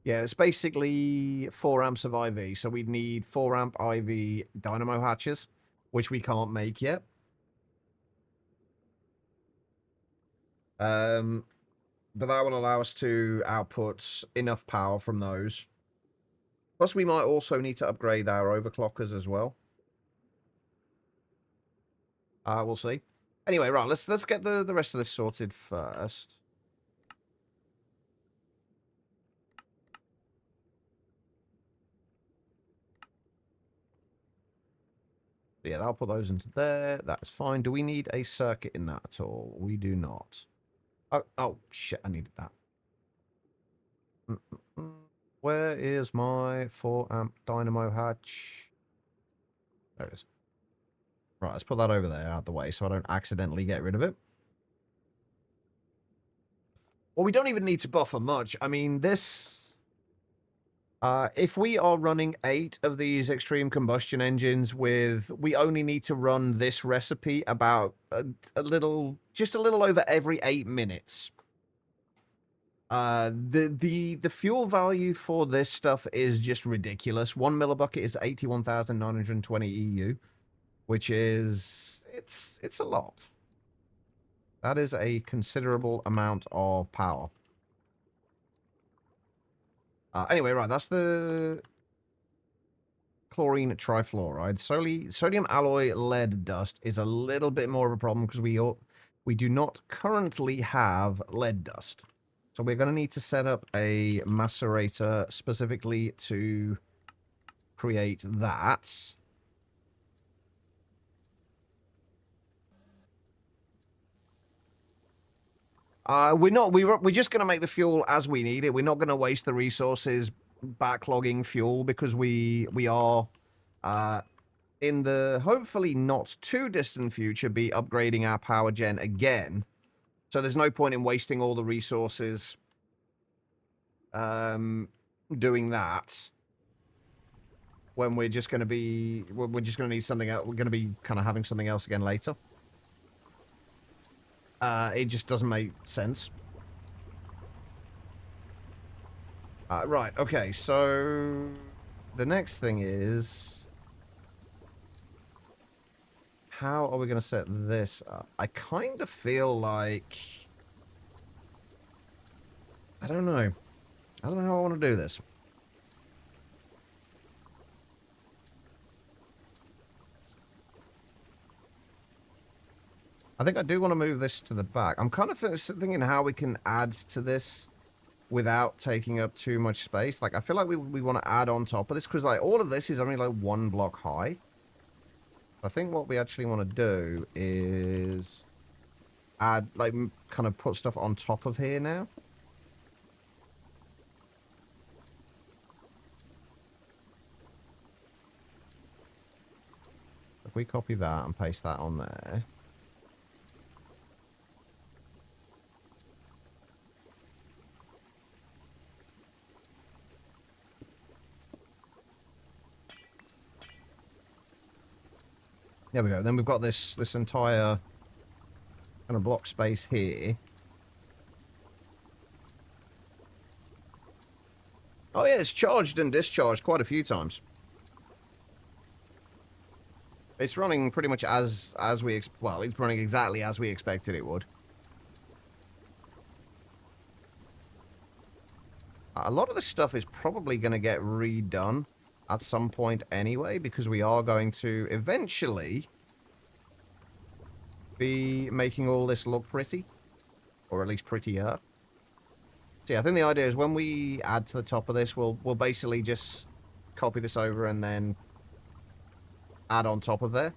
yeah, it's basically 4 amps of IV. So we'd need 4 amp IV dynamo hatches, which we can't make yet. But that will allow us to output enough power from those. Plus, we might also need to upgrade our overclockers as well. We'll see. Anyway, right, let's get the rest of this sorted first. Yeah, I'll put those into there. That's fine. Do we need a circuit in that at all? We do not. Oh, shit, I needed that. Where is my 4 amp dynamo hatch? There it is. Right, let's put that over there out of the way so I don't accidentally get rid of it. Well, we don't even need to buffer much. I mean, this... if we are running 8 of these extreme combustion engines with... We only need to run this recipe about just a little over every 8 minutes. The fuel value for this stuff is just ridiculous. 1 millibucket is 81,920 EU, which is... It's a lot. That is a considerable amount of power. Anyway, right, that's the chlorine trifluoride. Sodium alloy lead dust is a little bit more of a problem because we do not currently have lead dust. So we're going to need to set up a macerator specifically to create that. We're just going to make the fuel as we need it. We're not going to waste the resources backlogging fuel because we are in the hopefully not too distant future be upgrading our power gen again. So there's no point in wasting all the resources doing that when we're just going to need something else. We're going to be kind of having something else again later. It just doesn't make sense. Right, okay, so the next thing is... How are we going to set this up? I kind of feel like... I don't know. I don't know how I want to do this. I think I do want to move this to the back. I'm kind of thinking how we can add to this without taking up too much space. Like, I feel like we want to add on top of this because, like, all of this is only, like, 1 block high. I think what we actually want to do is add, like, kind of put stuff on top of here now. If we copy that and paste that on there. There we go. Then we've got this entire kind of block space here. Oh yeah, it's charged and discharged quite a few times. It's running pretty much as we well, it's running exactly as we expected it would. A lot of this stuff is probably going to get redone at some point anyway, because we are going to eventually be making all this look pretty, or at least prettier. So yeah, I think the idea is when we add to the top of this, we'll basically just copy this over and then add on top of there.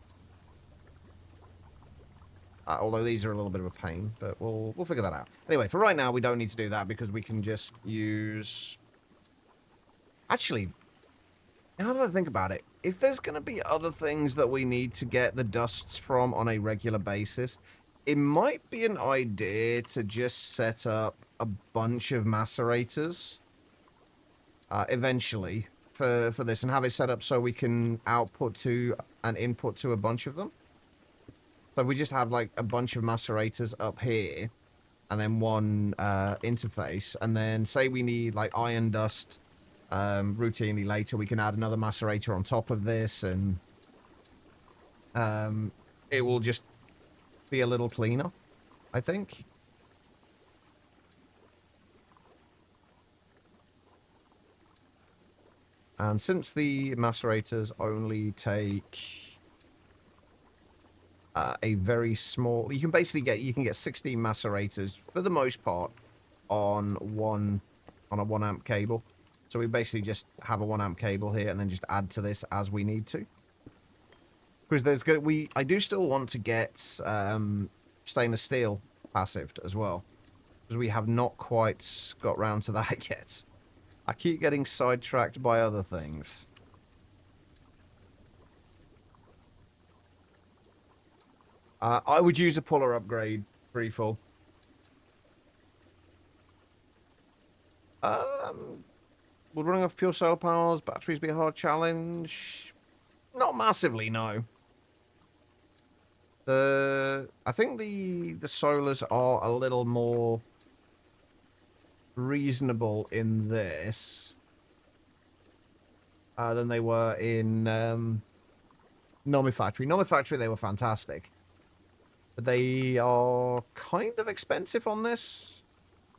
Although these are a little bit of a pain, but we'll figure that out. Anyway, for right now, we don't need to do that because we can just use... Actually, Now that I think about it, if there's going to be other things that we need to get the dusts from on a regular basis, it might be an idea to just set up a bunch of macerators eventually for this and have it set up so we can output to and input to a bunch of them. So we just have like a bunch of macerators up here and then one interface, and then say we need like iron dust routinely later, we can add another macerator on top of this, and it will just be a little cleaner, I think. And since the macerators only take a very small, you can basically get 16 macerators for the most part on a 1 amp cable. So we basically just have a 1 amp cable here and then just add to this as we need to. Because I do still want to get stainless steel passived as well, because we have not quite got round to that yet. I keep getting sidetracked by other things. I would use a puller upgrade, Freefall. Would running off pure solar panels, batteries be a hard challenge? Not massively, no. I think the solars are a little more reasonable in this than they were in Monifactory. Monifactory, they were fantastic. But they are kind of expensive on this.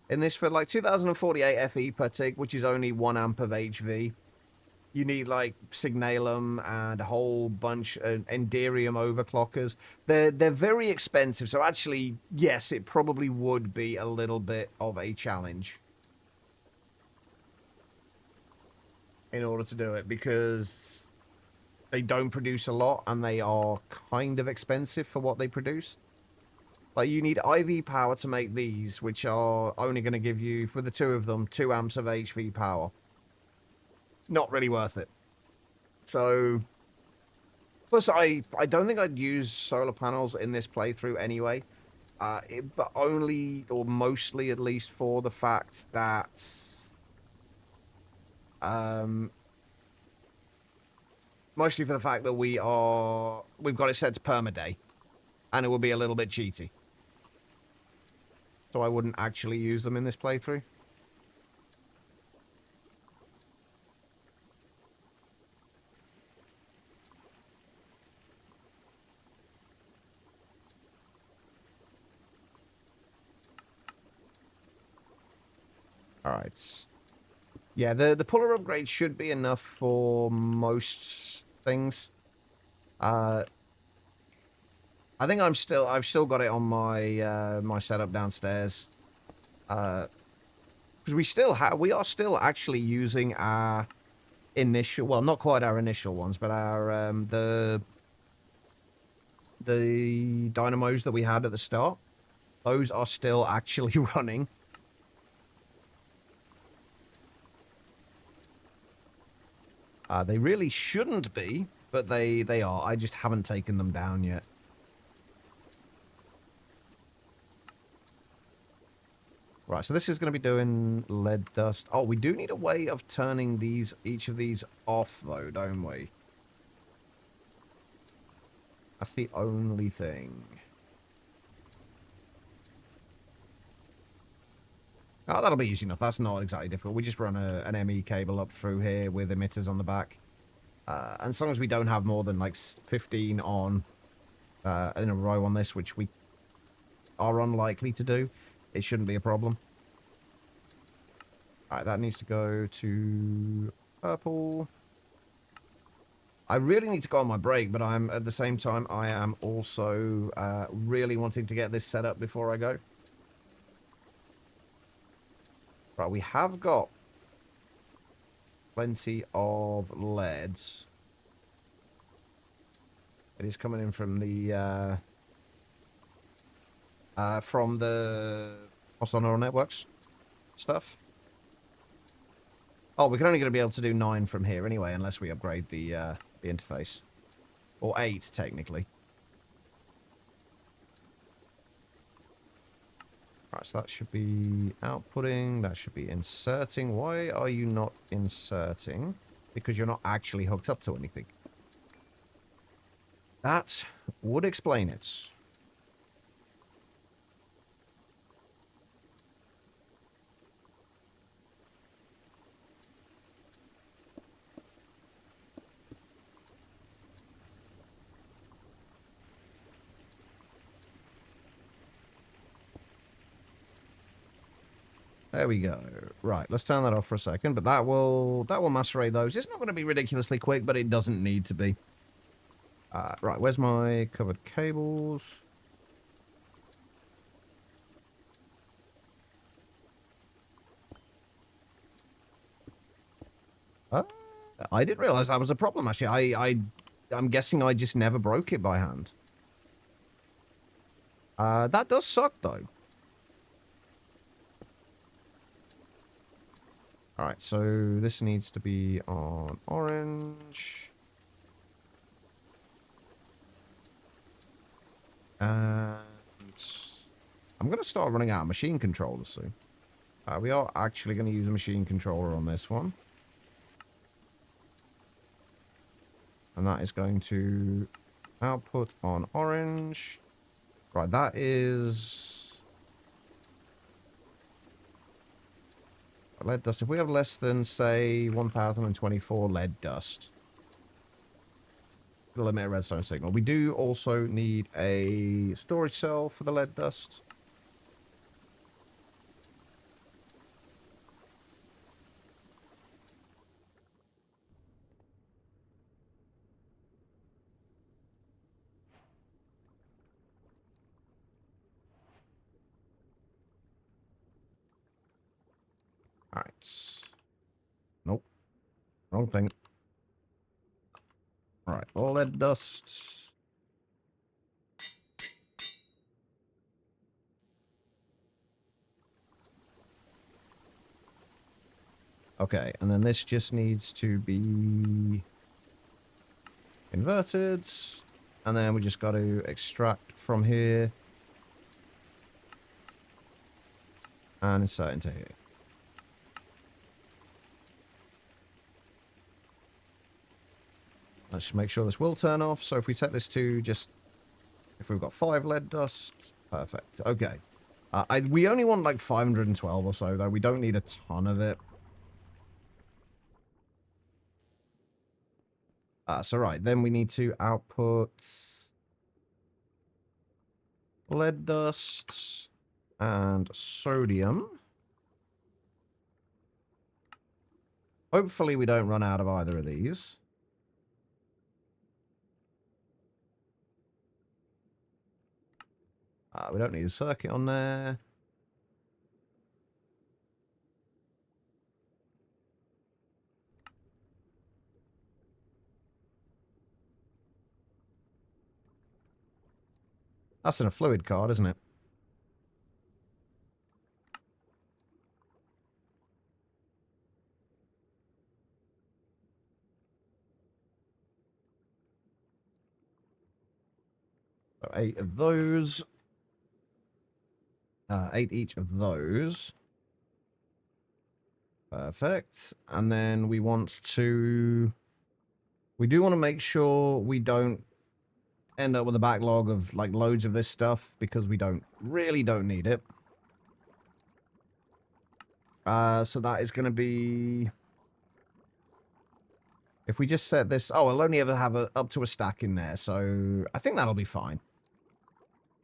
In this, for like 2048 FE per tick, which is only 1 amp of HV, you need like signalum and a whole bunch of enderium overclockers. They're very expensive, so actually, yes, it probably would be a little bit of a challenge in order to do it, because they don't produce a lot and they are kind of expensive for what they produce. Like, you need IV power to make these, which are only going to give you, for the two of them, 2 amps of HV power. Not really worth it. So, plus I don't think I'd use solar panels in this playthrough anyway. But only, or mostly at least, for the fact that mostly for the fact that we've got it set to permaday, and it will be a little bit cheaty. So I wouldn't actually use them in this playthrough. Alright. Yeah, the puller upgrade should be enough for most things. I think I've still got it on my my setup downstairs. Because we are still actually using our initial, well, not quite our initial ones, but our the dynamos that we had at the start. Those are still actually running. They really shouldn't be, but they are. I just haven't taken them down yet. Right, so this is going to be doing lead dust. Oh, we do need a way of turning each of these off, though, don't we? That's the only thing. Oh, that'll be easy enough. That's not exactly difficult. We just run an ME cable up through here with emitters on the back. And as long as we don't have more than, like, 15 on in a row on this, which we are unlikely to do, it shouldn't be a problem. Alright, that needs to go to purple. I really need to go on my break, but at the same time, I am also really wanting to get this set up before I go. Right, we have got plenty of leads. It is coming in from the Hostile Neural Networks stuff. Oh, we're only going to be able to do 9 from here anyway, unless we upgrade the interface. Or 8, technically. Right, so that should be outputting. That should be inserting. Why are you not inserting? Because you're not actually hooked up to anything. That would explain it. There we go. Right, let's turn that off for a second, but that will macerate those. It's not going to be ridiculously quick, but it doesn't need to be. Right, where's my covered cables? I didn't realize that was a problem, actually. I'm guessing I just never broke it by hand. That does suck, though. Alright, so this needs to be on orange. And I'm going to start running out of machine controllers soon. We are actually going to use a machine controller on this one. And that is going to output on orange. Right, that is... lead dust. If we have less than, say, 1024 lead dust, it'll emit a redstone signal. We do also need a storage cell for the lead dust. Alright. Nope. Wrong thing. Alright, all lead dust. Okay, and then this just needs to be converted. And then we just got to extract from here. And insert into here. Let's make sure this will turn off. So if we set this to just... if we've got 5 lead dust... perfect. Okay. We only want like 512 or so, though. We don't need a ton of it. So right, then we need to output... lead dust... and sodium. Hopefully we don't run out of either of these. We don't need a circuit on there. That's in a fluid card, isn't it? So 8 of those. 8 each of those. Perfect. And then we want to... we do want to make sure we don't end up with a backlog of like loads of this stuff, because we really don't need it. So that is going to be... if we just set this... oh, we'll only ever have up to a stack in there, so I think that'll be fine.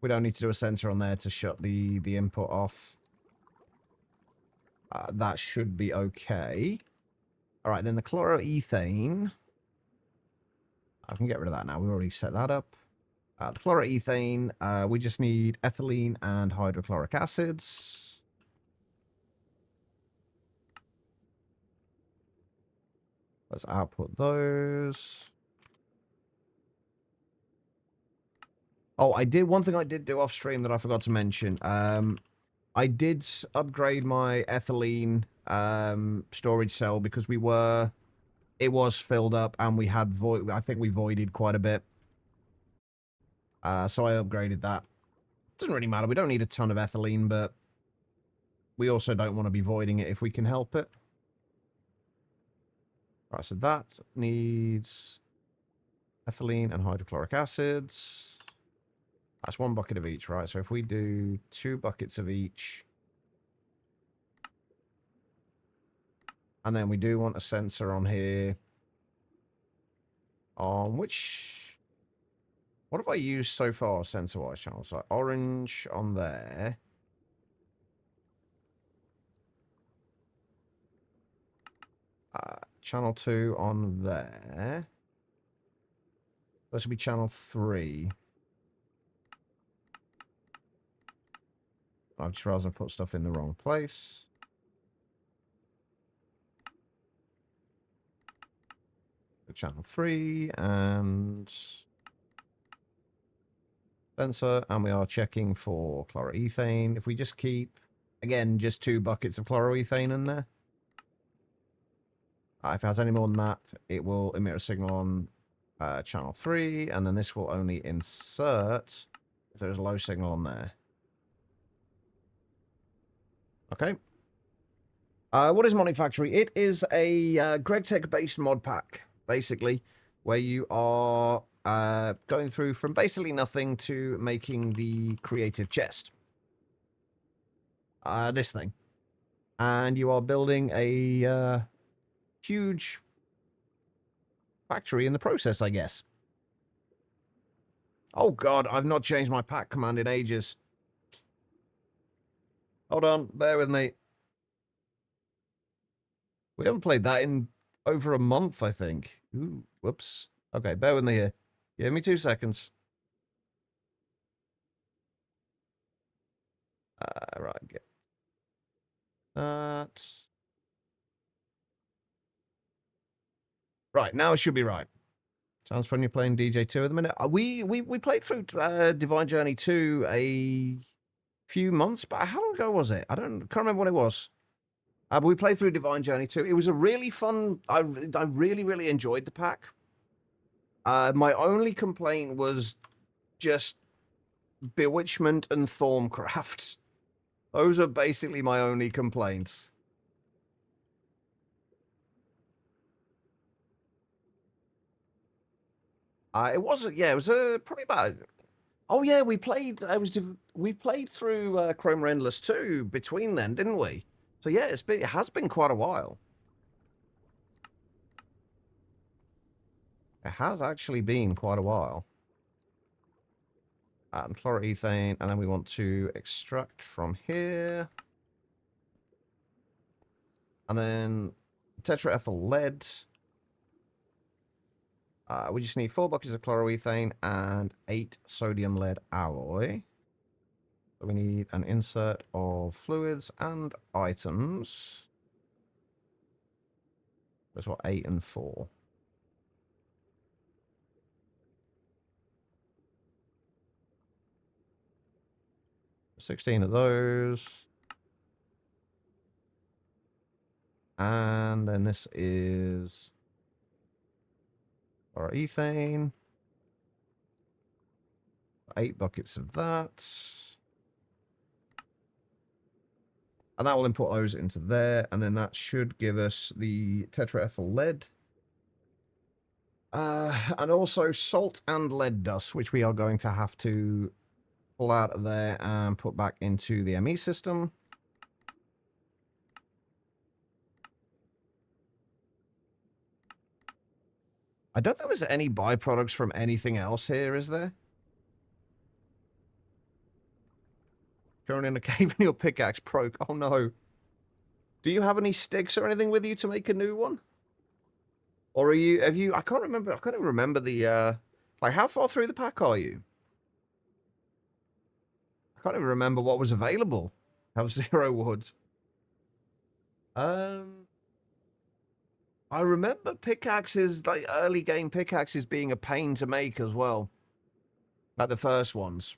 We don't need to do a sensor on there to shut the input off. That should be okay. All right, then the chloroethane. I can get rid of that now. We've already set that up. The chloroethane, we just need ethylene and hydrochloric acids. Let's output those. Oh, one thing I did do off stream that I forgot to mention. I did upgrade my ethylene storage cell because it was filled up and we had I think we voided quite a bit. So I upgraded that. Doesn't really matter. We don't need a ton of ethylene, but we also don't want to be voiding it if we can help it. Right, so that needs ethylene and hydrochloric acids. That's 1 bucket of each, right? So if we do 2 buckets of each, and then we do want a sensor on here. On which... What have I used so far sensor-wise channels? So orange on there. Channel 2 on there. That should be channel 3. I've just realized I put stuff in the wrong place. Channel 3 and sensor, and we are checking for chloroethane. If we just keep, again, just 2 buckets of chloroethane in there. If it has any more than that, it will emit a signal on channel 3, and then this will only insert if there's a low signal on there. Okay. What is Monifactory? It is a GregTech-based mod pack, basically, where you are going through from basically nothing to making the creative chest. This thing. And you are building a huge factory in the process, I guess. Oh god, I've not changed my pack command in ages. Hold on, bear with me. We haven't played that in over a month, I think. Ooh, whoops. Okay, bear with me here. Give me 2 seconds. Right, get that. Right, now it should be right. Sounds fun. You're playing DJ2 at the minute. We played through Divine Journey 2 a few months back. How long ago was it? Can't remember when it was. But we played through Divine Journey 2. It was a really fun... I really enjoyed the pack. My only complaint was just Bewitchment and Thorncraft. Those are basically my only complaints. It wasn't... Yeah, it was probably about... Oh yeah, we played... we played through Chrome Endless 2 between then, didn't we? So yeah, it has been quite a while. It has actually been quite a while. And chloroethane, and then we want to extract from here. And then tetraethyl lead. We just need 4 buckets of chloroethane and 8 sodium lead alloy. So we need an insert of fluids and items. That's what, 8 and 4. $16 of those. And then this is our ethane. 8 buckets of that. And that will input those into there. And then that should give us the tetraethyl lead. And also salt and lead dust, which we are going to have to pull out of there and put back into the ME system. I don't think there's any byproducts from anything else here, is there? Going in a cave and your pickaxe broke. Oh no. Do you have any sticks or anything with you to make a new one? Or have you, I can't even remember the, like how far through the pack are you? I can't even remember what was available. Have 0 wood. I remember pickaxes, like early game pickaxes being a pain to make as well. Like the first ones.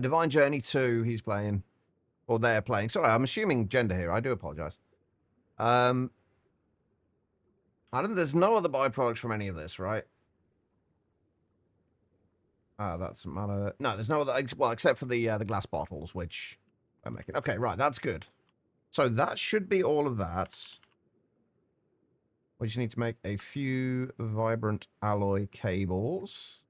Divine Journey 2, he's playing. Or they're playing. Sorry, I'm assuming gender here. I do apologize. I don't. There's no other byproducts from any of this, right? That doesn't matter. No, there's no other. Well, except for the glass bottles, which I'm making. Okay, right, that's good. So that should be all of that. We just need to make a few vibrant alloy cables.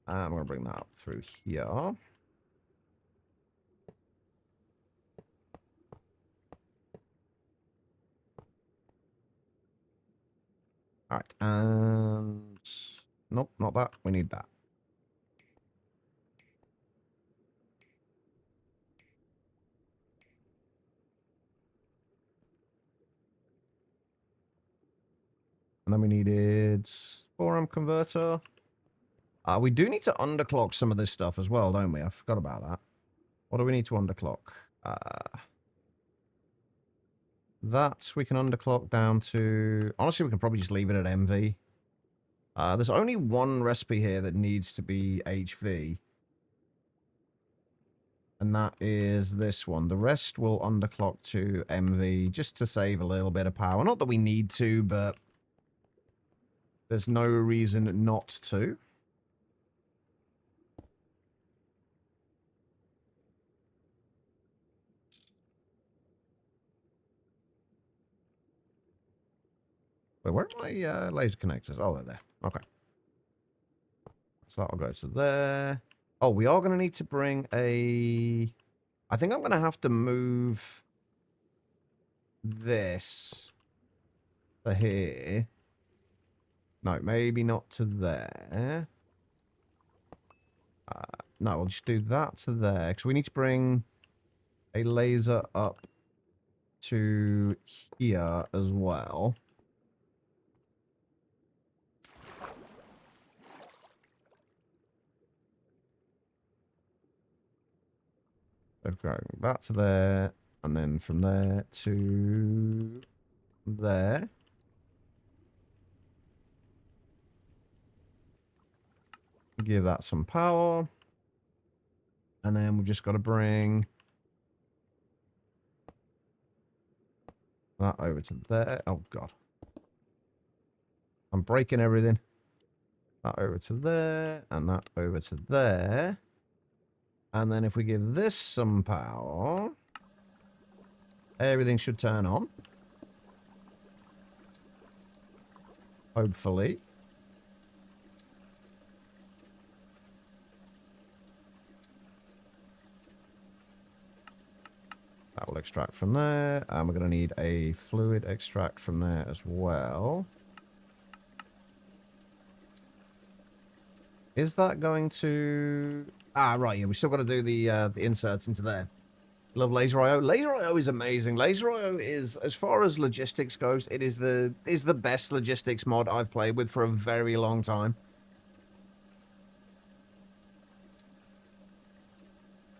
And I'm going to bring that up through here. All right, and nope, not that. We need that. And then we needed 4-amp converter. We do need to underclock some of this stuff as well, don't we? I forgot about that. What do we need to underclock? That we can underclock down to... Honestly, we can probably just leave it at MV. There's only one recipe here that needs to be HV. And that is this one. The rest will underclock to MV just to save a little bit of power. Not that we need to, but there's no reason not to. Wait, where are my laser connectors? Oh, they're there. Okay. So that'll go to there. Oh, we are going to need to bring a... I think I'm going to have to move this to here. No, maybe not to there. No, we'll just do that to there. Because we need to bring a laser up to here as well. Going that to there, and then from there to there. Give that some power. And then we've just got to bring that over to there. Oh, God. I'm breaking everything. That over to there, and that over to there. And then if we give this some power, everything should turn on. Hopefully. That will extract from there. And we're going to need a fluid extract from there as well. Is that going to... Ah, right, yeah, we still got to do the inserts into there. Love Laser IO. Laser IO is amazing. Laser IO is, as far as logistics goes, it is the best logistics mod I've played with for a very long time.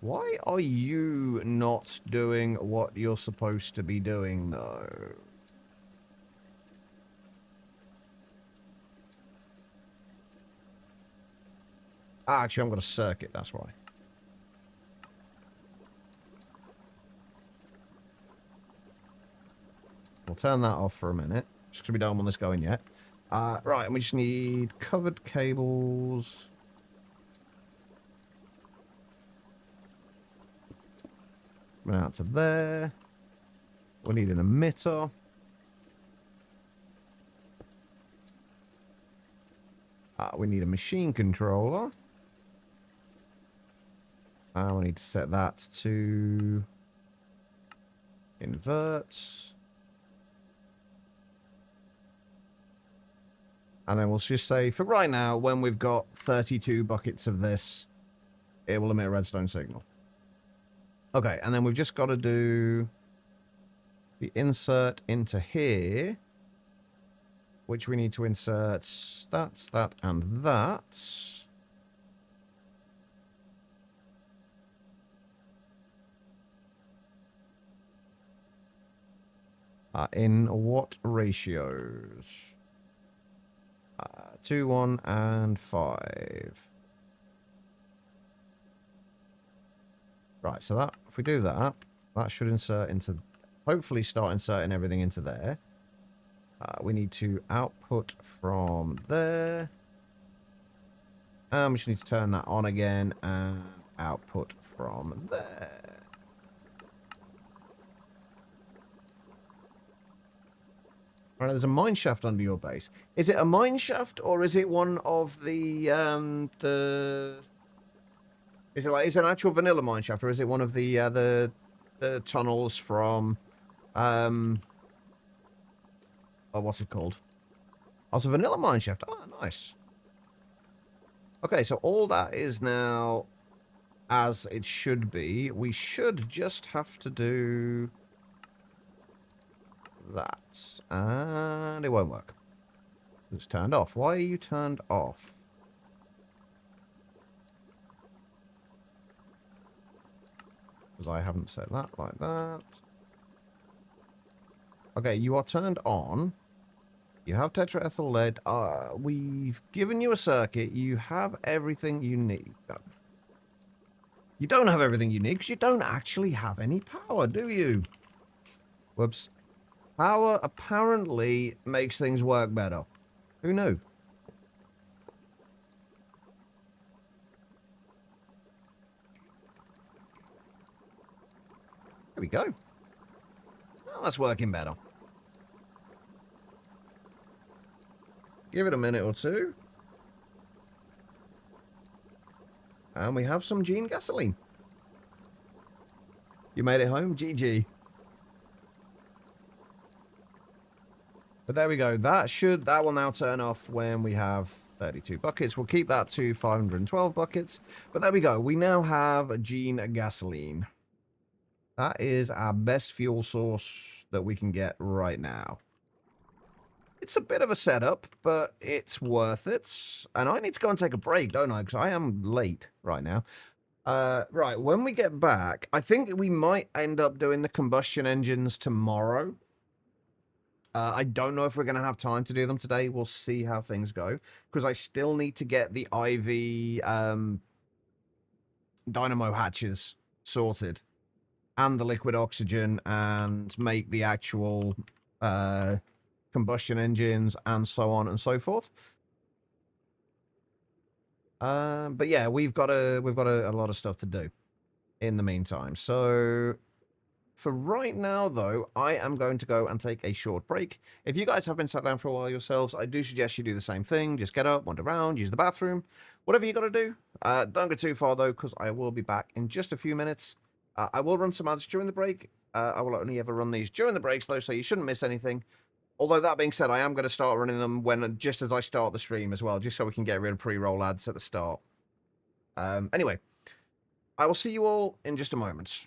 Why are you not doing what you're supposed to be doing, though? Ah, actually, I'm going to circuit, that's why. We'll turn that off for a minute, just because we don't want this going yet. Right, and we just need covered cables. Coming out to there. We need an emitter. We need a machine controller. We need to set that to invert. And then we'll just say, for right now, when we've got 32 buckets of this, it will emit a redstone signal. Okay, and then we've just got to do the insert into here, which we need to insert that, and that. In what ratios? 2, 1, and 5. Right, so that, if we do that, that should insert into, hopefully start inserting everything into there. We need to output from there. And we just need to turn that on again and output from there. Right, there's a mine shaft under your base. Is it a mine shaft or is it one of the is it an actual vanilla mine shaft or is it one of the tunnels from oh, what's it called? Oh, it's a vanilla mine shaft. Oh, nice. Okay, so all that is now as it should be. We should just have to do that. And it won't work. It's turned off. Why are you turned off? Because I haven't set that like that. Okay, you are turned on. You have tetraethyl lead. We've given you a circuit. You have everything you need. You don't have everything you need because you don't actually have any power, do you? Whoops. Power apparently makes things work better. Who knew? There we go. Well, that's working better. Give it a minute or two. And we have some Gene gasoline. You made it home? GG. But there we go. That will now turn off when we have 32 buckets. We'll keep that to 512 buckets. But there we go. We now have a Gene gasoline. That is our best fuel source that we can get right now. It's a bit of a setup, but it's worth it. And I need to go and take a break, don't I? Because I am late right now. Right, when we get back, I think we might end up doing the combustion engines tomorrow. I don't know if we're going to have time to do them today. We'll see how things go. Because I still need to get the IV dynamo hatches sorted. And the liquid oxygen. And make the actual combustion engines. And so on and so forth. But yeah, we've got a lot of stuff to do in the meantime. So for right now, though, I am going to go and take a short break. If you guys have been sat down for a while yourselves, I do suggest you do the same thing. Just get up, wander around, use the bathroom, whatever you got to do. Don't go too far, though, because I will be back in just a few minutes. I will run some ads during the break. I will only ever run these during the breaks, though, so you shouldn't miss anything. Although, that being said, I am going to start running them just as I start the stream as well, just so we can get rid of pre-roll ads at the start. Anyway, I will see you all in just a moment.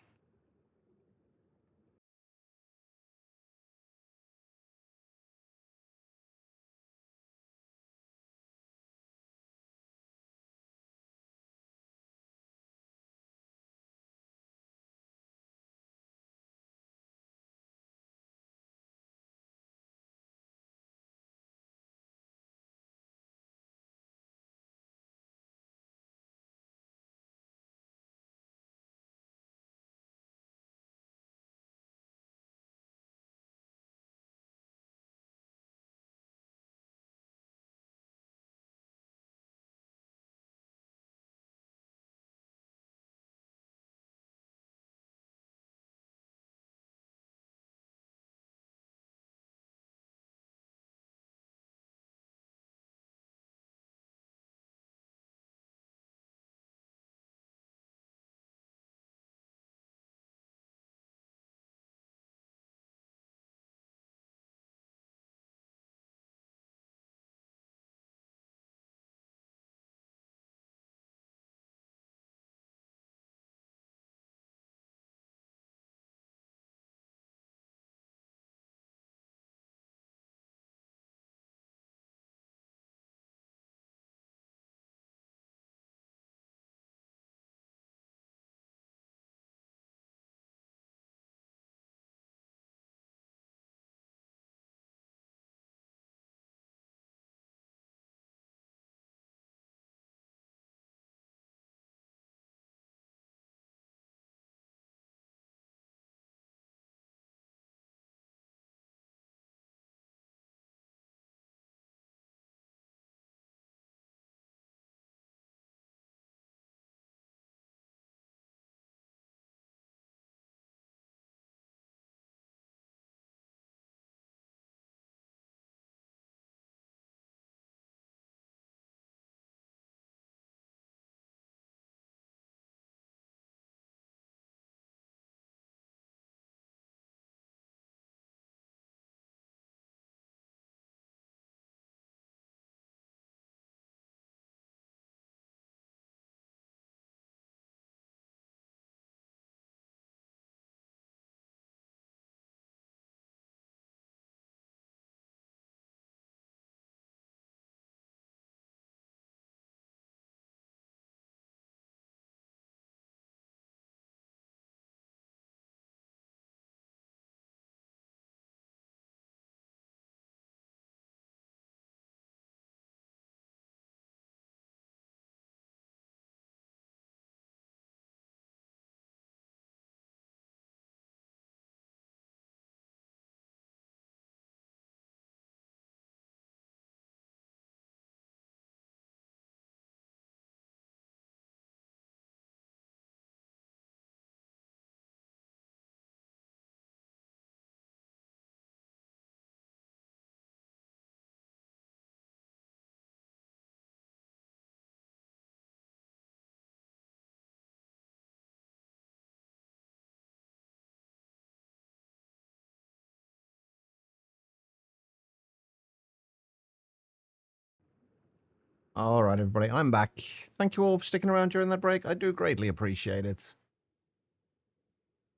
All right, everybody, I'm back. Thank you all for sticking around during that break. I do greatly appreciate it.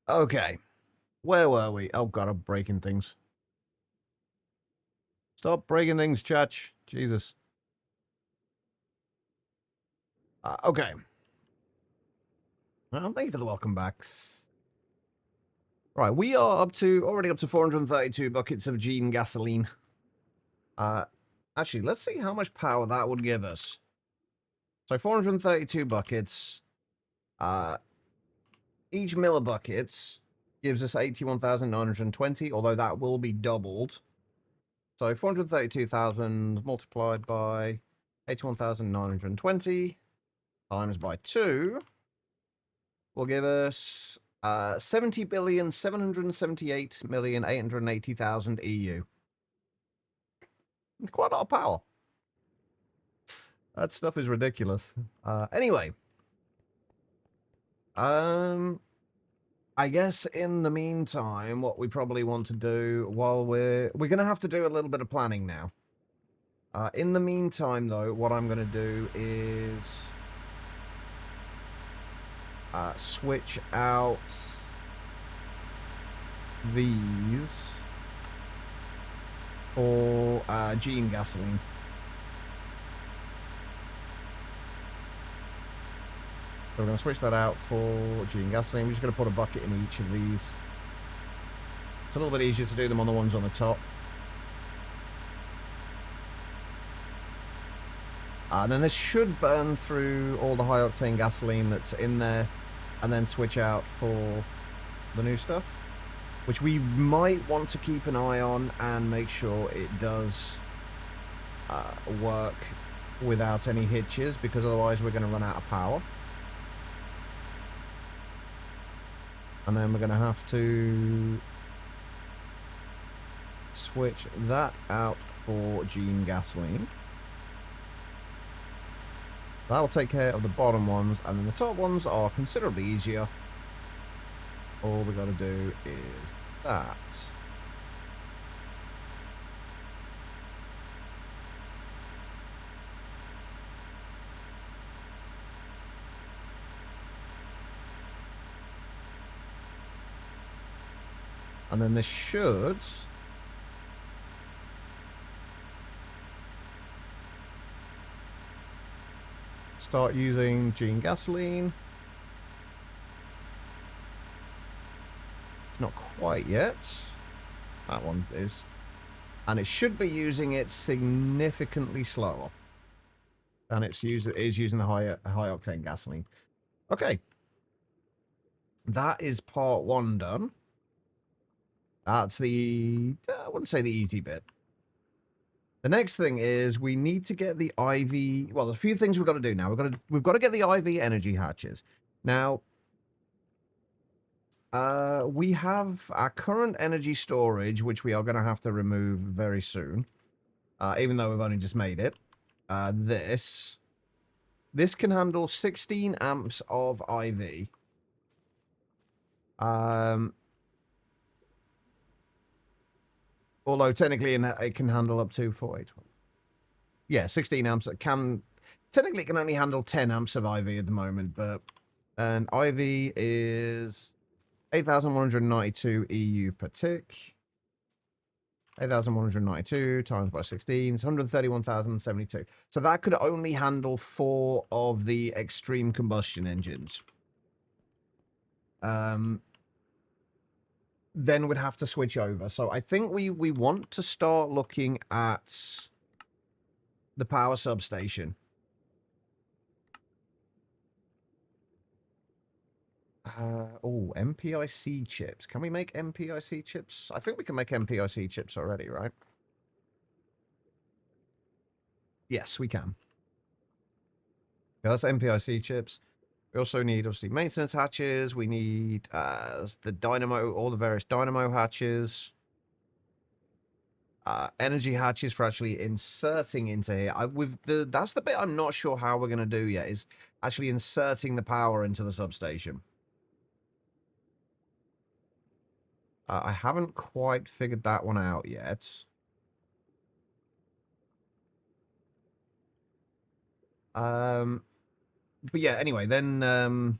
Okay, where were we? Oh god, I'm breaking things. Stop breaking things, Chach. Jesus. Okay. Well, thank you for the welcome backs. Right, we are already up to 432 buckets of Gene gasoline. Actually, let's see how much power that would give us. So 432 buckets. Each millibuckets gives us 81,920, although that will be doubled. So 432,000 multiplied by 81,920 times by 2 will give us 70,778,880,000 EU. It's quite a lot of power. That stuff is ridiculous. Anyway. I guess in the meantime, what we probably want to do while we're going to have to do a little bit of planning now. In the meantime, though, what I'm going to do is switch out these for Gene gasoline. So we're going to switch that out for Gene gasoline. We're just going to put a bucket in each of these. It's a little bit easier to do them on the ones on the top. And then this should burn through all the high-octane gasoline that's in there, and then switch out for the new stuff, which we might want to keep an eye on and make sure it does work without any hitches, because otherwise we're going to run out of power. And then we're going to have to switch that out for Gene gasoline. That'll take care of the bottom ones, and then the top ones are considerably easier. All we got to do is that. And then this should start using Gene gasoline. It's not quite yet. That one is. And it should be using it significantly slower. And it is using the high octane gasoline. Okay. That is part 1 done. That's the, I wouldn't say the easy bit. The next thing is we need to get the IV. Well, there's a few things we've got to do now. We've got to get the IV energy hatches. Now, we have our current energy storage, which we are going to have to remove very soon, even though we've only just made it. This can handle 16 amps of IV. Although technically it can handle up to 4, 12. Yeah, 16 amps. Technically it can only handle 10 amps of IV at the moment, but and IV is 8,192 EU per tick. 8,192 times by 16 is 131,072. So that could only handle 4 of the extreme combustion engines. Then we'd have to switch over. So I think we want to start looking at the power substation. Oh, MPIC chips. Can we make MPIC chips? I think we can make MPIC chips already, right? Yes, we can. Yeah, that's MPIC chips. We also need, obviously, maintenance hatches. We need the dynamo, all the various dynamo hatches. Energy hatches for actually inserting into here. That's the bit I'm not sure how we're going to do yet, is actually inserting the power into the substation. I haven't quite figured that one out yet. But yeah, anyway, then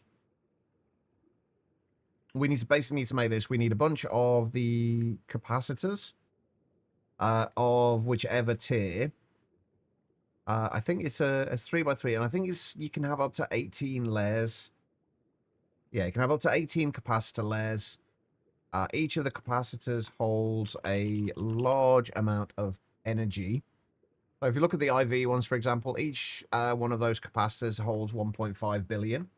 we basically need to make this. We need a bunch of the capacitors of whichever tier. I think it's a 3x3, and I think you can have up to 18 layers. Yeah, you can have up to 18 capacitor layers. Each of the capacitors holds a large amount of energy. So if you look at the IV ones, for example, each one of those capacitors holds 1.5 billion.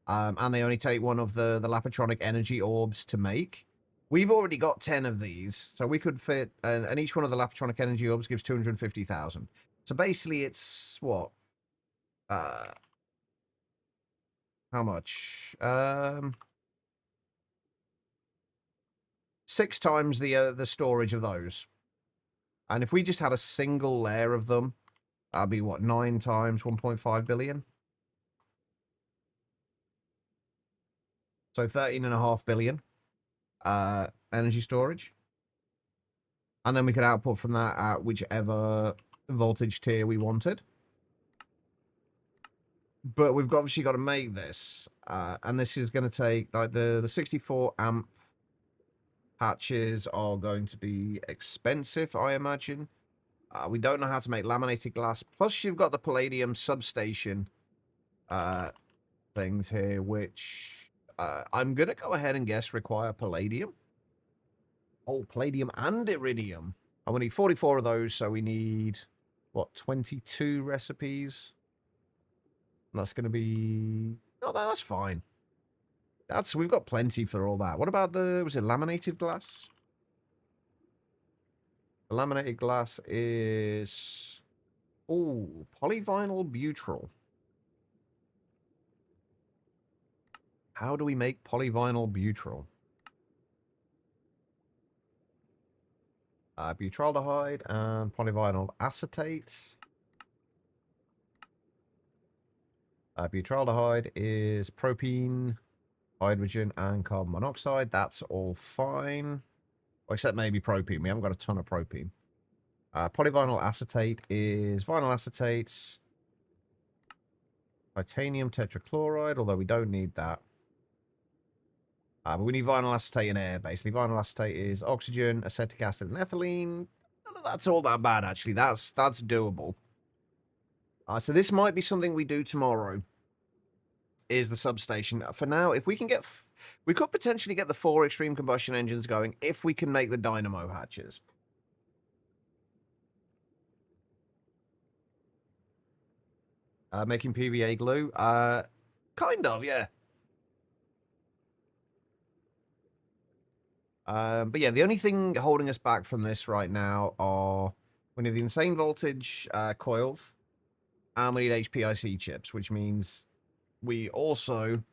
And they only take one of the Lapatronic energy orbs to make. We've already got 10 of these, so we could fit, and each one of the Lapatronic energy orbs gives 250,000. So basically it's, what? How much? 6 times the storage of those. And if we just had a single layer of them, that'd be, what, 9 times 1.5 billion? So 13.5 billion energy storage. And then we could output from that at whichever voltage tier we wanted. But we've obviously got to make this. And this is going to take, like, the 64 amp patches are going to be expensive, I imagine. We don't know how to make laminated glass. Plus, you've got the palladium substation things here, which I'm going to go ahead and guess require palladium. Oh, palladium and iridium. And we need 44 of those, so we need, what, 22 recipes? And that's going to be... Oh, that's fine. We've got plenty for all that. What about was it laminated glass? The laminated glass is... Oh, polyvinyl butyl. How do we make polyvinyl butyl? Butyraldehyde and polyvinyl acetate. Butyraldehyde is propene, hydrogen, and carbon monoxide. That's all fine. Well, except maybe propene. We haven't got a ton of propene. Polyvinyl acetate is vinyl acetates, titanium tetrachloride, although we don't need that. But we need vinyl acetate and air, basically. Vinyl acetate is oxygen, acetic acid, and ethylene. None of that's all that bad, actually. That's doable. So this might be something we do tomorrow, is the substation. For now, if we can get... We could potentially get the 4 extreme combustion engines going if we can make the dynamo hatches. Making PVA glue? Kind of, yeah. But yeah, the only thing holding us back from this right now are we need the insane voltage coils, and we need HPIC chips, which means we also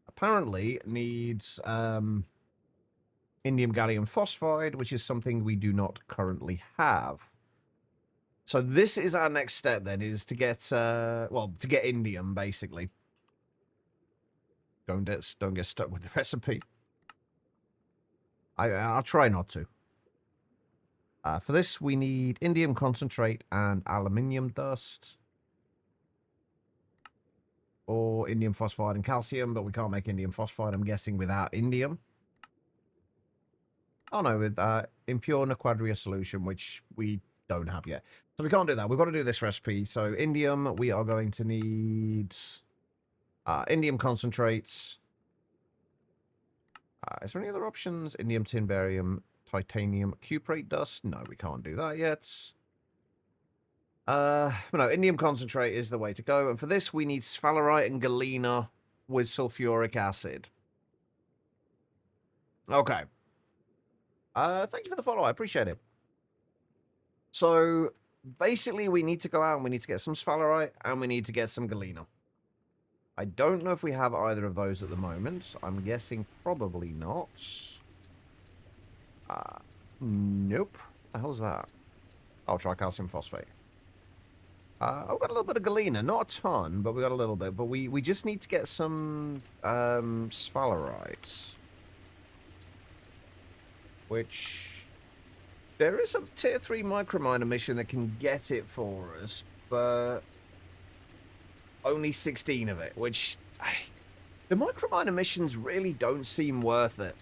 apparently need indium gallium phosphide, which is something we do not currently have. So this is our next step then, is to get to get indium, basically. Don't get stuck with the recipe. I'll try not to. For this, we need indium concentrate and aluminium dust. Or indium phosphide and calcium, but we can't make indium phosphide, I'm guessing, without indium. Oh no, with impure quadria solution, which we don't have yet. So we can't do that. We've got to do this recipe. So indium, we are going to need indium concentrates. Is there any other options? Indium, tin, barium, titanium, cuprate dust? No, we can't do that yet. No, indium concentrate is the way to go. And for this, we need sphalerite and galena with sulfuric acid. Okay. Thank you for the follow. I appreciate it. So, basically, we need to go out and we need to get some sphalerite and we need to get some galena. I don't know if we have either of those at the moment. I'm guessing probably not. Nope. What the hell's that? Oh, tricalcium phosphate. I've got a little bit of galena. Not a ton, but we got a little bit. But we just need to get some sphalerite. Which... There is a tier 3 microminer mission that can get it for us, but... only 16 of it, which the micromine emissions really don't seem worth it,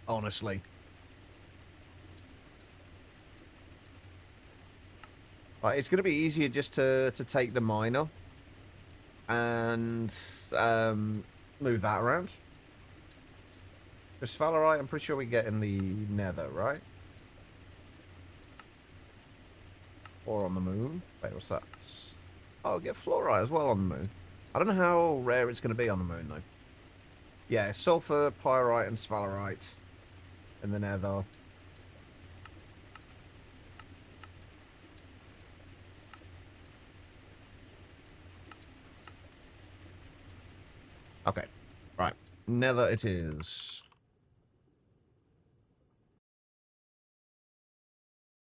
honestly. Like, it's going to be easier just to take the miner and move that around. Because Valerite, I'm pretty sure we get in the nether, right? Or on the moon. Wait, what's that? Oh, get fluorite as well on the moon. I don't know how rare it's going to be on the moon, though. Yeah, sulfur, pyrite, and sphalerite in the nether. Okay, right. Nether it is.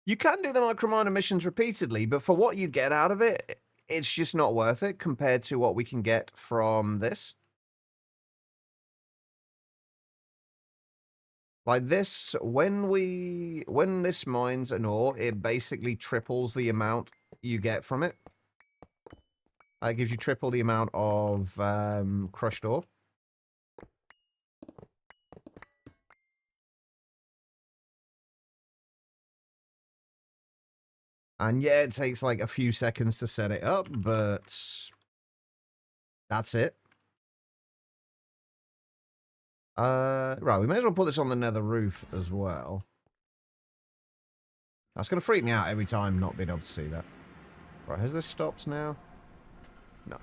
You can do the microminer missions repeatedly, but for what you get out of it, it's just not worth it compared to what we can get from this. Like this, when this mines an ore, it basically triples the amount you get from it. It gives you triple the amount of crushed ore. And yeah, it takes like a few seconds to set it up, but that's it. Right, we may as well put this on the nether roof as well. That's going to freak me out every time not being able to see that. Right, has this stopped now? No.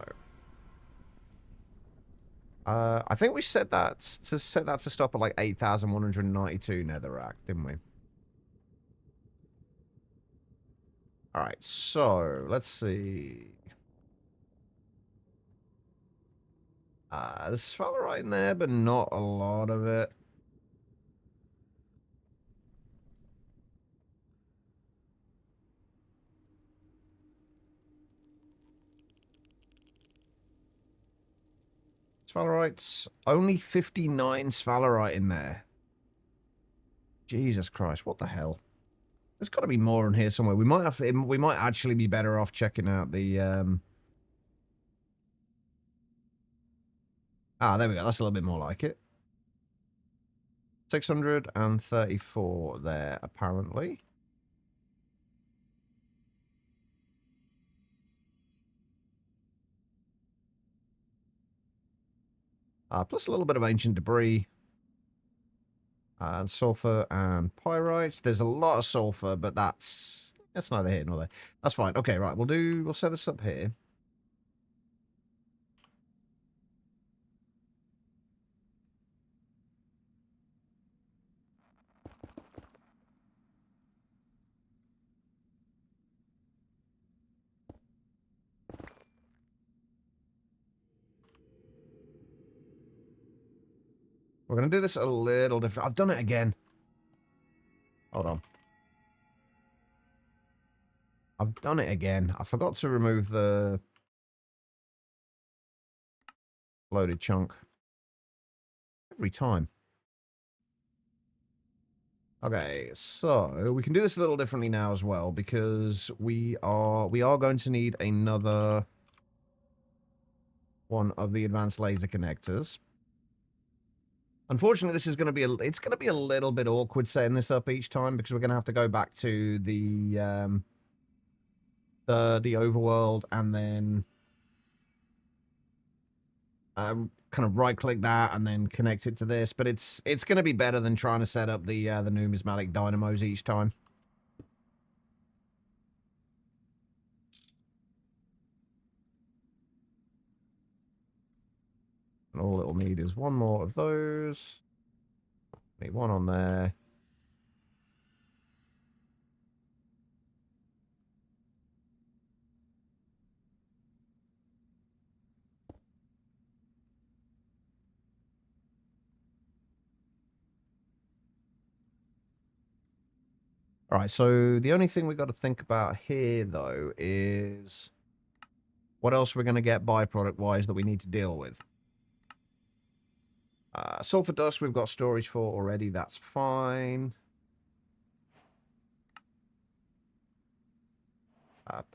I think we set that to stop at like 8,192 netherrack, didn't we? All right, so let's see. There's sphalerite in there, but not a lot of it. Sphalerite's only 59 sphalerite in there. Jesus Christ, what the hell? There's got to be more in here somewhere. We might actually be better off checking out the there we go. That's a little bit more like it. 634 there, apparently. Plus a little bit of ancient debris. And sulfur and pyrites. There's a lot of sulfur, but that's neither here nor there. That's fine. Okay, right. We'll set this up here. We're going to do this a little different. I've done it again. Hold on. I've done it again. I forgot to remove the loaded chunk. Every time. Okay, so we can do this a little differently now as well, because we are going to need another one of the advanced laser connectors. Unfortunately, this is going to be it's going to be a little bit awkward setting this up each time, because we're going to have to go back to the overworld and then kind of right click that and then connect it to this. But it's going to be better than trying to set up the numismatic dynamos each time. And all it'll need is one more of those. Need one on there. All right, so the only thing we've got to think about here, though, is what else we're going to get byproduct-wise that we need to deal with. Sulfur dust, we've got storage for already. That's fine.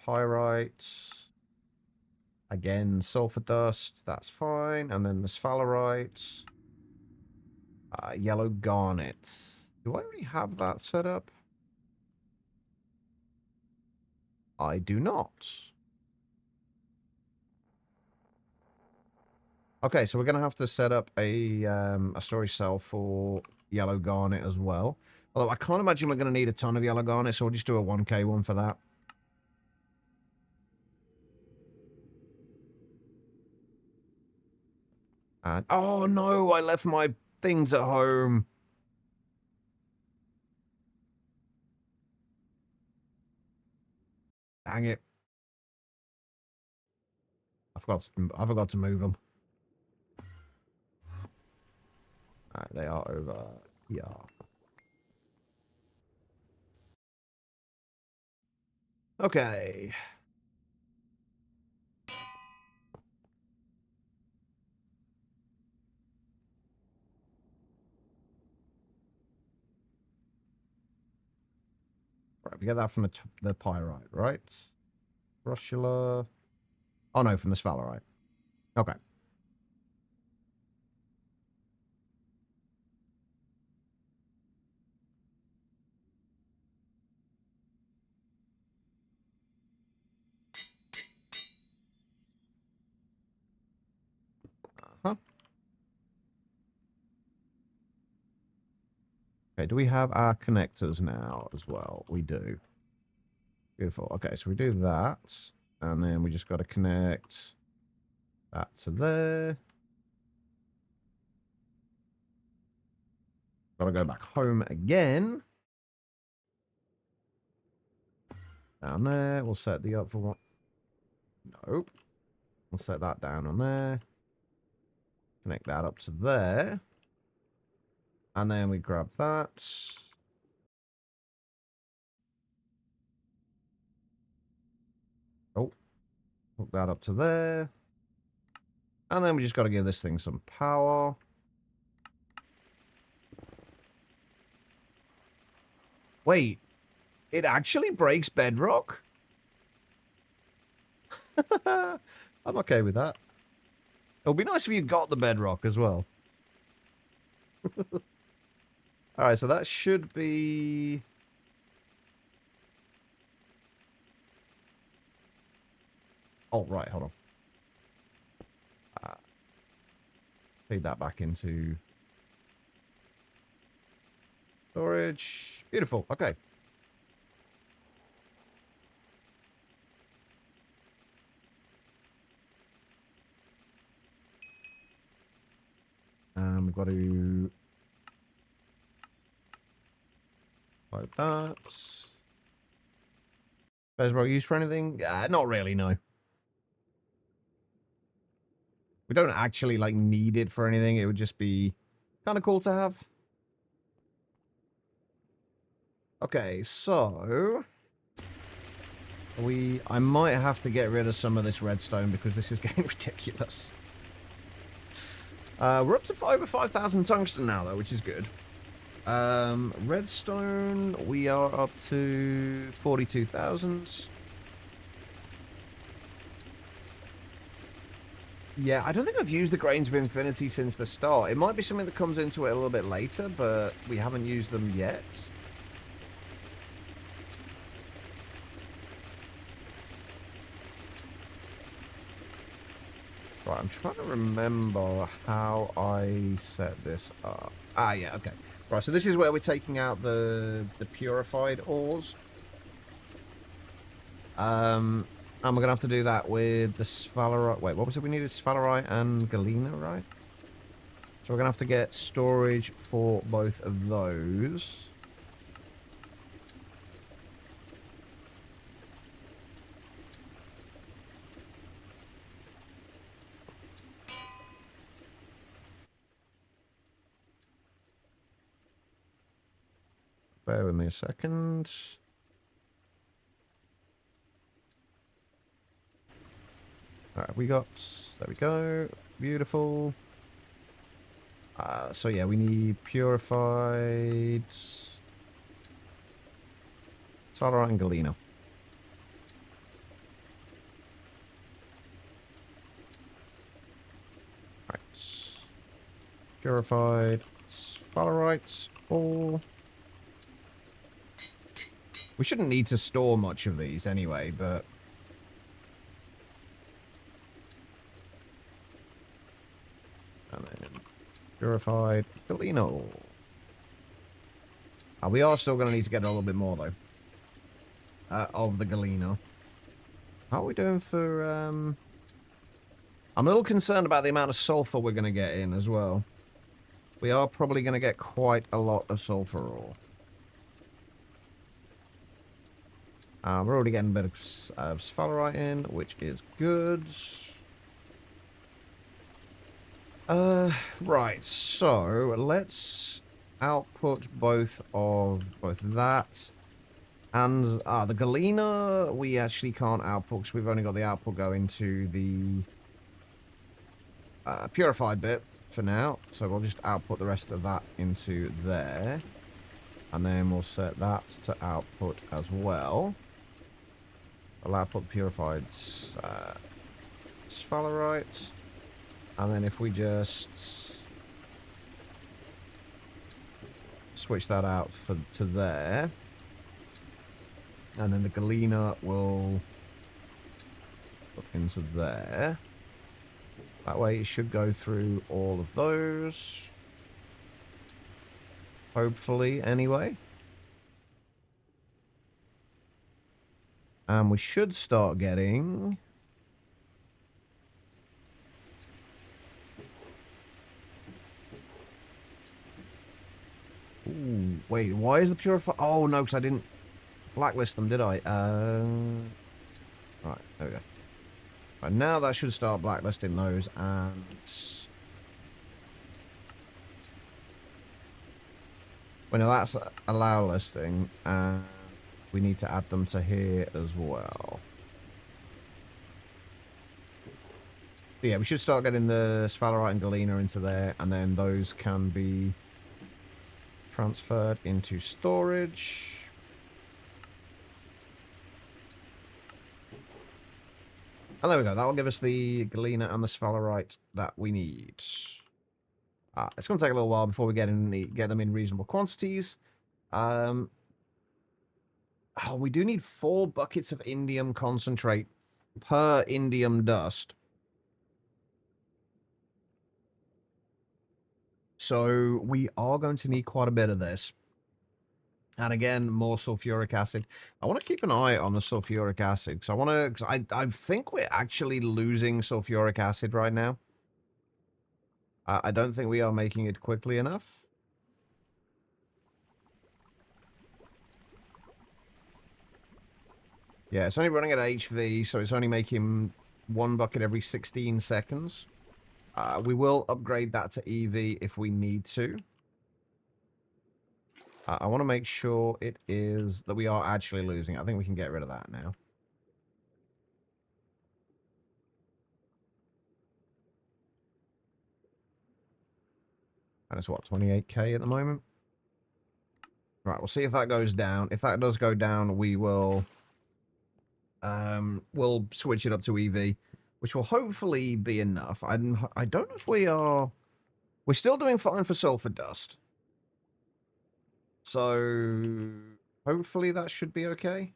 Pyrite. Again, sulfur dust, that's fine. And then the sphalerite. Yellow garnet. Do I already have that set up? I do not. Okay, so we're going to have to set up a storage cell for yellow garnet as well. Although I can't imagine we're going to need a ton of yellow garnet, so we'll just do a 1k one for that. And, oh no, I left my things at home. Dang it. I forgot to move them. Alright, they are over here. Okay. Right, we get that from the pyrite, right? Rossula. Oh no, from the sphalerite. Okay. Uh-huh. Okay, do we have our connectors now as well? We do. Beautiful. Okay, so we do that. And then we just got to connect that to there. Got to go back home again. Down there. We'll set the up for what? Nope. We'll set that down on there. Connect that up to there. And then we grab that. Oh. Hook that up to there. And then we just got to give this thing some power. Wait. It actually breaks bedrock? I'm okay with that. It would be nice if you got the bedrock as well. Alright, so that should be... Oh, right, hold on. Feed that back into storage. Beautiful, okay. And we've got to... like that. Bezro used for anything? Not really, no. We don't actually, like, need it for anything. It would just be kind of cool to have. Okay, so... I might have to get rid of some of this redstone because this is getting ridiculous. We're up to over 5,000 tungsten now, though, which is good. Redstone, we are up to 42,000. Yeah, I don't think I've used the Grains of Infinity since the start. It might be something that comes into it a little bit later, but we haven't used them yet. Right, I'm trying to remember how I set this up. Ah, yeah, okay. Right, so this is where we're taking out the purified ores. And we're going to have to do that with the sphalerite. Wait, what was it? We needed sphalerite and galena, right? So we're going to have to get storage for both of those. Bear with me a second. Alright, there we go. Beautiful. So yeah, we need purified sphalerite and galena. Purified sphalerites. Or we shouldn't need to store much of these anyway, but and then purified galena. We are still going to need to get a little bit more though of the galena. How are we doing for? I'm a little concerned about the amount of sulfur we're going to get in as well. We are probably going to get quite a lot of sulfur ore. We're already getting a bit of sphalerite in, which is good. Right, so let's output both that and the galena we actually can't output because we've only got the output going to the purified bit for now. So we'll just output the rest of that into there. And then we'll set that to output as well. I'll output purified sphalerite. And then if we just switch that out to there. And then the galena will put into there. That way it should go through all of those. Hopefully, anyway. And we should start getting... Ooh, wait, why is the purifier... Oh, no, because I didn't blacklist them, did I? Right, there we go. Right, now that should start blacklisting those, and... Well, no, that's allow listing, and we need to add them to here as well. Yeah, we should start getting the sphalerite and galena into there, and then those can be transferred into storage. And there we go. That'll give us the galena and the sphalerite that we need. It's going to take a little while before we get them in reasonable quantities. Oh, we do need 4 buckets of indium concentrate per indium dust. So we are going to need quite a bit of this. And again, more sulfuric acid. I want to keep an eye on the sulfuric acid because I think we're actually losing sulfuric acid right now. I don't think we are making it quickly enough. Yeah, it's only running at HV, so it's only making 1 bucket every 16 seconds. We will upgrade that to EV if we need to. I want to make sure it is that we are actually losing. I think we can get rid of that now. And it's what, 28k at the moment? Right, we'll see if that goes down. If that does go down, we will we'll switch it up to EV, which will hopefully be enough. I don't know if we are... We're still doing fine for sulfur dust. So hopefully that should be okay.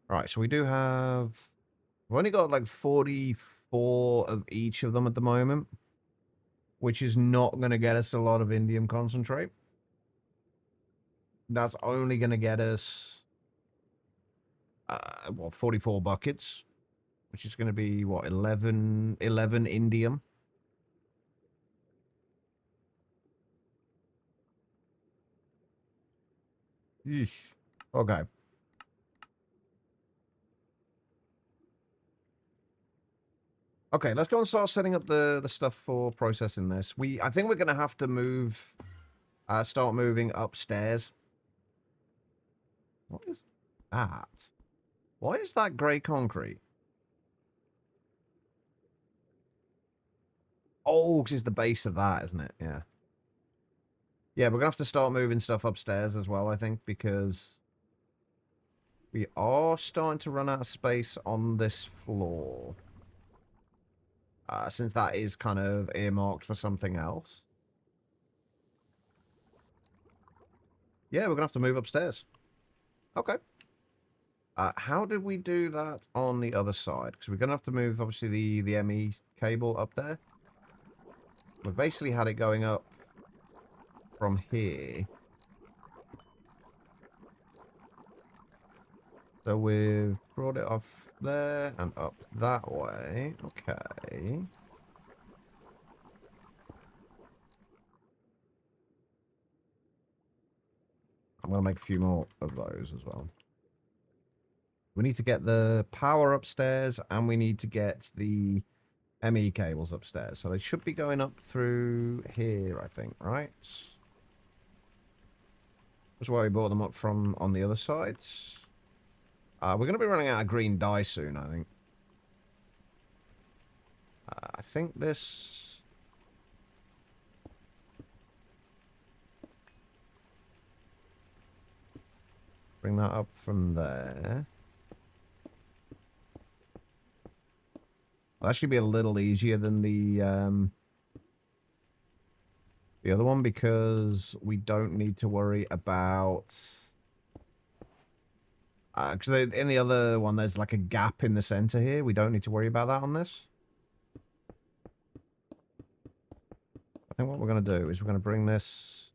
Right, so we do have... We've only got like 44 of each of them at the moment, which is not going to get us a lot of indium concentrate. That's only going to get us, well, 44 buckets, which is going to be, what, 11 indium. Eesh. Okay. Okay, let's go and start setting up the stuff for processing this. I think we're going to have to move, start moving upstairs. What is that? Why is that grey concrete? Oh, because it's the base of that, isn't it? Yeah. Yeah, we're going to have to start moving stuff upstairs as well, I think, because we are starting to run out of space on this floor. since that is kind of earmarked for something else. Yeah, we're going to have to move upstairs. Okay. How did we do that on the other side? Because we're going to have to move, obviously, the ME cable up there. We've basically had it going up from here. So we've brought it off there and up that way. Okay. I'm going to make a few more of those as well. We need to get the power upstairs and we need to get the ME cables upstairs. So they should be going up through here, I think, right? That's why we brought them up from on the other sides. We're going to be running out of green dye soon, I think. I think this... Bring that up from there. That should be a little easier than the other one because we don't need to worry about... Because in the other one, there's like a gap in the center here. We don't need to worry about that on this. I think what we're going to do is we're going to bring this...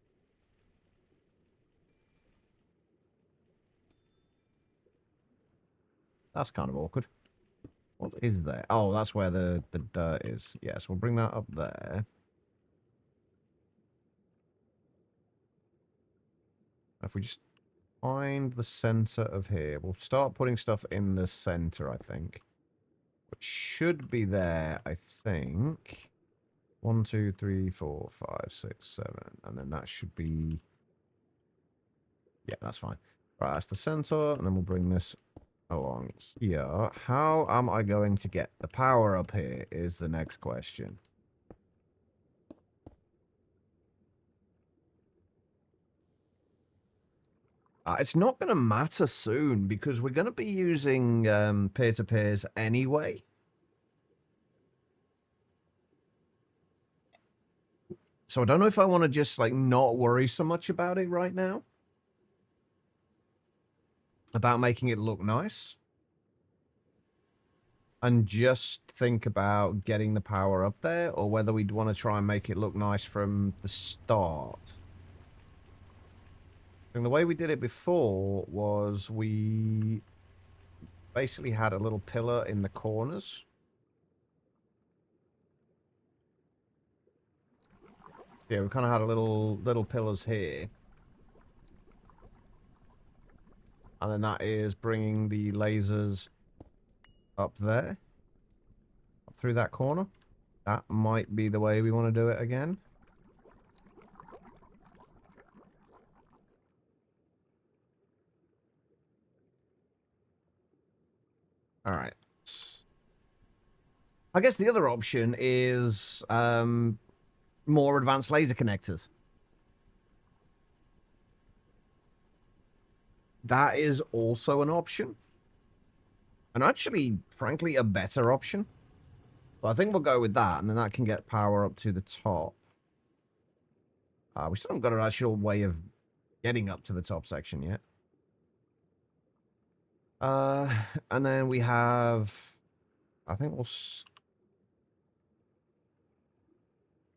That's kind of awkward. What is there? Oh, that's where the dirt is. Yes, we'll bring that up there. If we just find the center of here, we'll start putting stuff in the center, I think. It should be there, I think. 1, 2, 3, 4, 5, 6, 7. And then that should be... Yeah, that's fine. Right, that's the center. And then we'll bring this along here. How am I going to get the power up here is the next question. It's not going to matter soon because we're going to be using peer-to-peers anyway. So I don't know if I want to just like not worry so much about it right now. About making it look nice. And just think about getting the power up there or whether we'd want to try and make it look nice from the start. And the way we did it before was we basically had a little pillar in the corners. Yeah, we kind of had a little pillars here. And then that is bringing the lasers up there. Up through that corner. That might be the way we want to do it again. Alright. I guess the other option is more advanced laser connectors. That is also an option. And actually, frankly, a better option. But I think we'll go with that, and then that can get power up to the top. We still haven't got an actual way of getting up to the top section yet. And then we have... I think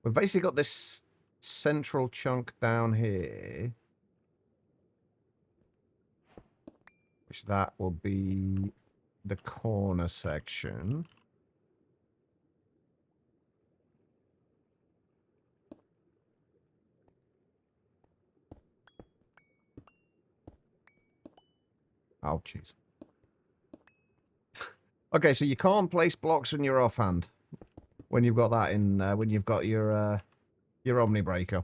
we've basically got this central chunk down here. Which that will be the corner section. Oh, jeez. Okay, so you can't place blocks when you're offhand. When you've got that in, when you've got your Omni Breaker.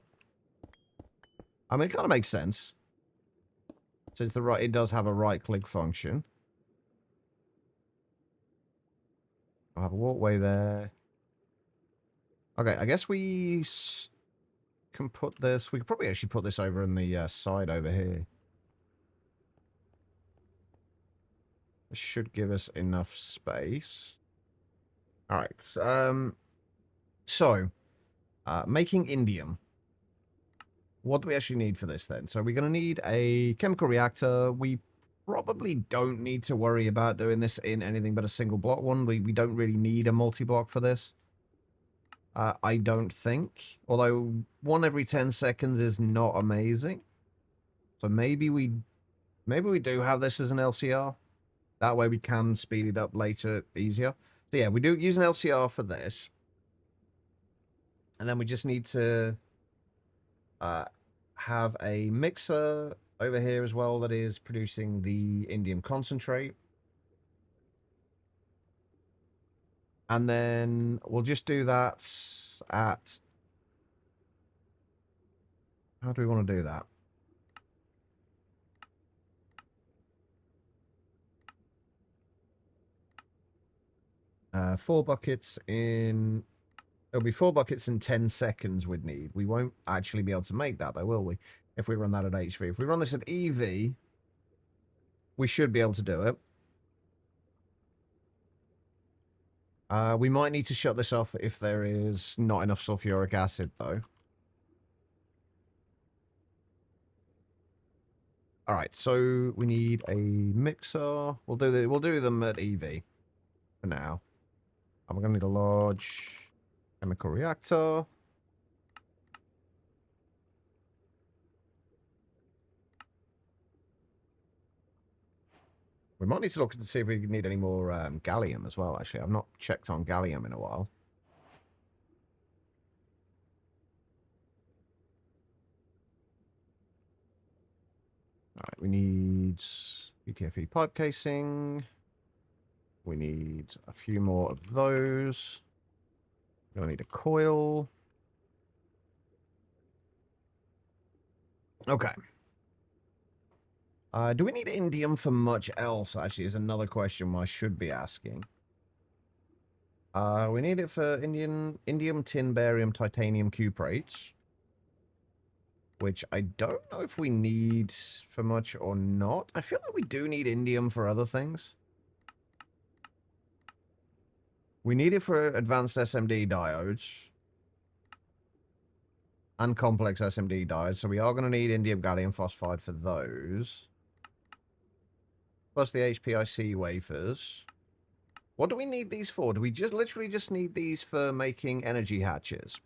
I mean, it kind of makes sense. Since it does have a right-click function. I'll have a walkway there. Okay, I guess we can put this... We could probably actually put this over in the side over here. This should give us enough space. All right. So, making indium. What do we actually need for this then? So we're going to need a chemical reactor. We probably don't need to worry about doing this in anything but a single block one. We don't really need a multi-block for this. I don't think. Although 1 every 10 seconds is not amazing. So maybe we do have this as an LCR. That way we can speed it up later easier. So yeah, we do use an LCR for this. And then we just need to have a mixer over here as well that is producing the indium concentrate. And then we'll just do that at... How do we want to do that? Four buckets in... It'll be 4 buckets in 10 seconds we'd need. We won't actually be able to make that, though, will we? If we run that at HV. If we run this at EV, we should be able to do it. We might need to shut this off if there is not enough sulfuric acid, though. All right, so we need a mixer. We'll do them at EV for now. And we're going to need a large chemical reactor. We might need to look to see if we need any more gallium as well, actually. I've not checked on gallium in a while. All right, we need PTFE pipe casing. We need a few more of those. We're going to need a coil. Okay. Do we need indium for much else, actually, is another question I should be asking. We need it for indium, tin, barium, titanium cuprates. Which I don't know if we need for much or not. I feel like we do need indium for other things. We need it for advanced SMD diodes. And complex SMD diodes. So we are going to need indium gallium phosphide for those. Plus the HPIC wafers. What do we need these for? Do we just literally just need these for making energy hatches?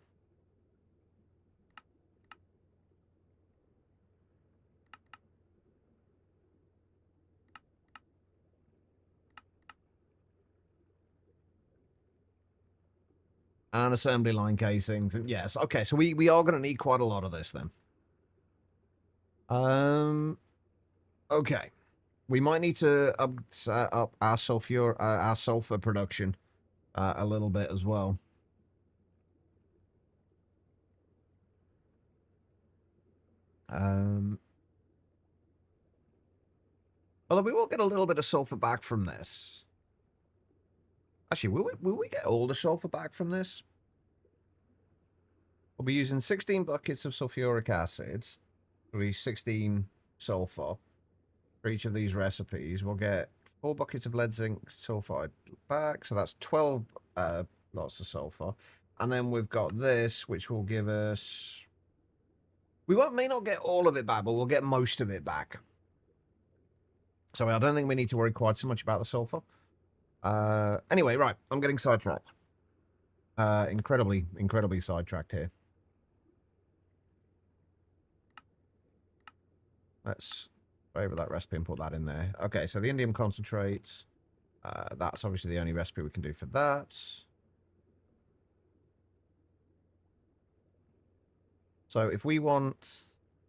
And assembly line casings. Yes, okay, so we are going to need quite a lot of this then. Okay. We might need to up our sulfur production a little bit as well. Although we will get a little bit of sulfur back from this. Actually, will we get all the sulfur back from this? We'll be using 16 buckets of sulfuric acid. It'll be 16 sulfur for each of these recipes. We'll get 4 buckets of lead zinc sulfide back. So that's 12 lots of sulfur. And then we've got this, which will give us... We may not get all of it back, but we'll get most of it back. So I don't think we need to worry quite so much about the sulfur. Anyway, right. I'm getting sidetracked. Incredibly sidetracked here. Let's go over that recipe and put that in there. Okay, so the indium concentrate. That's obviously the only recipe we can do for that. So if we want...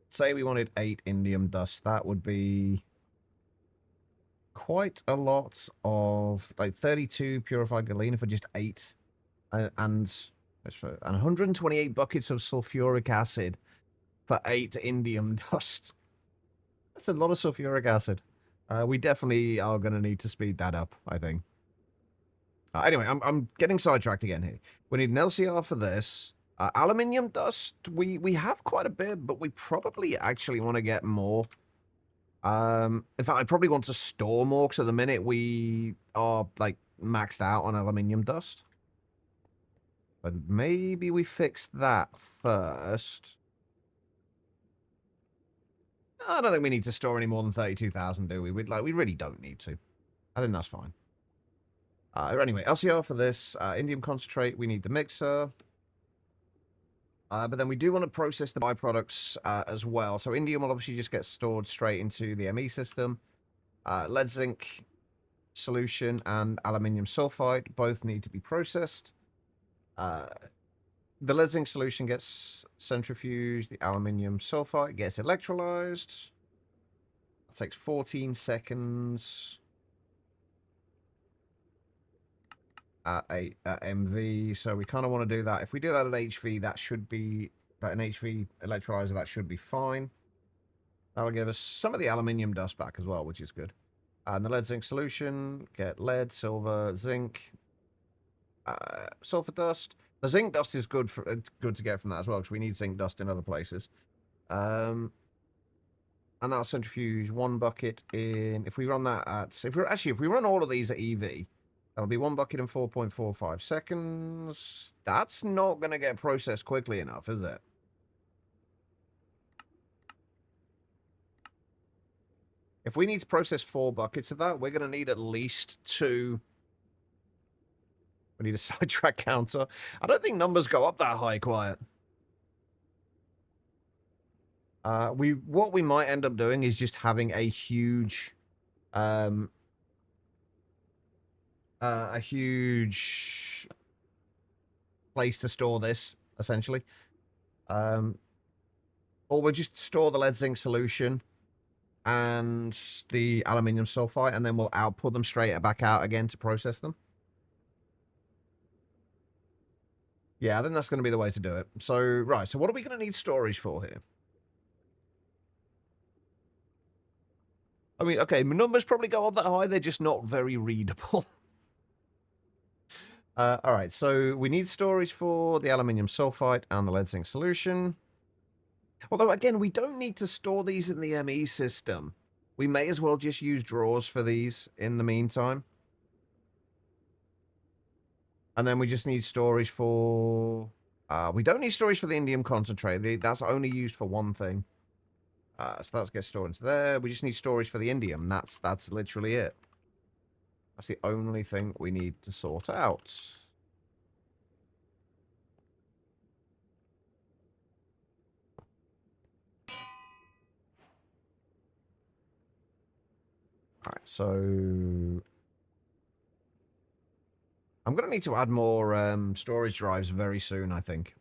Say we wanted 8 indium dust, that would be... quite a lot of... Like 32 purified galena for just 8. And 128 buckets of sulfuric acid for 8 indium dust. That's a lot of sulfuric acid. We definitely are going to need to speed that up, I think. Anyway, I'm getting sidetracked again here. We need an LCR for this. Aluminium dust, we have quite a bit, but we probably actually want to get more. In fact, I probably want to store more, because at the minute we are, like, maxed out on aluminium dust. But maybe we fix that first. I don't think we need to store any more than 32,000, do we? We really don't need to. I think that's fine. Anyway, LCR for this. Indium concentrate, we need the mixer. But then we do want to process the byproducts as well. So indium will obviously just get stored straight into the ME system. Lead zinc solution and aluminium sulfide both need to be processed. The lead zinc solution gets centrifuged. The aluminium sulfide gets electrolyzed. That takes 14 seconds. At MV, so we kind of want to do that. If we do that at HV, that should be an HV electrolyzer. That should be fine. That'll give us some of the aluminium dust back as well, which is good. And the lead zinc solution, get lead, silver, zinc, sulfur dust. The zinc dust is good to get from that as well, because we need zinc dust in other places. And that'll centrifuge 1 bucket in. If we run that at, if we run all of these at EV. That'll be 1 bucket in 4.45 seconds. That's not going to get processed quickly enough, is it? If we need to process 4 buckets of that, we're going to need at least 2. We need a sidetrack counter. I don't think numbers go up that high, Quiet. What we might end up doing is just having a huge place to store this, essentially. Or we'll just store the lead zinc solution and the aluminium sulfide, and then we'll output them straight back out again to process them. Yeah, I think that's going to be the way to do it. So, right, so what are we going to need storage for here? I mean, okay, numbers probably go up that high, they're just not very readable. Alright, so we need storage for the aluminium sulfide and the lead zinc solution. Although, again, we don't need to store these in the ME system. We may as well just use drawers for these in the meantime. And then we just need storage for... we don't need storage for the indium concentrate. That's only used for one thing. So that's get stored into there. We just need storage for the indium. That's literally it. That's the only thing we need to sort out. Alright, so... I'm going to need to add more storage drives very soon, I think.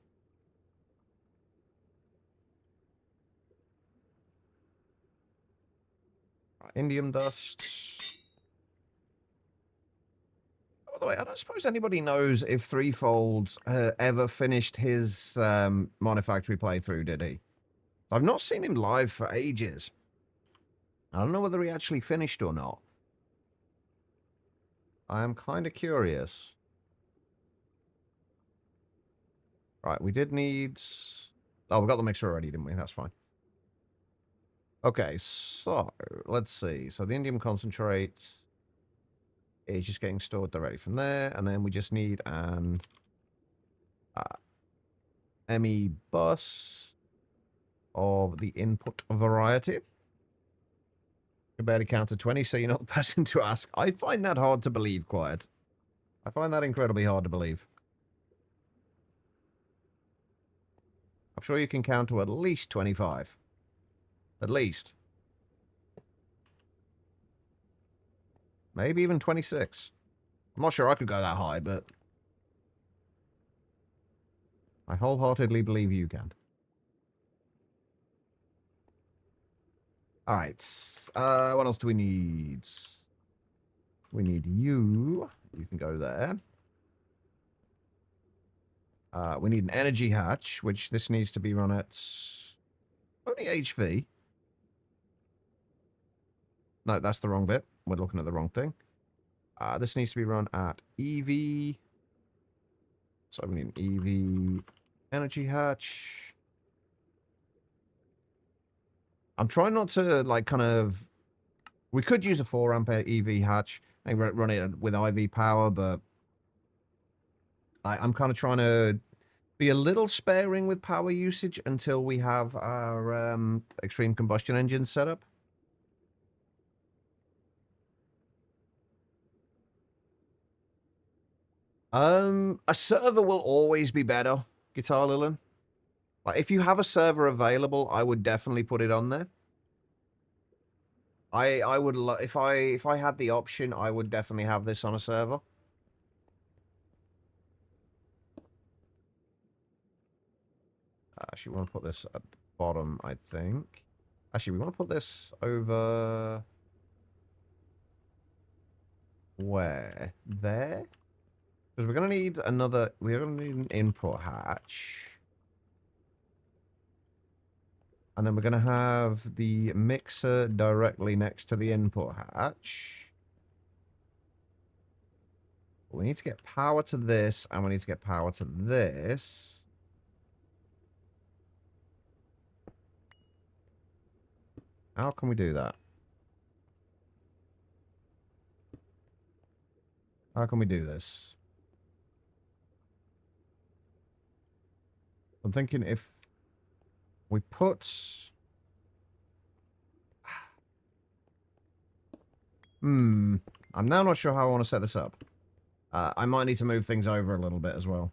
Right, indium dust... By the way, I don't suppose anybody knows if Threefold ever finished his Monifactory playthrough, did he? I've not seen him live for ages. I don't know whether he actually finished or not. I am kind of curious. Right, we did need... Oh, we got the mixer already, didn't we? That's fine. Okay, so, let's see. So the indium concentrate... is just getting stored directly from there, and then we just need an ME bus of the input variety. You barely counted 20, so you're not the person to ask. I find that hard to believe, Quiet. I find that incredibly hard to believe. I'm sure you can count to at least 25. At least. Maybe even 26. I'm not sure I could go that high, but... I wholeheartedly believe you can. Alright. What else do we need? We need you. You can go there. We need an energy hatch, which this needs to be run at... only HV. No, that's the wrong bit. We're looking at the wrong thing. This needs to be run at EV. So we need an EV energy hatch. I'm trying not to, like, kind of... We could use a 4 ampere EV hatch and run it with IV power, but... I'm kind of trying to be a little sparing with power usage until we have our extreme combustion engines set up. A server will always be better, Guitar Lilin. Like, if you have a server available, I would definitely put it on there. I would if I had the option, I would definitely have this on a server. Actually, we want to put this at the bottom, I think. Actually, we want to put this over... Where? There? Because we're going to need another... We're going to need an input hatch. And then we're going to have the mixer directly next to the input hatch. We need to get power to this, and we need to get power to this. How can we do that? How can we do this? I'm thinking if we put... I'm now not sure how I want to set this up. I might need to move things over a little bit as well.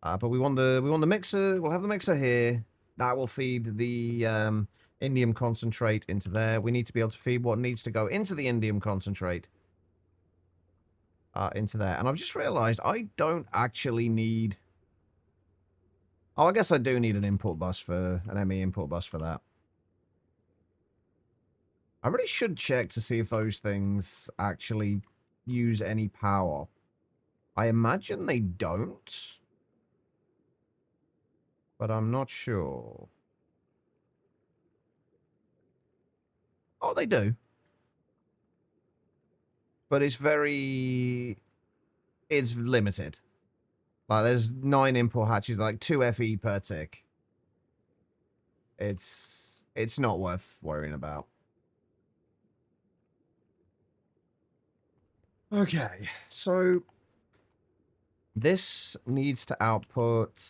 But we want the mixer. We'll have the mixer here. That will feed the indium concentrate into there. We need to be able to feed what needs to go into the indium concentrate into there. And I've just realized I don't actually need... Oh, I guess I do need an input bus for an ME input bus for that. I really should check to see if those things actually use any power. I imagine they don't. But I'm not sure. Oh, they do. But it's very... It's limited. Like, there's 9 input hatches, like 2 FE per tick. It's not worth worrying about. Okay, so... This needs to output...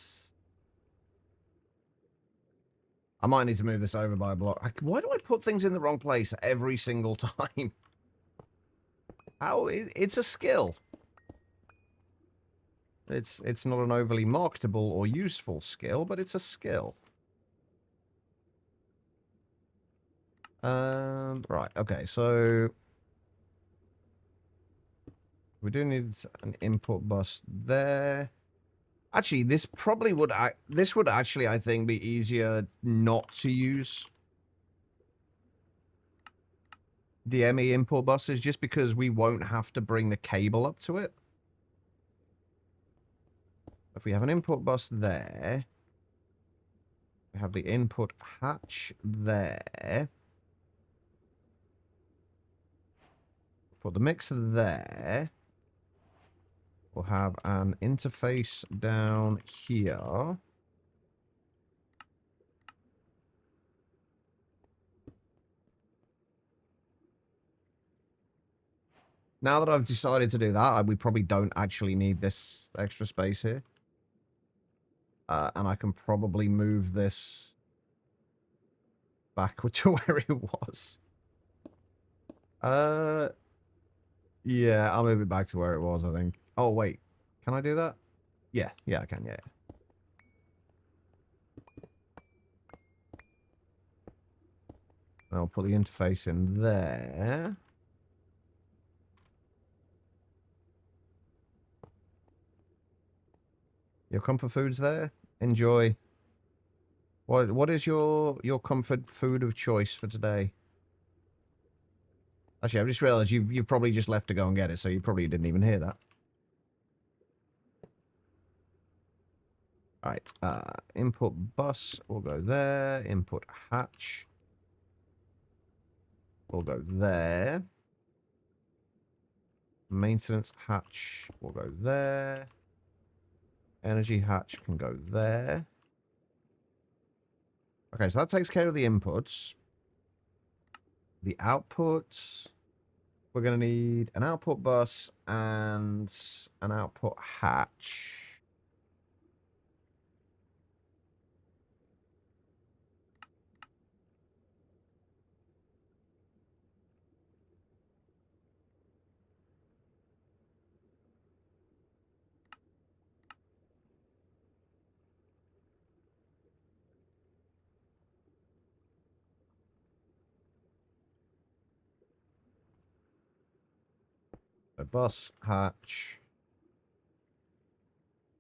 I might need to move this over by a block. Why do I put things in the wrong place every single time? How? It's a skill. It's not an overly marketable or useful skill, but it's a skill. Right, okay, so... We do need an input bus there. Actually, this probably would... This would actually, I think, be easier not to use the ME input buses, just because we won't have to bring the cable up to it. If we have an input bus there, we have the input hatch there. Put the mixer there. We'll have an interface down here. Now that I've decided to do that, we probably don't actually need this extra space here. And I can probably move this back to where it was. Yeah, I'll move it back to where it was, I think. Oh, wait. Can I do that? Yeah, I can, yeah. I'll put the interface in there. Your comfort food's there? Enjoy. What is your comfort food of choice for today? Actually, I've just realized you've probably just left to go and get it, so you probably didn't even hear that. Alright, input bus will go there. Input hatch will go there. Maintenance hatch will go there. Energy hatch can go there. Okay, so that takes care of the inputs. The outputs... We're going to need an output bus and an output hatch. A bus, hatch.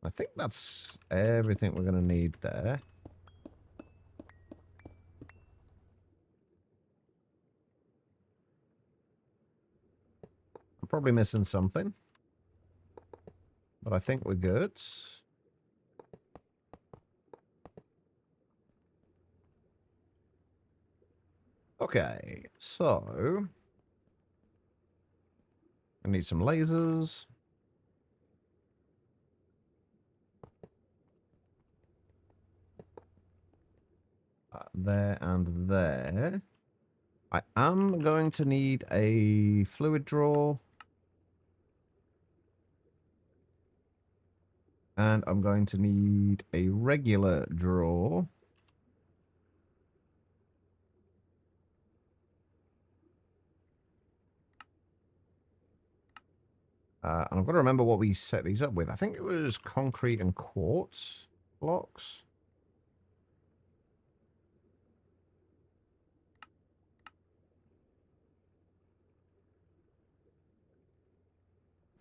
I think that's everything we're going to need there. I'm probably missing something, but I think we're good. Okay, so I need some lasers. There and there. I am going to need a fluid draw. And I'm going to need a regular draw. And I've got to remember what we set these up with. I think it was concrete and quartz blocks.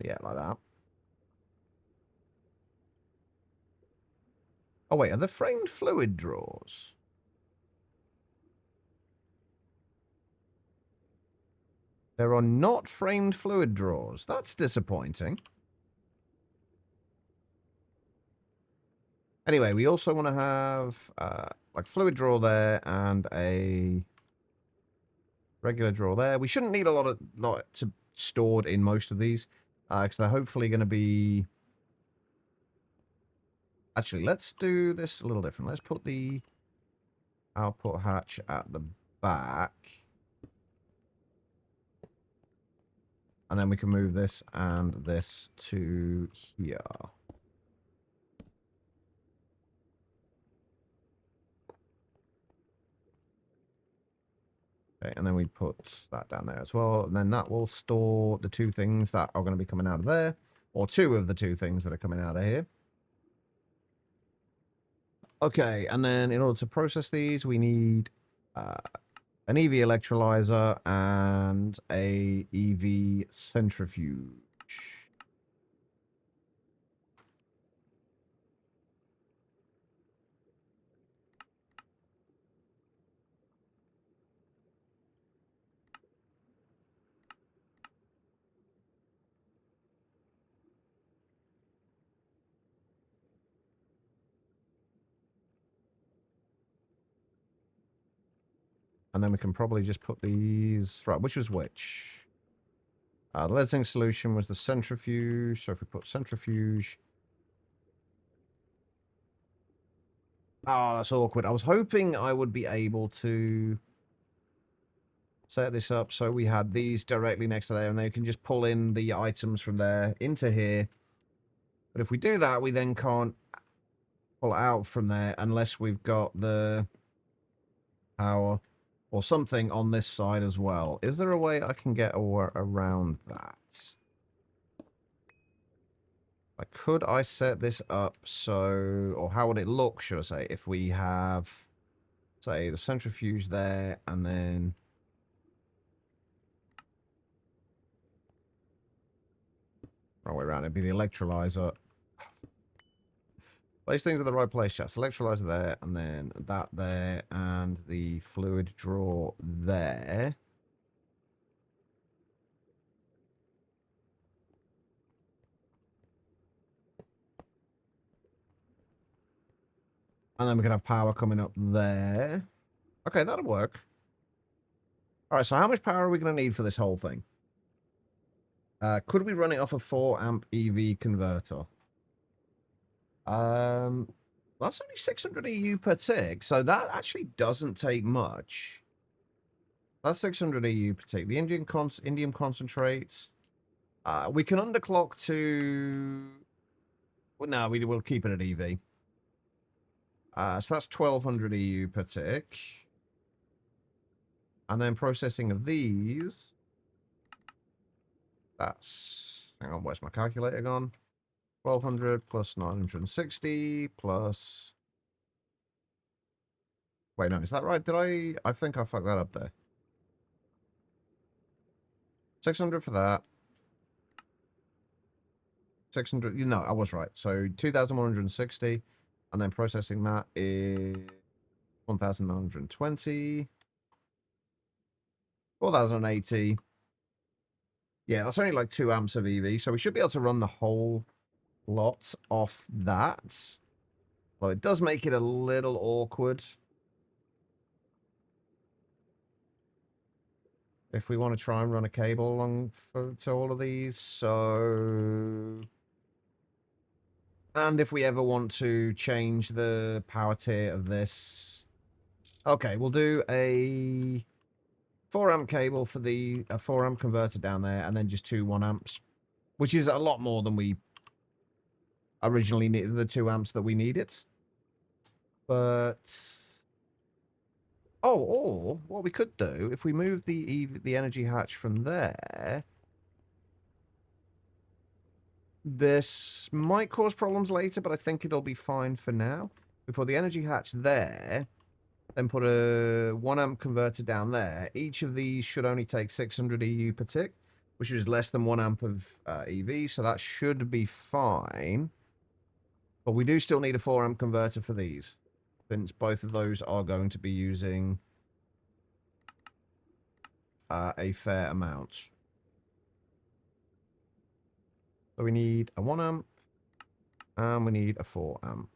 Yeah, like that. Oh, wait, are there framed fluid draws? There are not framed fluid draws. That's disappointing. Anyway, we also want to have like fluid draw there and a regular draw there. We shouldn't need a lot to stored in most of these because they're hopefully going to be. Actually, let's do this a little different. Let's put the output hatch at the back. And then we can move this and this to here. Okay, and then we put that down there as well. And then that will store the two things that are going to be coming out of there. Or two of the two things that are coming out of here. Okay, and then in order to process these, we need an EV electrolyzer and a EV centrifuge. And then we can probably just put these... Right, which was which? The lead zinc solution was the centrifuge. So if we put centrifuge... Oh, that's awkward. I was hoping I would be able to set this up so we had these directly next to there, and they can just pull in the items from there into here. But if we do that, we then can't pull it out from there unless we've got the power or something on this side as well. Is there a way I can get around that? Like, could I set this up so... Or how would it look, should I say, if we have, say, the centrifuge there, and then... Wrong way around, it'd be the electrolyzer. Place things in the right place, chat. Electrolyzer there, and then that there, and the fluid draw there. And then we can have power coming up there. Okay, that'll work. All right, so how much power are we going to need for this whole thing? Could we run it off a 4 amp EV converter? That's only 600 EU per tick, so that actually doesn't take much. That's 600 EU per tick. The indium concentrates. We can underclock to... Well, no, we'll keep it at EV. So that's 1200 EU per tick. And then processing of these... That's... Hang on, where's my calculator gone? 1200 plus 960 plus... Wait, no, is that right? Did I think I fucked that up there. 600 for that. 600... No, I was right. So 2160. And then processing that is 1920. 4080. Yeah, that's only like 2 amps of EV. So we should be able to run the whole lot off that. Well, it does make it a little awkward. If we want to try and run a cable along to all of these. So... And if we ever want to change the power tier of this... Okay, we'll do a 4 amp cable for the 4 amp converter down there, and then just 2 1 amps, which is a lot more than we originally needed, the 2 amps that we needed. But... Oh, or what we could do, if we move the energy hatch from there... This might cause problems later, but I think it'll be fine for now. We put the energy hatch there, then put a 1 amp converter down there. Each of these should only take 600 EU per tick, which is less than 1 amp of EV, so that should be fine. But we do still need a 4 amp converter for these, since both of those are going to be using a fair amount. So we need a 1 amp, and we need a 4 amp.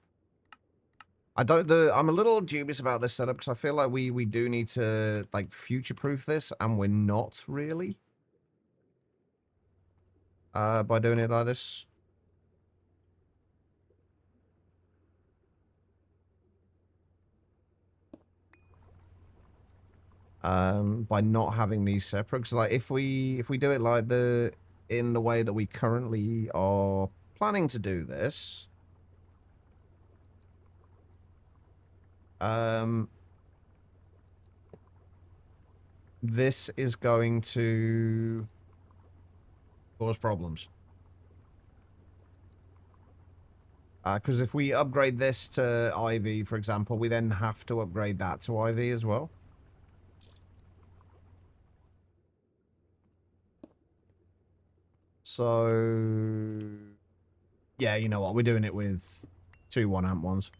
I'm a little dubious about this setup because I feel like we do need to like future-proof this, and we're not really. By doing it like this. By not having these separate, because like if we do it like in the way that we currently are planning to do this, this is going to cause problems. Because if we upgrade this to IV, for example, we then have to upgrade that to IV as well. So, yeah, you know what? We're doing it with 2 1 amp ones.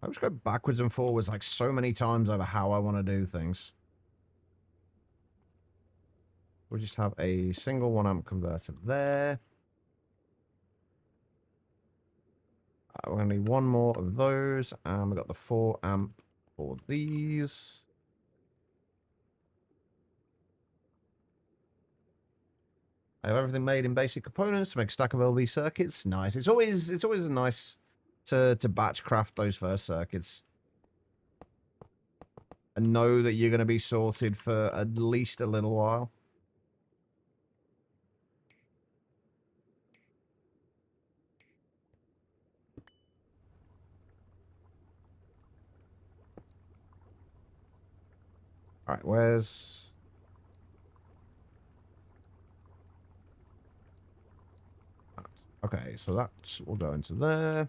I just go backwards and forwards like so many times over how I want to do things. We'll just have a single 1 amp converter there. We're going to need 1 more of those, and we've got the 4 amp for these. I have everything made in basic components to make a stack of LV circuits. Nice. It's always nice to batch craft those first circuits and know that you're going to be sorted for at least a little while. All right, where's... Okay, so that will go into there.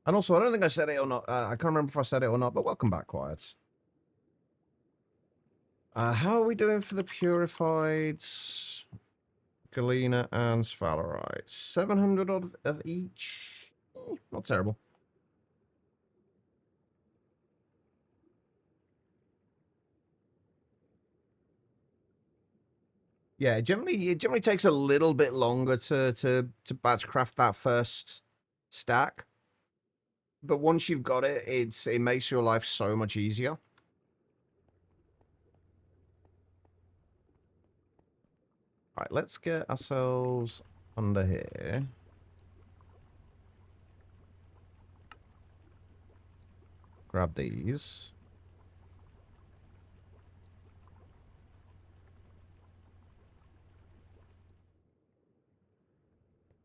And also, I don't think I said it or not. I can't remember if I said it or not, but welcome back, Quiet. How are we doing for the purified galena and sphalerite? 700 of each? Not terrible. Yeah, it generally takes a little bit longer to batch craft that first stack. But once you've got it, it makes your life so much easier. Right, let's get ourselves under here. Grab these.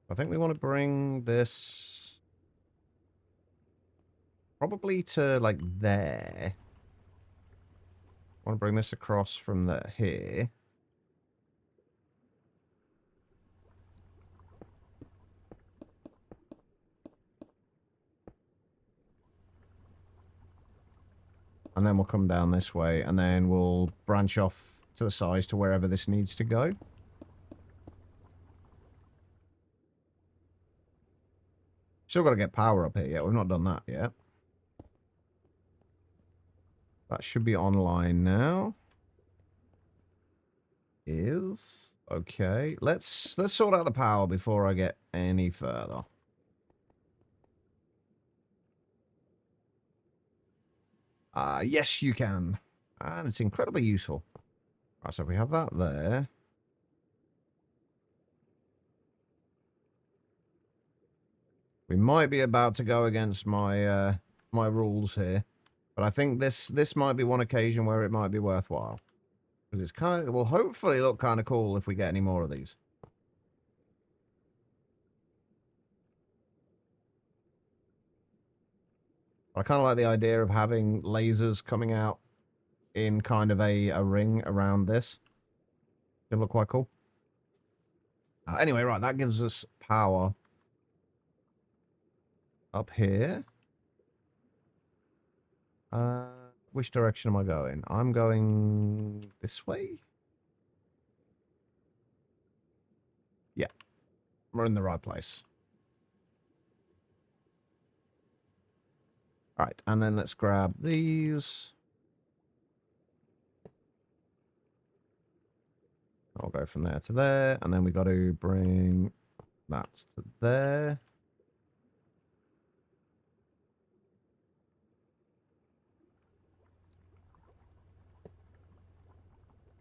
I think we want to bring this probably to like there. I want to bring this across from there here. And then we'll come down this way, and then we'll branch off to the sides to wherever this needs to go. Still got to get power up here yet. We've not done that yet. That should be online now. Is okay. Let's sort out the power before I get any further. Yes, you can. And it's incredibly useful. Right, so we have that there. We might be about to go against my my rules here. But I think this might be one occasion where it might be worthwhile. Because it's kind of, it will hopefully look kind of cool if we get any more of these. I kind of like the idea of having lasers coming out in kind of a ring around this. It'll look quite cool. Anyway, right, that gives us power up here. Which direction am I going? I'm going this way. Yeah, we're in the right place. All right, and then let's grab these. I'll go from there to there, and then we got to bring that to there.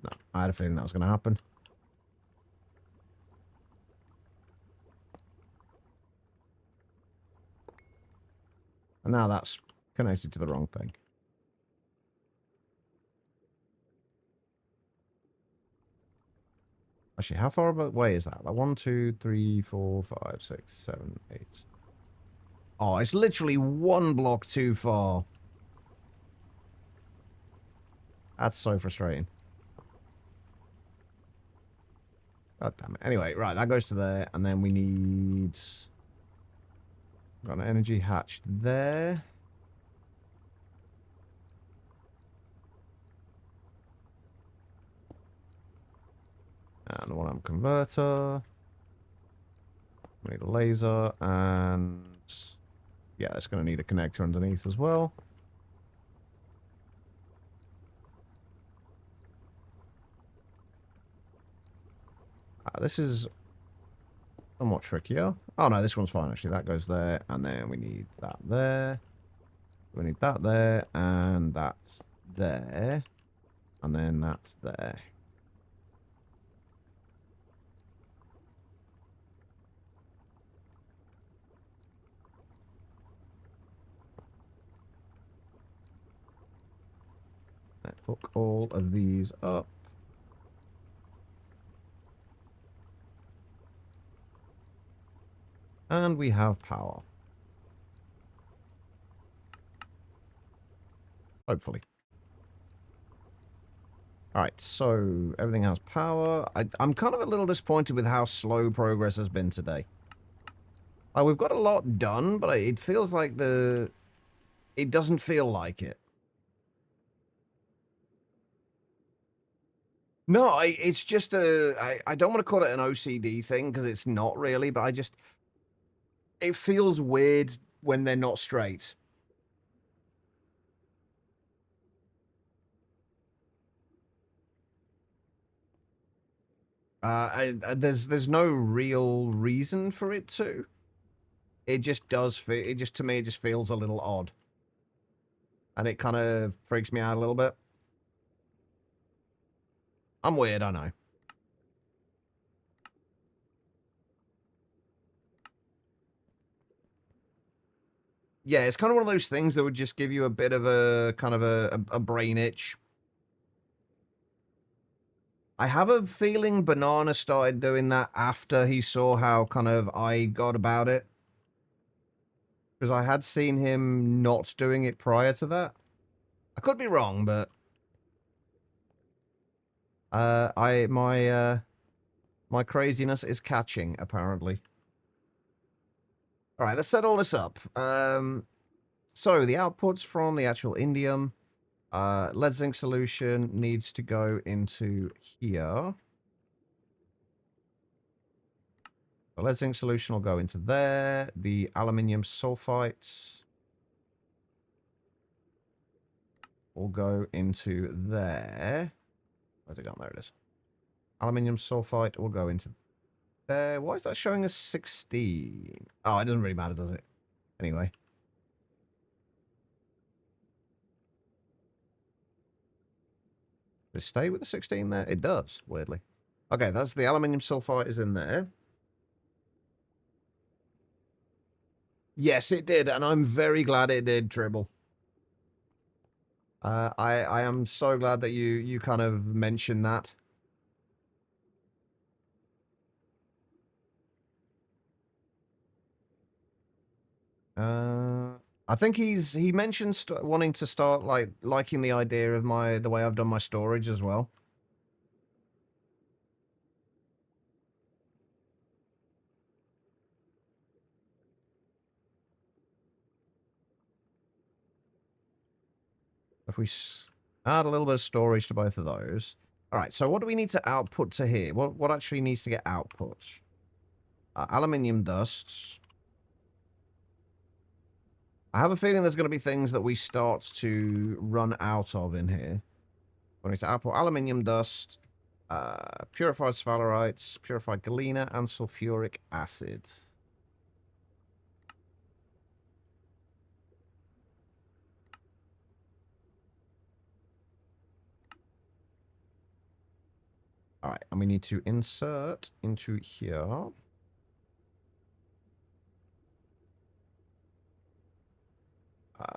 No, I had a feeling that was going to happen. And now that's connected to the wrong thing. Actually, how far away is that? Like 1, 2, 3, 4, 5, 6, 7, 8. Oh, it's literally one block too far. That's so frustrating. God damn it. Anyway, right, that goes to there, and then we need... Got an energy hatch there. And one amp converter. We need a laser, and... Yeah, that's going to need a connector underneath as well. This is somewhat trickier. Oh no, this one's fine actually. That goes there, and then we need that there. We need that there, and that's there. And then that's there. Let's hook all of these up. And we have power. Hopefully. Alright, so everything has power. I'm kind of a little disappointed with how slow progress has been today. We've got a lot done, but it feels like it doesn't feel like it. No, it's just I don't want to call it an OCD thing, because it's not really, but it feels weird when they're not straight. There's no real reason for it to. It just does feel, to me, it just feels a little odd. And it kind of freaks me out a little bit. I'm weird, I know. yeah, it's kind of one of those things that would just give you a bit of a kind of a brain itch. I have a feeling Banana started doing that after he saw how kind of I got about it. Because I had seen him not doing it prior to that. I could be wrong, but my craziness is catching, apparently. All right, let's set all this up. So the outputs from the actual indium, lead zinc solution needs to go into here. The lead zinc solution will go into there. The aluminium sulfite will go into there. Where's it gone? There it is. Aluminium sulfite will go into there. Why is that showing us 16? Oh, it doesn't really matter, does it? Anyway. Does it stay with the 16 there? It does, weirdly. Okay, that's the aluminium sulfite is in there. Yes, it did, and I'm very glad it did, Tribble. I am so glad that you kind of mentioned that. I think he mentioned wanting to start liking the idea of the way I've done my storage as well. If we add a little bit of storage to both of those. All right, so what do we need to output to here? What actually needs to get output? Aluminium dust. I have a feeling there's going to be things that we start to run out of in here. We need to output aluminium dust, purified sphalerite, purified galena, and sulfuric acid. All right, and we need to insert into here.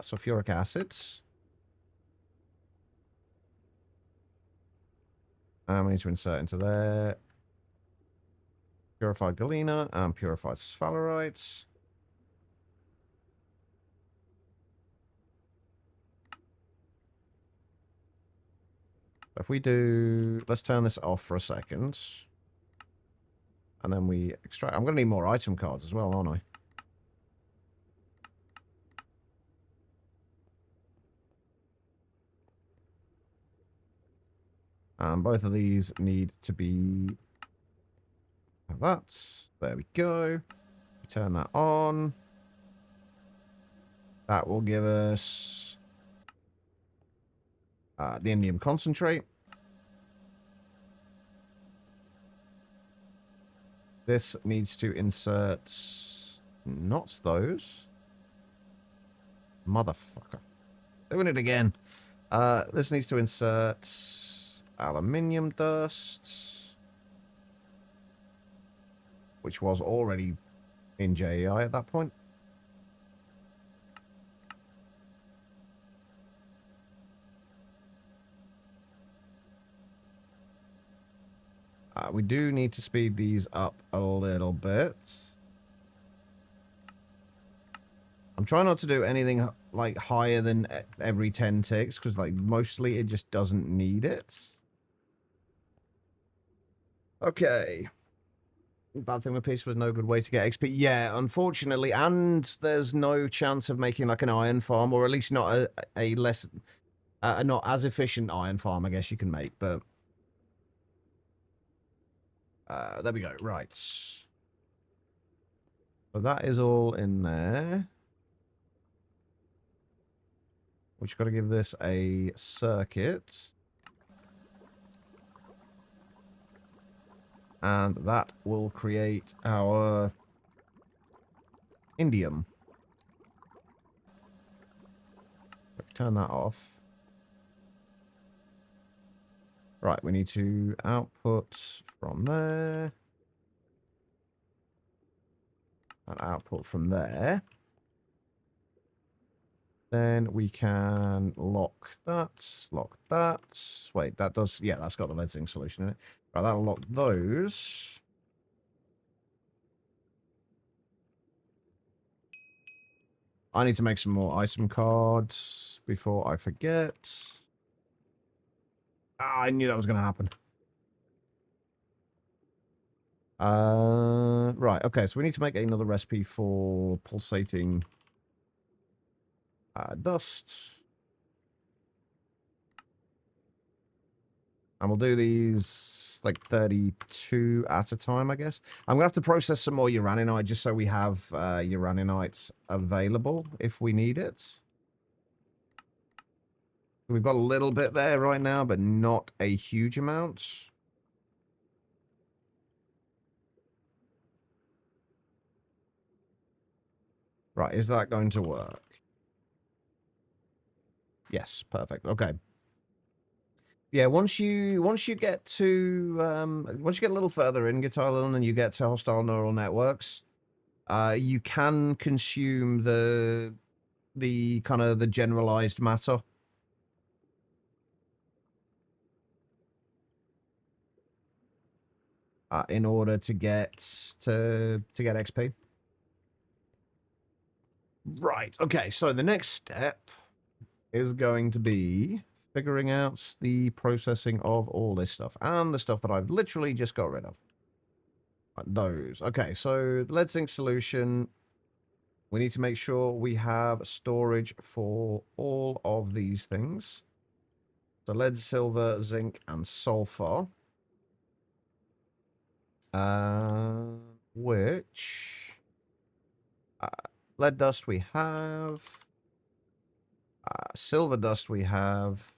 Sulfuric acid. And we need to insert into there. Purified galena and purified sphalerites. If we do, let's turn this off for a second. And then we extract. I'm going to need more item cards as well, aren't I? And both of these need to be that. There we go. We turn that on. That will give us the indium concentrate. This needs to insert not those. Motherfucker. Doing it again. This needs to insert aluminium dust, which was already in JEI at that point. We do need to speed these up a little bit. I'm trying not to do anything like higher than every 10 ticks, because like mostly it just doesn't need it. Okay. Bad thing with peace was no good way to get XP. Yeah, unfortunately, and there's no chance of making like an iron farm, or at least not a less, not as efficient iron farm, I guess you can make, but there we go. Right. So that is all in there. We just got to give this a circuit. And that will create our indium. Turn that off. Right, we need to output from there. And output from there. Then we can lock that, lock that. Wait, that does, yeah, that's got the lead zinc solution in it. Right, that'll lock those. I need to make some more item cards before I forget. Ah, I knew that was going to happen. Right, okay, so we need to make another recipe for pulsating dust. And we'll do these like 32 at a time, I guess. I'm going to have to process some more uraninite just so we have uraninites available if we need it. We've got a little bit there right now, but not a huge amount. Right, is that going to work? Yes, perfect. Okay. Yeah, once you get to once you get a little further in Guitar Island and you get to hostile neural networks, you can consume the kind of the generalized matter. In order to get XP. Right. Okay. So the next step is going to be figuring out the processing of all this stuff and the stuff that I've literally just got rid of. Those. Okay. So lead zinc solution. We need to make sure we have storage for all of these things. So lead, silver, zinc, and sulfur. Which lead dust we have. Silver dust we have.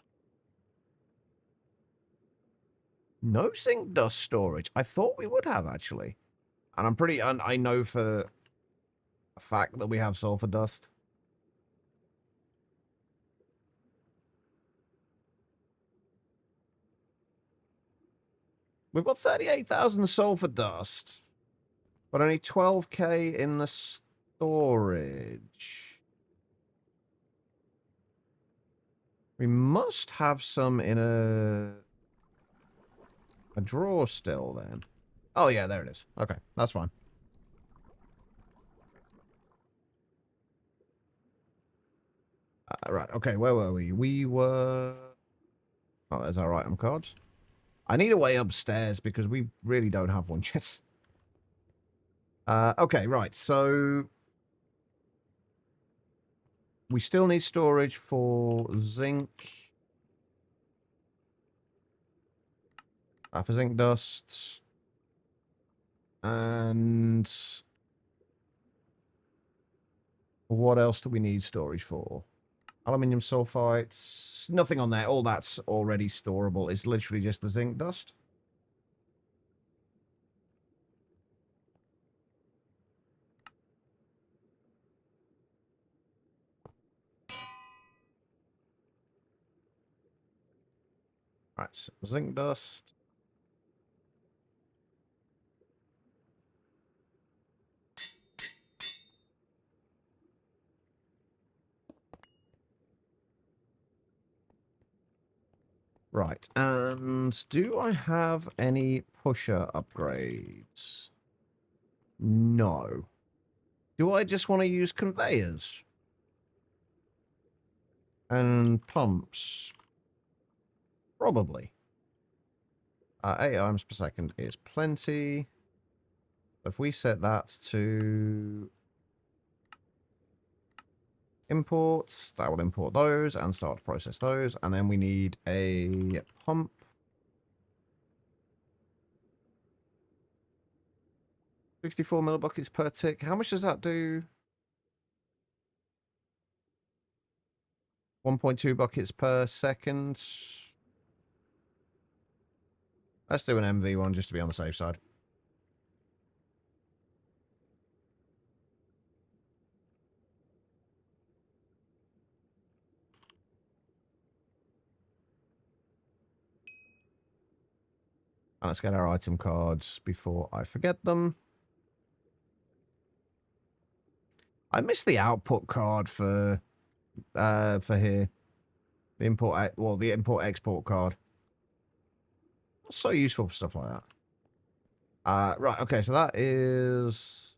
No zinc dust storage. I thought we would have, actually. And I'm pretty... I know for a fact that we have sulfur dust. We've got 38,000 sulfur dust. But only 12k in the storage. We must have some in a drawer still, then. Oh, yeah, there it is. Okay, that's fine. Right, okay, where were we? We were... Oh, there's our item cards. I need a way upstairs because we really don't have one yet. Okay, right, so... We still need storage for zinc. For zinc dust. And... What else do we need storage for? Aluminium sulfites. Nothing on there. All that's already storable. It's literally just the zinc dust. Right, so zinc dust. Right, and do I have any pusher upgrades? No. Do I just want to use conveyors? And pumps? Probably. 8 items per second is plenty. If we set that to imports, that will import those and start to process those. And then we need a pump. 64 millibuckets per tick. How much does that do? 1.2 buckets per second. Let's do an MV one just to be on the safe side. And let's get our item cards before I forget them. I missed the output card for for here. The the import-export card. It's so useful for stuff like that. Right, okay, so that is...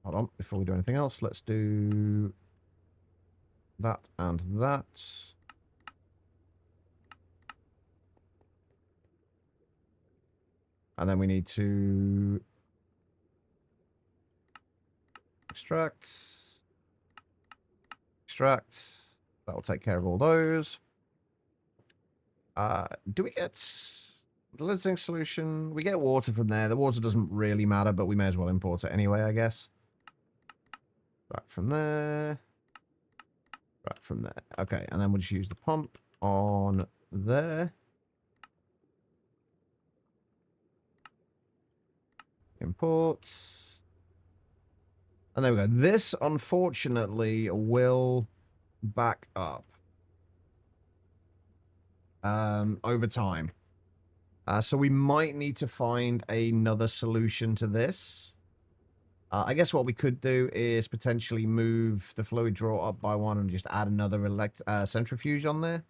Hold on, before we do anything else, let's do that and that. And then we need to extract. That will take care of all those. Do we get the lead zinc solution? We get water from there. The water doesn't really matter, but we may as well import it anyway, I guess. Right from there. Right from there. Okay, and then we'll just use the pump on there. Imports. And there we go. This, unfortunately, will back up over time. So we might need to find another solution to this. I guess what we could do is potentially move the fluid draw up by one and just add another centrifuge on there.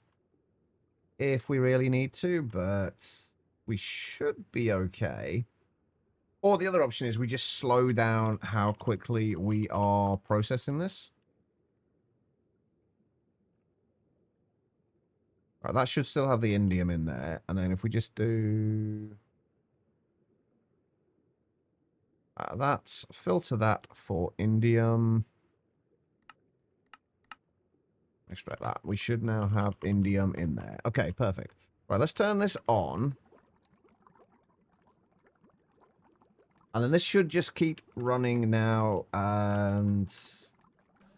If we really need to, but we should be okay. Or the other option is we just slow down how quickly we are processing this. Right, that should still have the indium in there. And then if we just do... that's filter that for indium. Extract that. We should now have indium in there. Okay, perfect. Right, let's turn this on. And then this should just keep running now and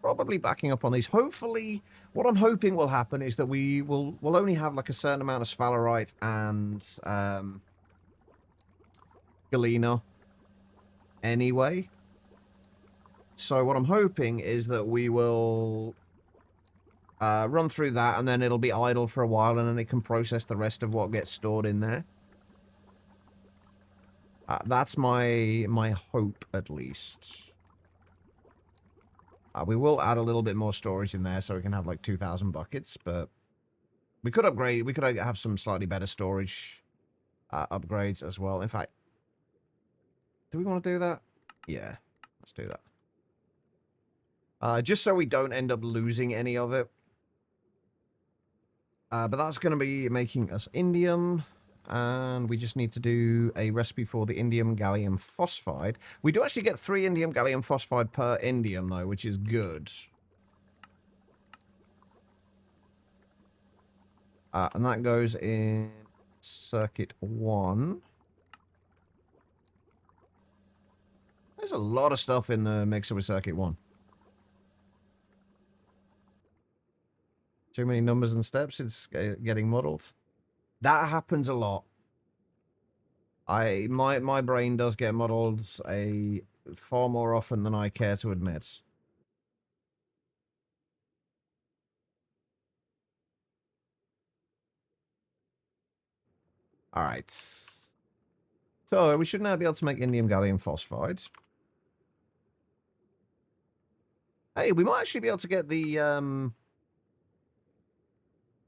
probably backing up on these. Hopefully, what I'm hoping will happen is that we'll only have like a certain amount of sphalerite and galena anyway. So what I'm hoping is that we will run through that and then it'll be idle for a while and then it can process the rest of what gets stored in there. That's my hope, at least. We will add a little bit more storage in there so we can have like 2,000 buckets, but we could upgrade. We could have some slightly better storage upgrades as well. In fact, do we want to do that? Yeah, let's do that. Just so we don't end up losing any of it. But that's going to be making us indium. And we just need to do a recipe for the indium gallium phosphide. We do actually get 3 indium gallium phosphide per indium, though, which is good. And that goes in circuit 1. There's a lot of stuff in the mixer with circuit 1. Too many numbers and steps, it's getting muddled. That happens a lot. My brain does get muddled far more often than I care to admit. All right. So we should now be able to make indium gallium phosphide. Hey, we might actually be able to get the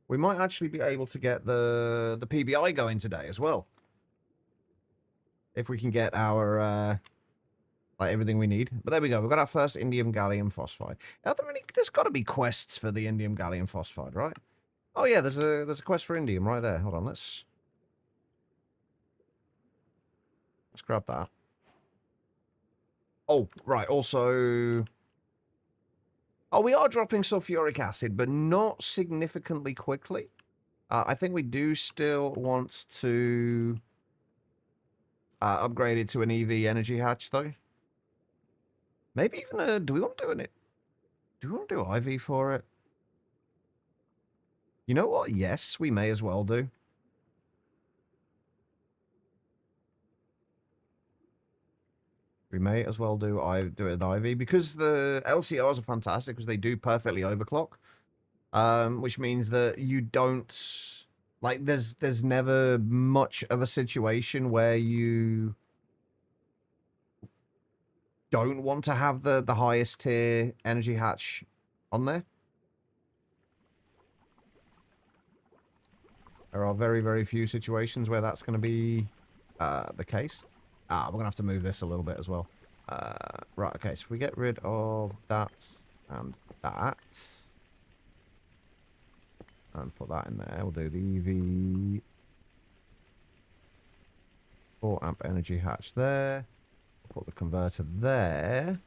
we might actually be able to get the PBI going today as well. If we can get our like everything we need. But there we go. We've got our first indium gallium phosphide. Are there any, there's got to be quests for the indium gallium phosphide, right? Oh yeah, there's a quest for indium right there. Hold on, let's grab that. Oh, right. Also, oh, we are dropping sulfuric acid, but not significantly quickly. I think we do still want to upgrade it to an EV energy hatch, though. Maybe even do we want to do it? Do we want to do IV for it? You know what? Yes, we may as well do. We may as well do it with IV because the LCRs are fantastic because they do perfectly overclock. Which means that you don't like there's never much of a situation where you don't want to have the highest tier energy hatch on there. There are very, very few situations where that's going to be the case. We're going to have to move this a little bit as well. Right, okay, so if we get rid of that and that, and put that in there, we'll do the EV 4 amp energy hatch there. Put the converter there.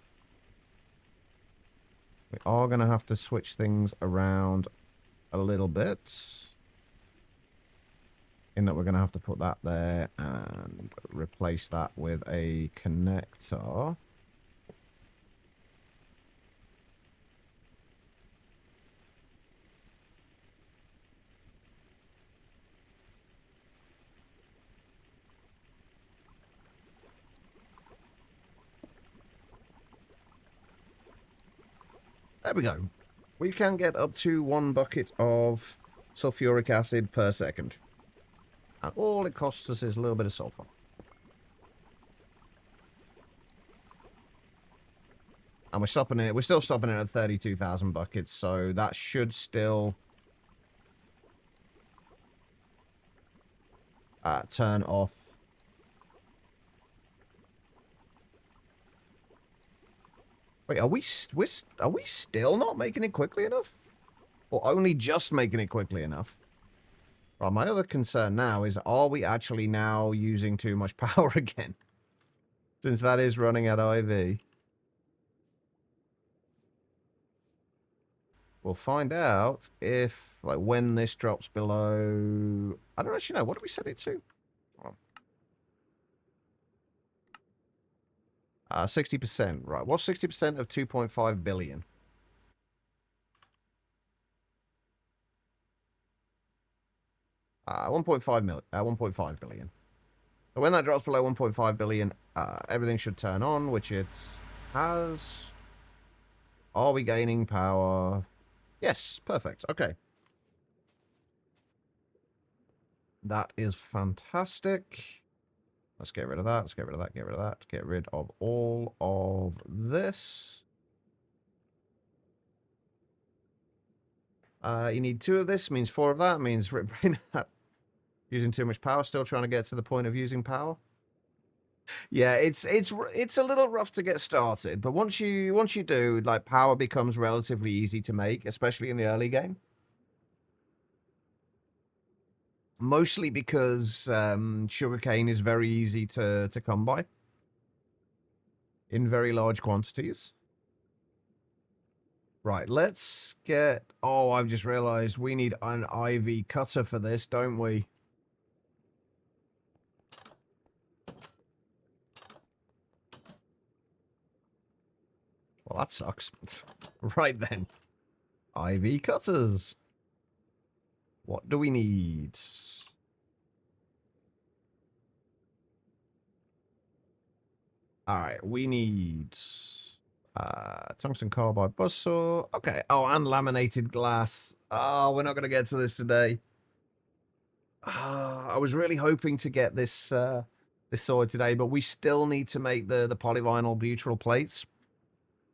We are going to have to switch things around a little bit. In that we're going to have to put that there and replace that with a connector. There we go. We can get up to 1 bucket of sulfuric acid per second. And all it costs us is a little bit of sulfur. And we're still stopping it at 32,000 buckets, so that should still turn off. Wait, are we still not making it quickly enough? Or only just making it quickly enough? Right, my other concern now is, are we actually now using too much power again? Since that is running at IV. We'll find out if, like, when this drops below... I don't actually know. What do we set it to? 60%. Right. What's 60% of 2.5 billion? 1.5 billion. So when that drops below 1.5 billion, everything should turn on, which it has. Are we gaining power? Yes, perfect. Okay. That is fantastic. Let's get rid of that. Let's get rid of that. Get rid of that. Get rid of all of this. You need 2 of this. Means 4 of that. Means using too much power. Still trying to get to the point of using power. Yeah, it's a little rough to get started, but once you do, like, power becomes relatively easy to make, especially in the early game. Mostly because sugarcane is very easy to come by in very large quantities. Right, let's get... Oh, I've just realized we need an IV cutter for this, don't we? Well, that sucks. Right then. IV cutters. What do we need? Alright, we need... tungsten carbide buzzsaw. Okay. Oh, and laminated glass. Oh, we're not going to get to this today. I was really hoping to get this this sorted today, but we still need to make the polyvinyl butyl plates.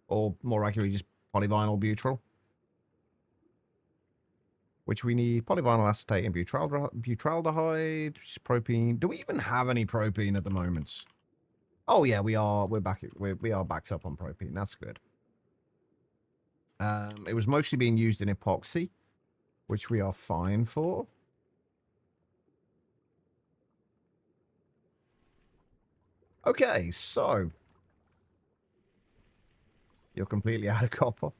Or more accurately, just polyvinyl butyl. Which we need polyvinyl acetate and butyraldehyde, which is propene. Do we even have any propene at the moment? Oh yeah, we are. We are backed up on propene. That's good. It was mostly being used in epoxy, which we are fine for. Okay, so you're completely out of copper.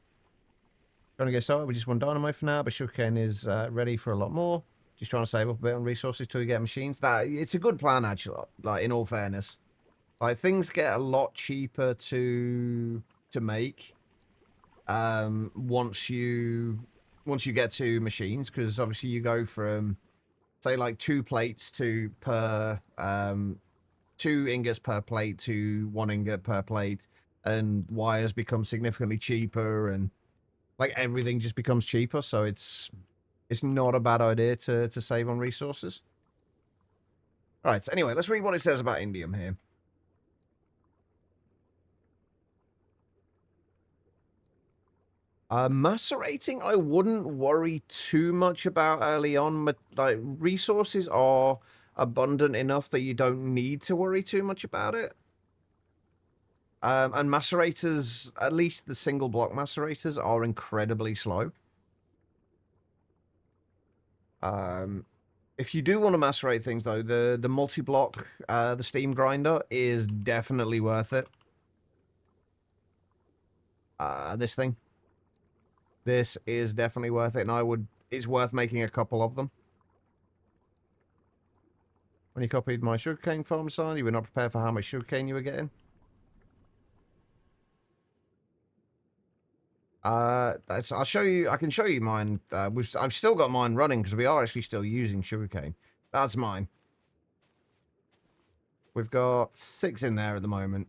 Trying to get started with just 1 dynamite for now, but sugarcane is ready for a lot more. Just trying to save up a bit on resources till we get machines. It's a good plan, actually. Like, in all fairness, like, things get a lot cheaper to make once you get to machines, because obviously you go from, say, like 2 plates to per 2 ingots per plate to 1 ingot per plate, and wires become significantly cheaper, and like everything just becomes cheaper. So it's not a bad idea to save on resources. All right. So anyway, let's read what it says about indium here. Macerating, I wouldn't worry too much about early on. Like, resources are abundant enough that you don't need to worry too much about it. And macerators, at least the single block macerators, are incredibly slow. If you do want to macerate things, though, the multi-block, the steam grinder is definitely worth it. This thing. This is definitely worth it, and it's worth making a couple of them. When you copied my sugarcane farm sign, you were not prepared for how much sugarcane you were getting. I'll show you. I can show you mine. I've still got mine running because we are actually still using sugarcane. That's mine. We've got 6 in there at the moment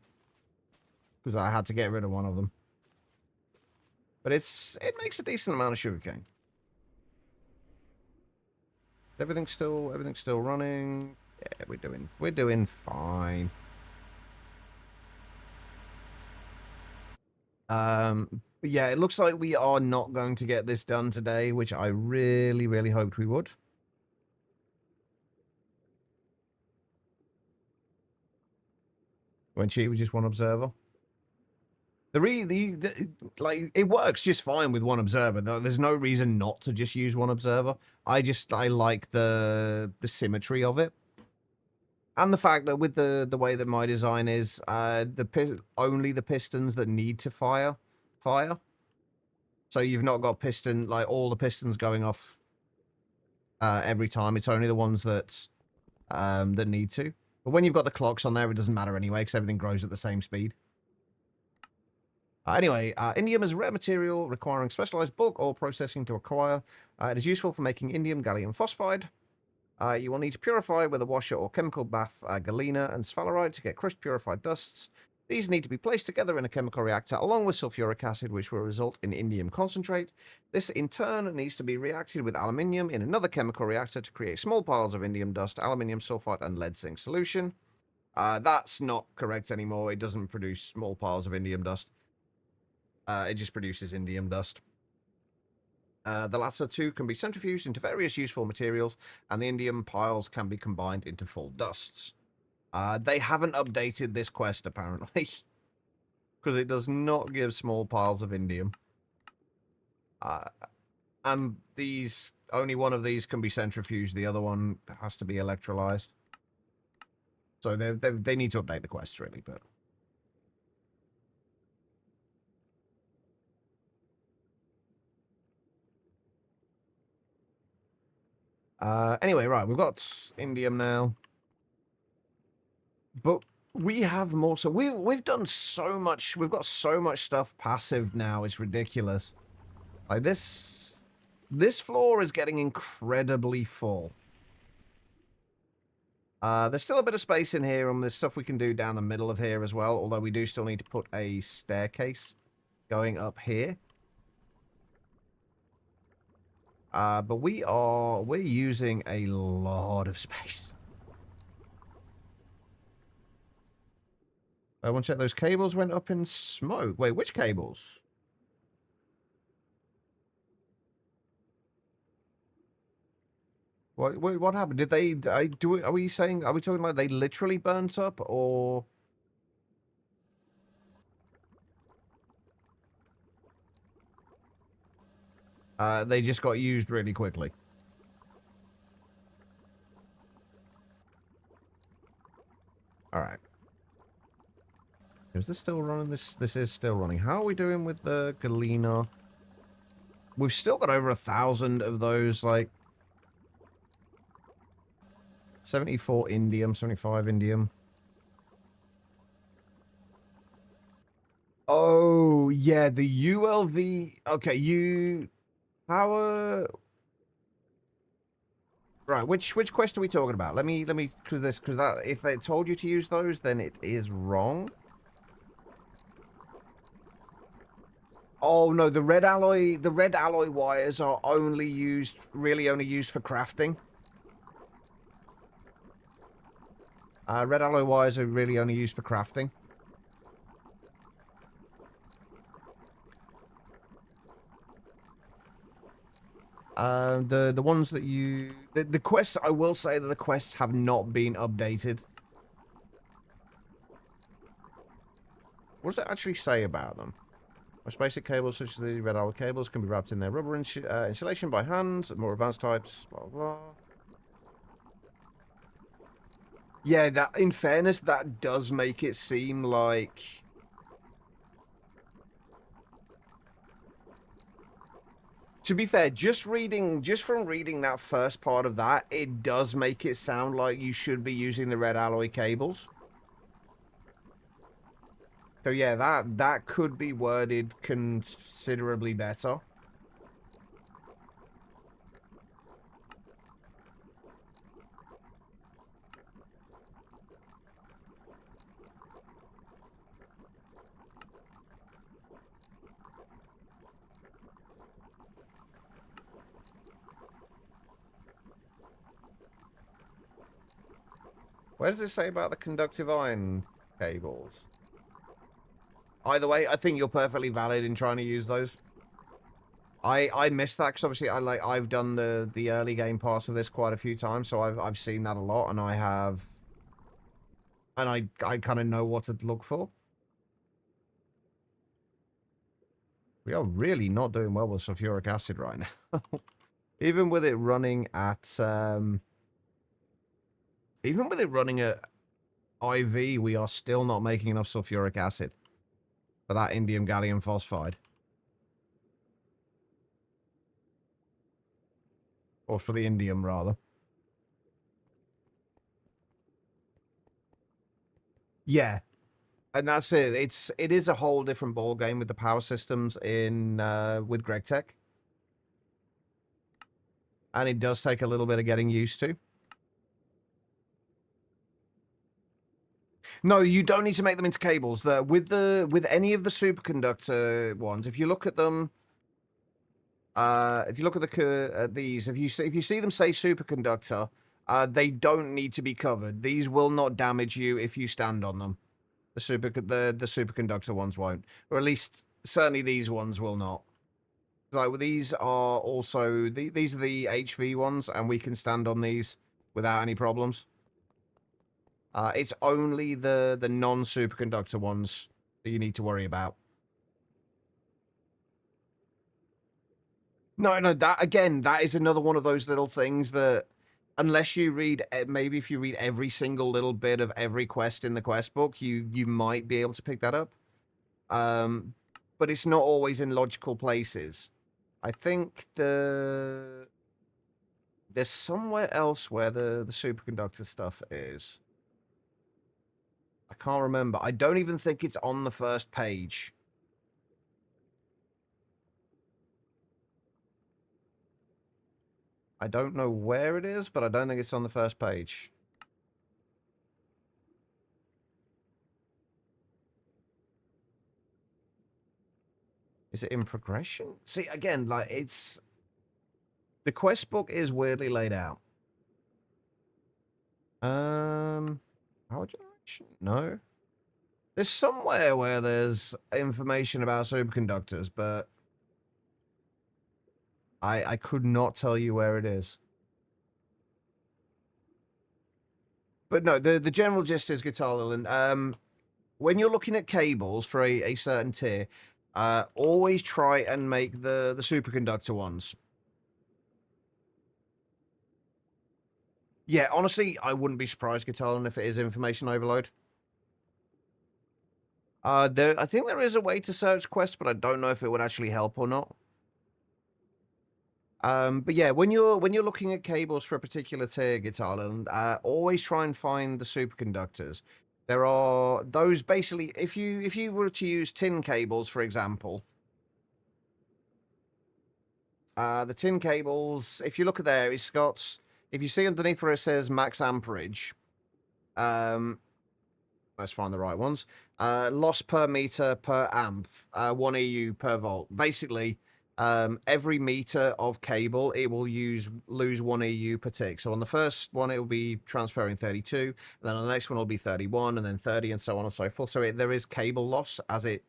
because I had to get rid of one of them. But it makes a decent amount of sugarcane. Everything's still running. Yeah, we're doing fine. But yeah, it looks like we are not going to get this done today, which I really, really hoped we would. When she was just one observer. Like, it works just fine with one observer. There's no reason not to just use one observer. I like the symmetry of it. And the fact that with the way that my design is, only the pistons that need to fire. So you've not got all the pistons going off every time. It's only the ones that need to. But when you've got the clocks on there, it doesn't matter anyway, because everything grows at the same speed. Anyway, indium is a rare material requiring specialized bulk ore processing to acquire. It is useful for making indium gallium phosphide. You will need to purify with a washer or chemical bath galena and sphalerite to get crushed purified dusts. These need to be placed together in a chemical reactor along with sulfuric acid, which will result in indium concentrate. This, in turn, needs to be reacted with aluminium in another chemical reactor to create small piles of indium dust, aluminium sulfide, and lead zinc solution. That's not correct anymore. It doesn't produce small piles of indium dust. It just produces indium dust. The latter two can be centrifuged into various useful materials, and the indium piles can be combined into full dusts. They haven't updated this quest, apparently, because it does not give small piles of indium. And only one of these can be centrifuged. The other one has to be electrolyzed. So they need to update the quest, really, but... Anyway, right, we've got indium now. But we have more, so we've done so much, we've got so much stuff passive now, it's ridiculous. Like, this floor is getting incredibly full. There's still a bit of space in here, and there's stuff we can do down the middle of here as well, although we do still need to put a staircase going up here. But we're using a lot of space. I want to check those cables went up in smoke. Wait, which cables? What happened? Did they are we talking like they literally burnt up, or they just got used really quickly? All right. Is this still running? This is still running. How are we doing with the galena? We've still got over 1,000 of those, like 74 indium, 75 indium. Oh, yeah, the ULV. Okay, power. Right, which quest are we talking about? Let me because if they told you to use those, then it is wrong. Oh no, the red alloy wires are really only used for crafting. Red alloy wires are really only used for crafting. The ones that the quests, I will say that the quests have not been updated. What does it actually say about them? Most basic cables, such as the red alloy cables, can be wrapped in their rubber insulation by hand. More advanced types, blah, blah. Yeah, that, in fairness, that does make it seem like... To be fair, just from reading that first part of that, it does make it sound like you should be using the red alloy cables. So yeah, that could be worded considerably better. Where does it say about the conductive iron cables? Either way, I think you're perfectly valid in trying to use those. I missed that because obviously I've done the early game parts of this quite a few times, so I've seen that a lot, and I kind of know what to look for. We are really not doing well with sulfuric acid right now. Even with it running at IV, we are still not making enough sulfuric acid for that indium gallium phosphide. Or for the indium, rather. Yeah. And that's it. It is a whole different ball game with the power systems in with GregTech. And it does take a little bit of getting used to. No, you don't need to make them into cables. With any of the superconductor ones, if you look at them, if you look at these, if you see them say superconductor, they don't need to be covered. These will not damage you if you stand on them. The superconductor ones won't, or at least certainly these ones will not. Like these are also these are the HV ones, and we can stand on these without any problems. It's only the non-superconductor ones that you need to worry about. No, that is another one of those little things that, unless you read, maybe if you read every single little bit of every quest in the quest book, you might be able to pick that up. But it's not always in logical places. I think there's somewhere else where the superconductor stuff is. I can't remember. I don't even think it's on the first page. I don't know where it is, but I don't think it's on the first page. Is it in progression? See, again, like, it's... The quest book is weirdly laid out. Power generation? No. There's somewhere where there's information about superconductors, but... I could not tell you where it is. But no, the general gist is, Guitar Lilin, when you're looking at cables for a certain tier, always try and make the superconductor ones. Yeah, honestly, I wouldn't be surprised, Guitar Lilin, if it is information overload. I think there is a way to search quests, but I don't know if it would actually help or not. But yeah, when you're looking at cables for a particular tier, Guitar Lilin, always try and find the superconductors. There are those basically. If you were to use tin cables, for example, the tin cables. If you look at there, it's got. If you see underneath where it says max amperage, let's find the right ones. Loss per meter per amp, 1 EU per volt. Basically, every meter of cable, it will lose 1 EU per tick. So on the first one, it will be transferring 32, and then on the next one, it'll be 31, and then 30, and so on and so forth. So there is cable loss as it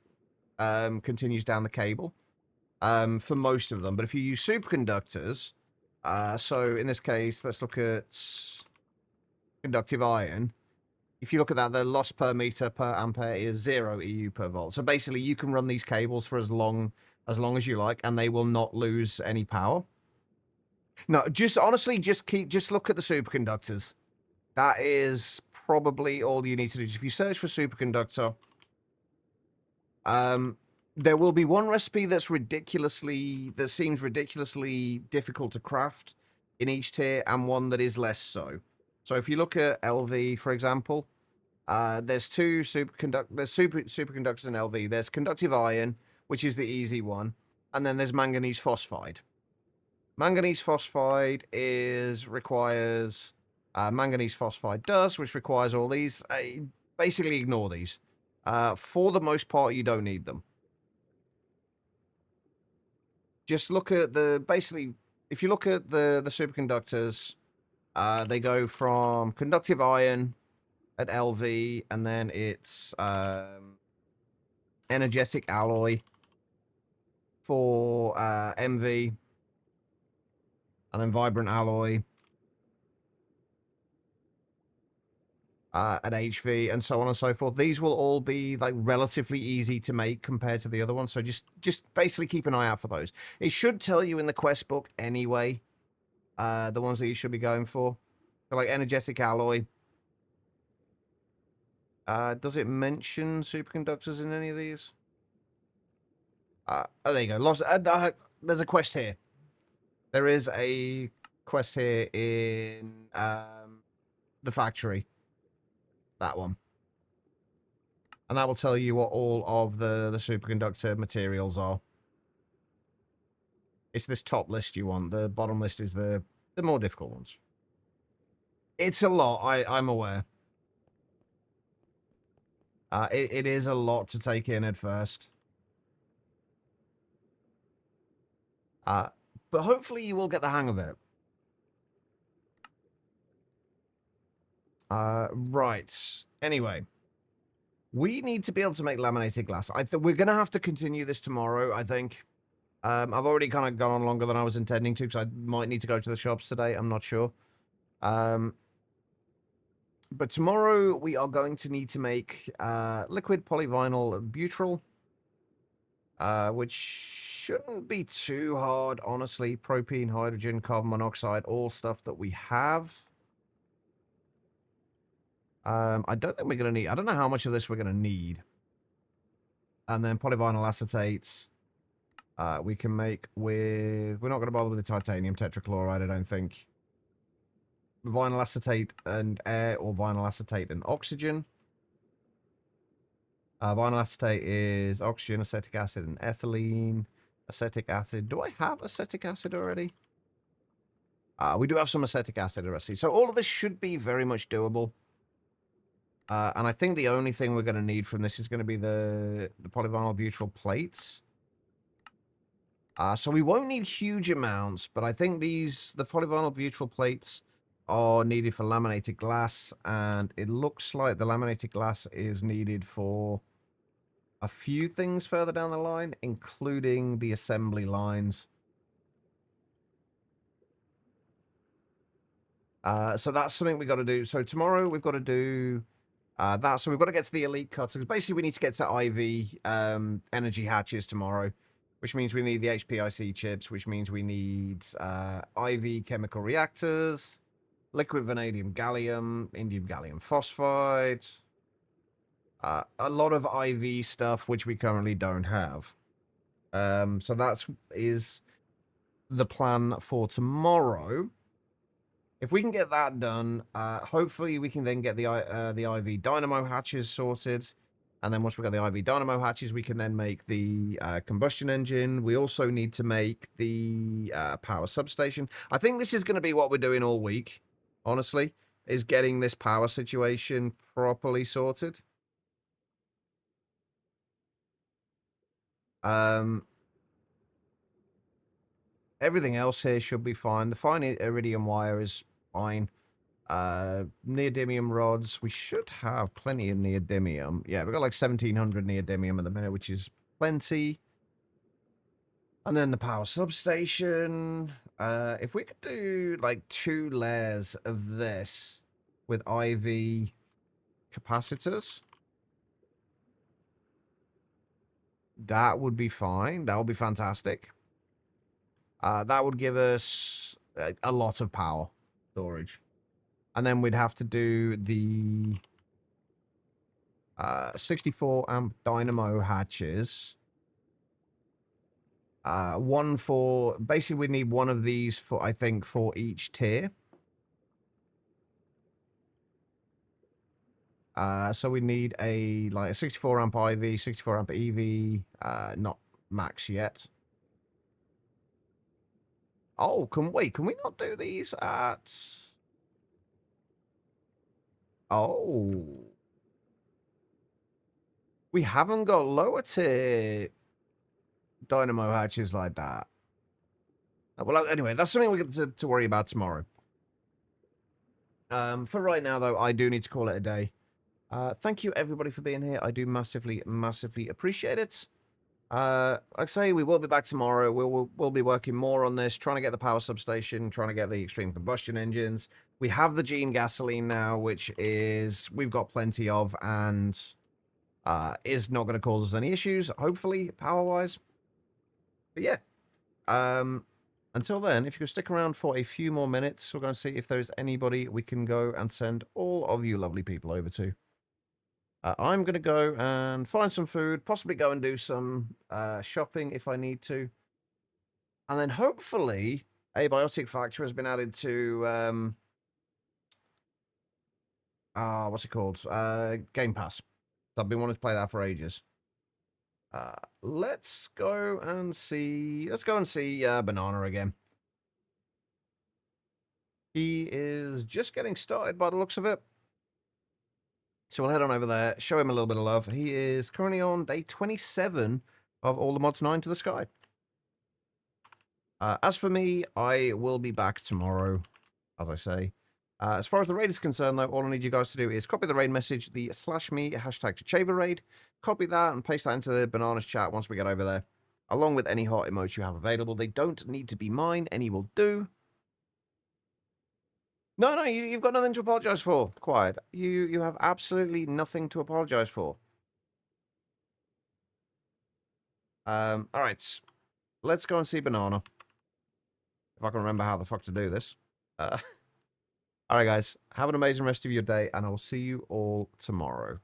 continues down the cable for most of them. But if you use superconductors, So in this case, let's look at conductive iron. If you look at that, the loss per meter per ampere is 0 EU per volt. So basically, you can run these cables for as long as you like, and they will not lose any power. No, just honestly, just look at the superconductors. That is probably all you need to do. If you search for superconductor, there will be one recipe that seems ridiculously difficult to craft in each tier, and one that is less so. So if you look at LV, for example, there's two superconductors in LV. There's conductive iron, which is the easy one, and then there's manganese phosphide. Manganese phosphide requires manganese phosphide dust, which requires all these. Basically, ignore these. For the most part, you don't need them. Just look at if you look at the superconductors, they go from conductive iron at LV, and then it's energetic alloy for MV, and then vibrant alloy at HV, and so on and so forth. These will all be like relatively easy to make compared to the other ones, so just basically keep an eye out for those. It should tell you in the quest book anyway, the ones that you should be going for. So like energetic alloy. Does it mention superconductors in any of these? Oh, there you go. There's a quest here. There is a quest here in the factory. That one. And that will tell you what all of the superconductor materials are. It's this top list you want. The bottom list is the more difficult ones. It's a lot, I'm aware. It is a lot to take in at first. But hopefully you will get the hang of it. Right. Anyway. We need to be able to make laminated glass. We're going to have to continue this tomorrow, I think. I've already kind of gone on longer than I was intending to, because I might need to go to the shops today. I'm not sure. But tomorrow we are going to need to make liquid polyvinyl butyl, which shouldn't be too hard, honestly. Propene, hydrogen, carbon monoxide, all stuff that we have. I don't think we're going to need... I don't know how much of this we're going to need. And then polyvinyl acetates. We can make with... We're not going to bother with the titanium tetrachloride, I don't think. Vinyl acetate and air, or vinyl acetate and oxygen. Vinyl acetate is oxygen, acetic acid, and ethylene. Acetic acid. Do I have acetic acid already? We do have some acetic acid already. So all of this should be very much doable. And I think the only thing we're going to need from this is going to be the polyvinyl butyl plates. So we won't need huge amounts, but I think the polyvinyl butyl plates are needed for laminated glass, and it looks like the laminated glass is needed for a few things further down the line, including the assembly lines. So that's something we got to do. So tomorrow we've got to do that. So we've got to get to the elite cutter. Basically, we need to get to IV energy hatches tomorrow, which means we need the HPIC chips, which means we need IV chemical reactors, liquid vanadium gallium, indium gallium phosphide, a lot of IV stuff, which we currently don't have. So that is the plan for tomorrow. If we can get that done, hopefully we can then get the IV dynamo hatches sorted. And then once we've got the IV dynamo hatches, we can then make the combustion engine. We also need to make the power substation. I think this is going to be what we're doing all week, honestly, is getting this power situation properly sorted. Everything else here should be fine. The fine iridium wire is fine. Neodymium rods. We should have plenty of neodymium. Yeah, we've got like 1,700 neodymium at the minute, which is plenty. And then the power substation. If we could do like 2 layers of this with IV capacitors, that would be fine. That would be fantastic. That would give us a lot of power storage. And then we'd have to do the 64 amp dynamo hatches. One for, basically we need one of these for, I think, for each tier. So we need a 64 amp IV, 64 amp EV, not max yet. Oh, can we not do these at... Oh. We haven't got lower tier dynamo hatches like that. Well, anyway, that's something we get to worry about tomorrow. For right now, though, I do need to call it a day. Thank you, everybody, for being here. I do massively, massively appreciate it. Like I say, we will be back tomorrow. We'll be working more on this, trying to get the power substation, trying to get the extreme combustion engines. We have the Gene gasoline now, which is we've got plenty of, and is not going to cause us any issues, hopefully, power-wise. But yeah, until then, if you could stick around for a few more minutes, we're going to see if there's anybody we can go and send all of you lovely people over to. I'm going to go and find some food, possibly go and do some shopping if I need to. And then hopefully a biotic factor has been added to, what's it called? Game Pass. I've been wanting to play that for ages. Let's go and see Banana again. He is just getting started by the looks of it. So we'll head on over there, show him a little bit of love. He is currently on day 27 of All the Mods 9 to the Sky. As for me, I will be back tomorrow, as I say. As far as the raid is concerned, though, all I need you guys to do is copy the raid message, the /me #Chacheva raid, copy that and paste that into the Bananas chat once we get over there, along with any heart emotes you have available. They don't need to be mine. Any will do. No, you've got nothing to apologize for. Quiet. You have absolutely nothing to apologize for. All right. Let's go and see Banana. If I can remember how the fuck to do this. All right, guys. Have an amazing rest of your day, and I will see you all tomorrow.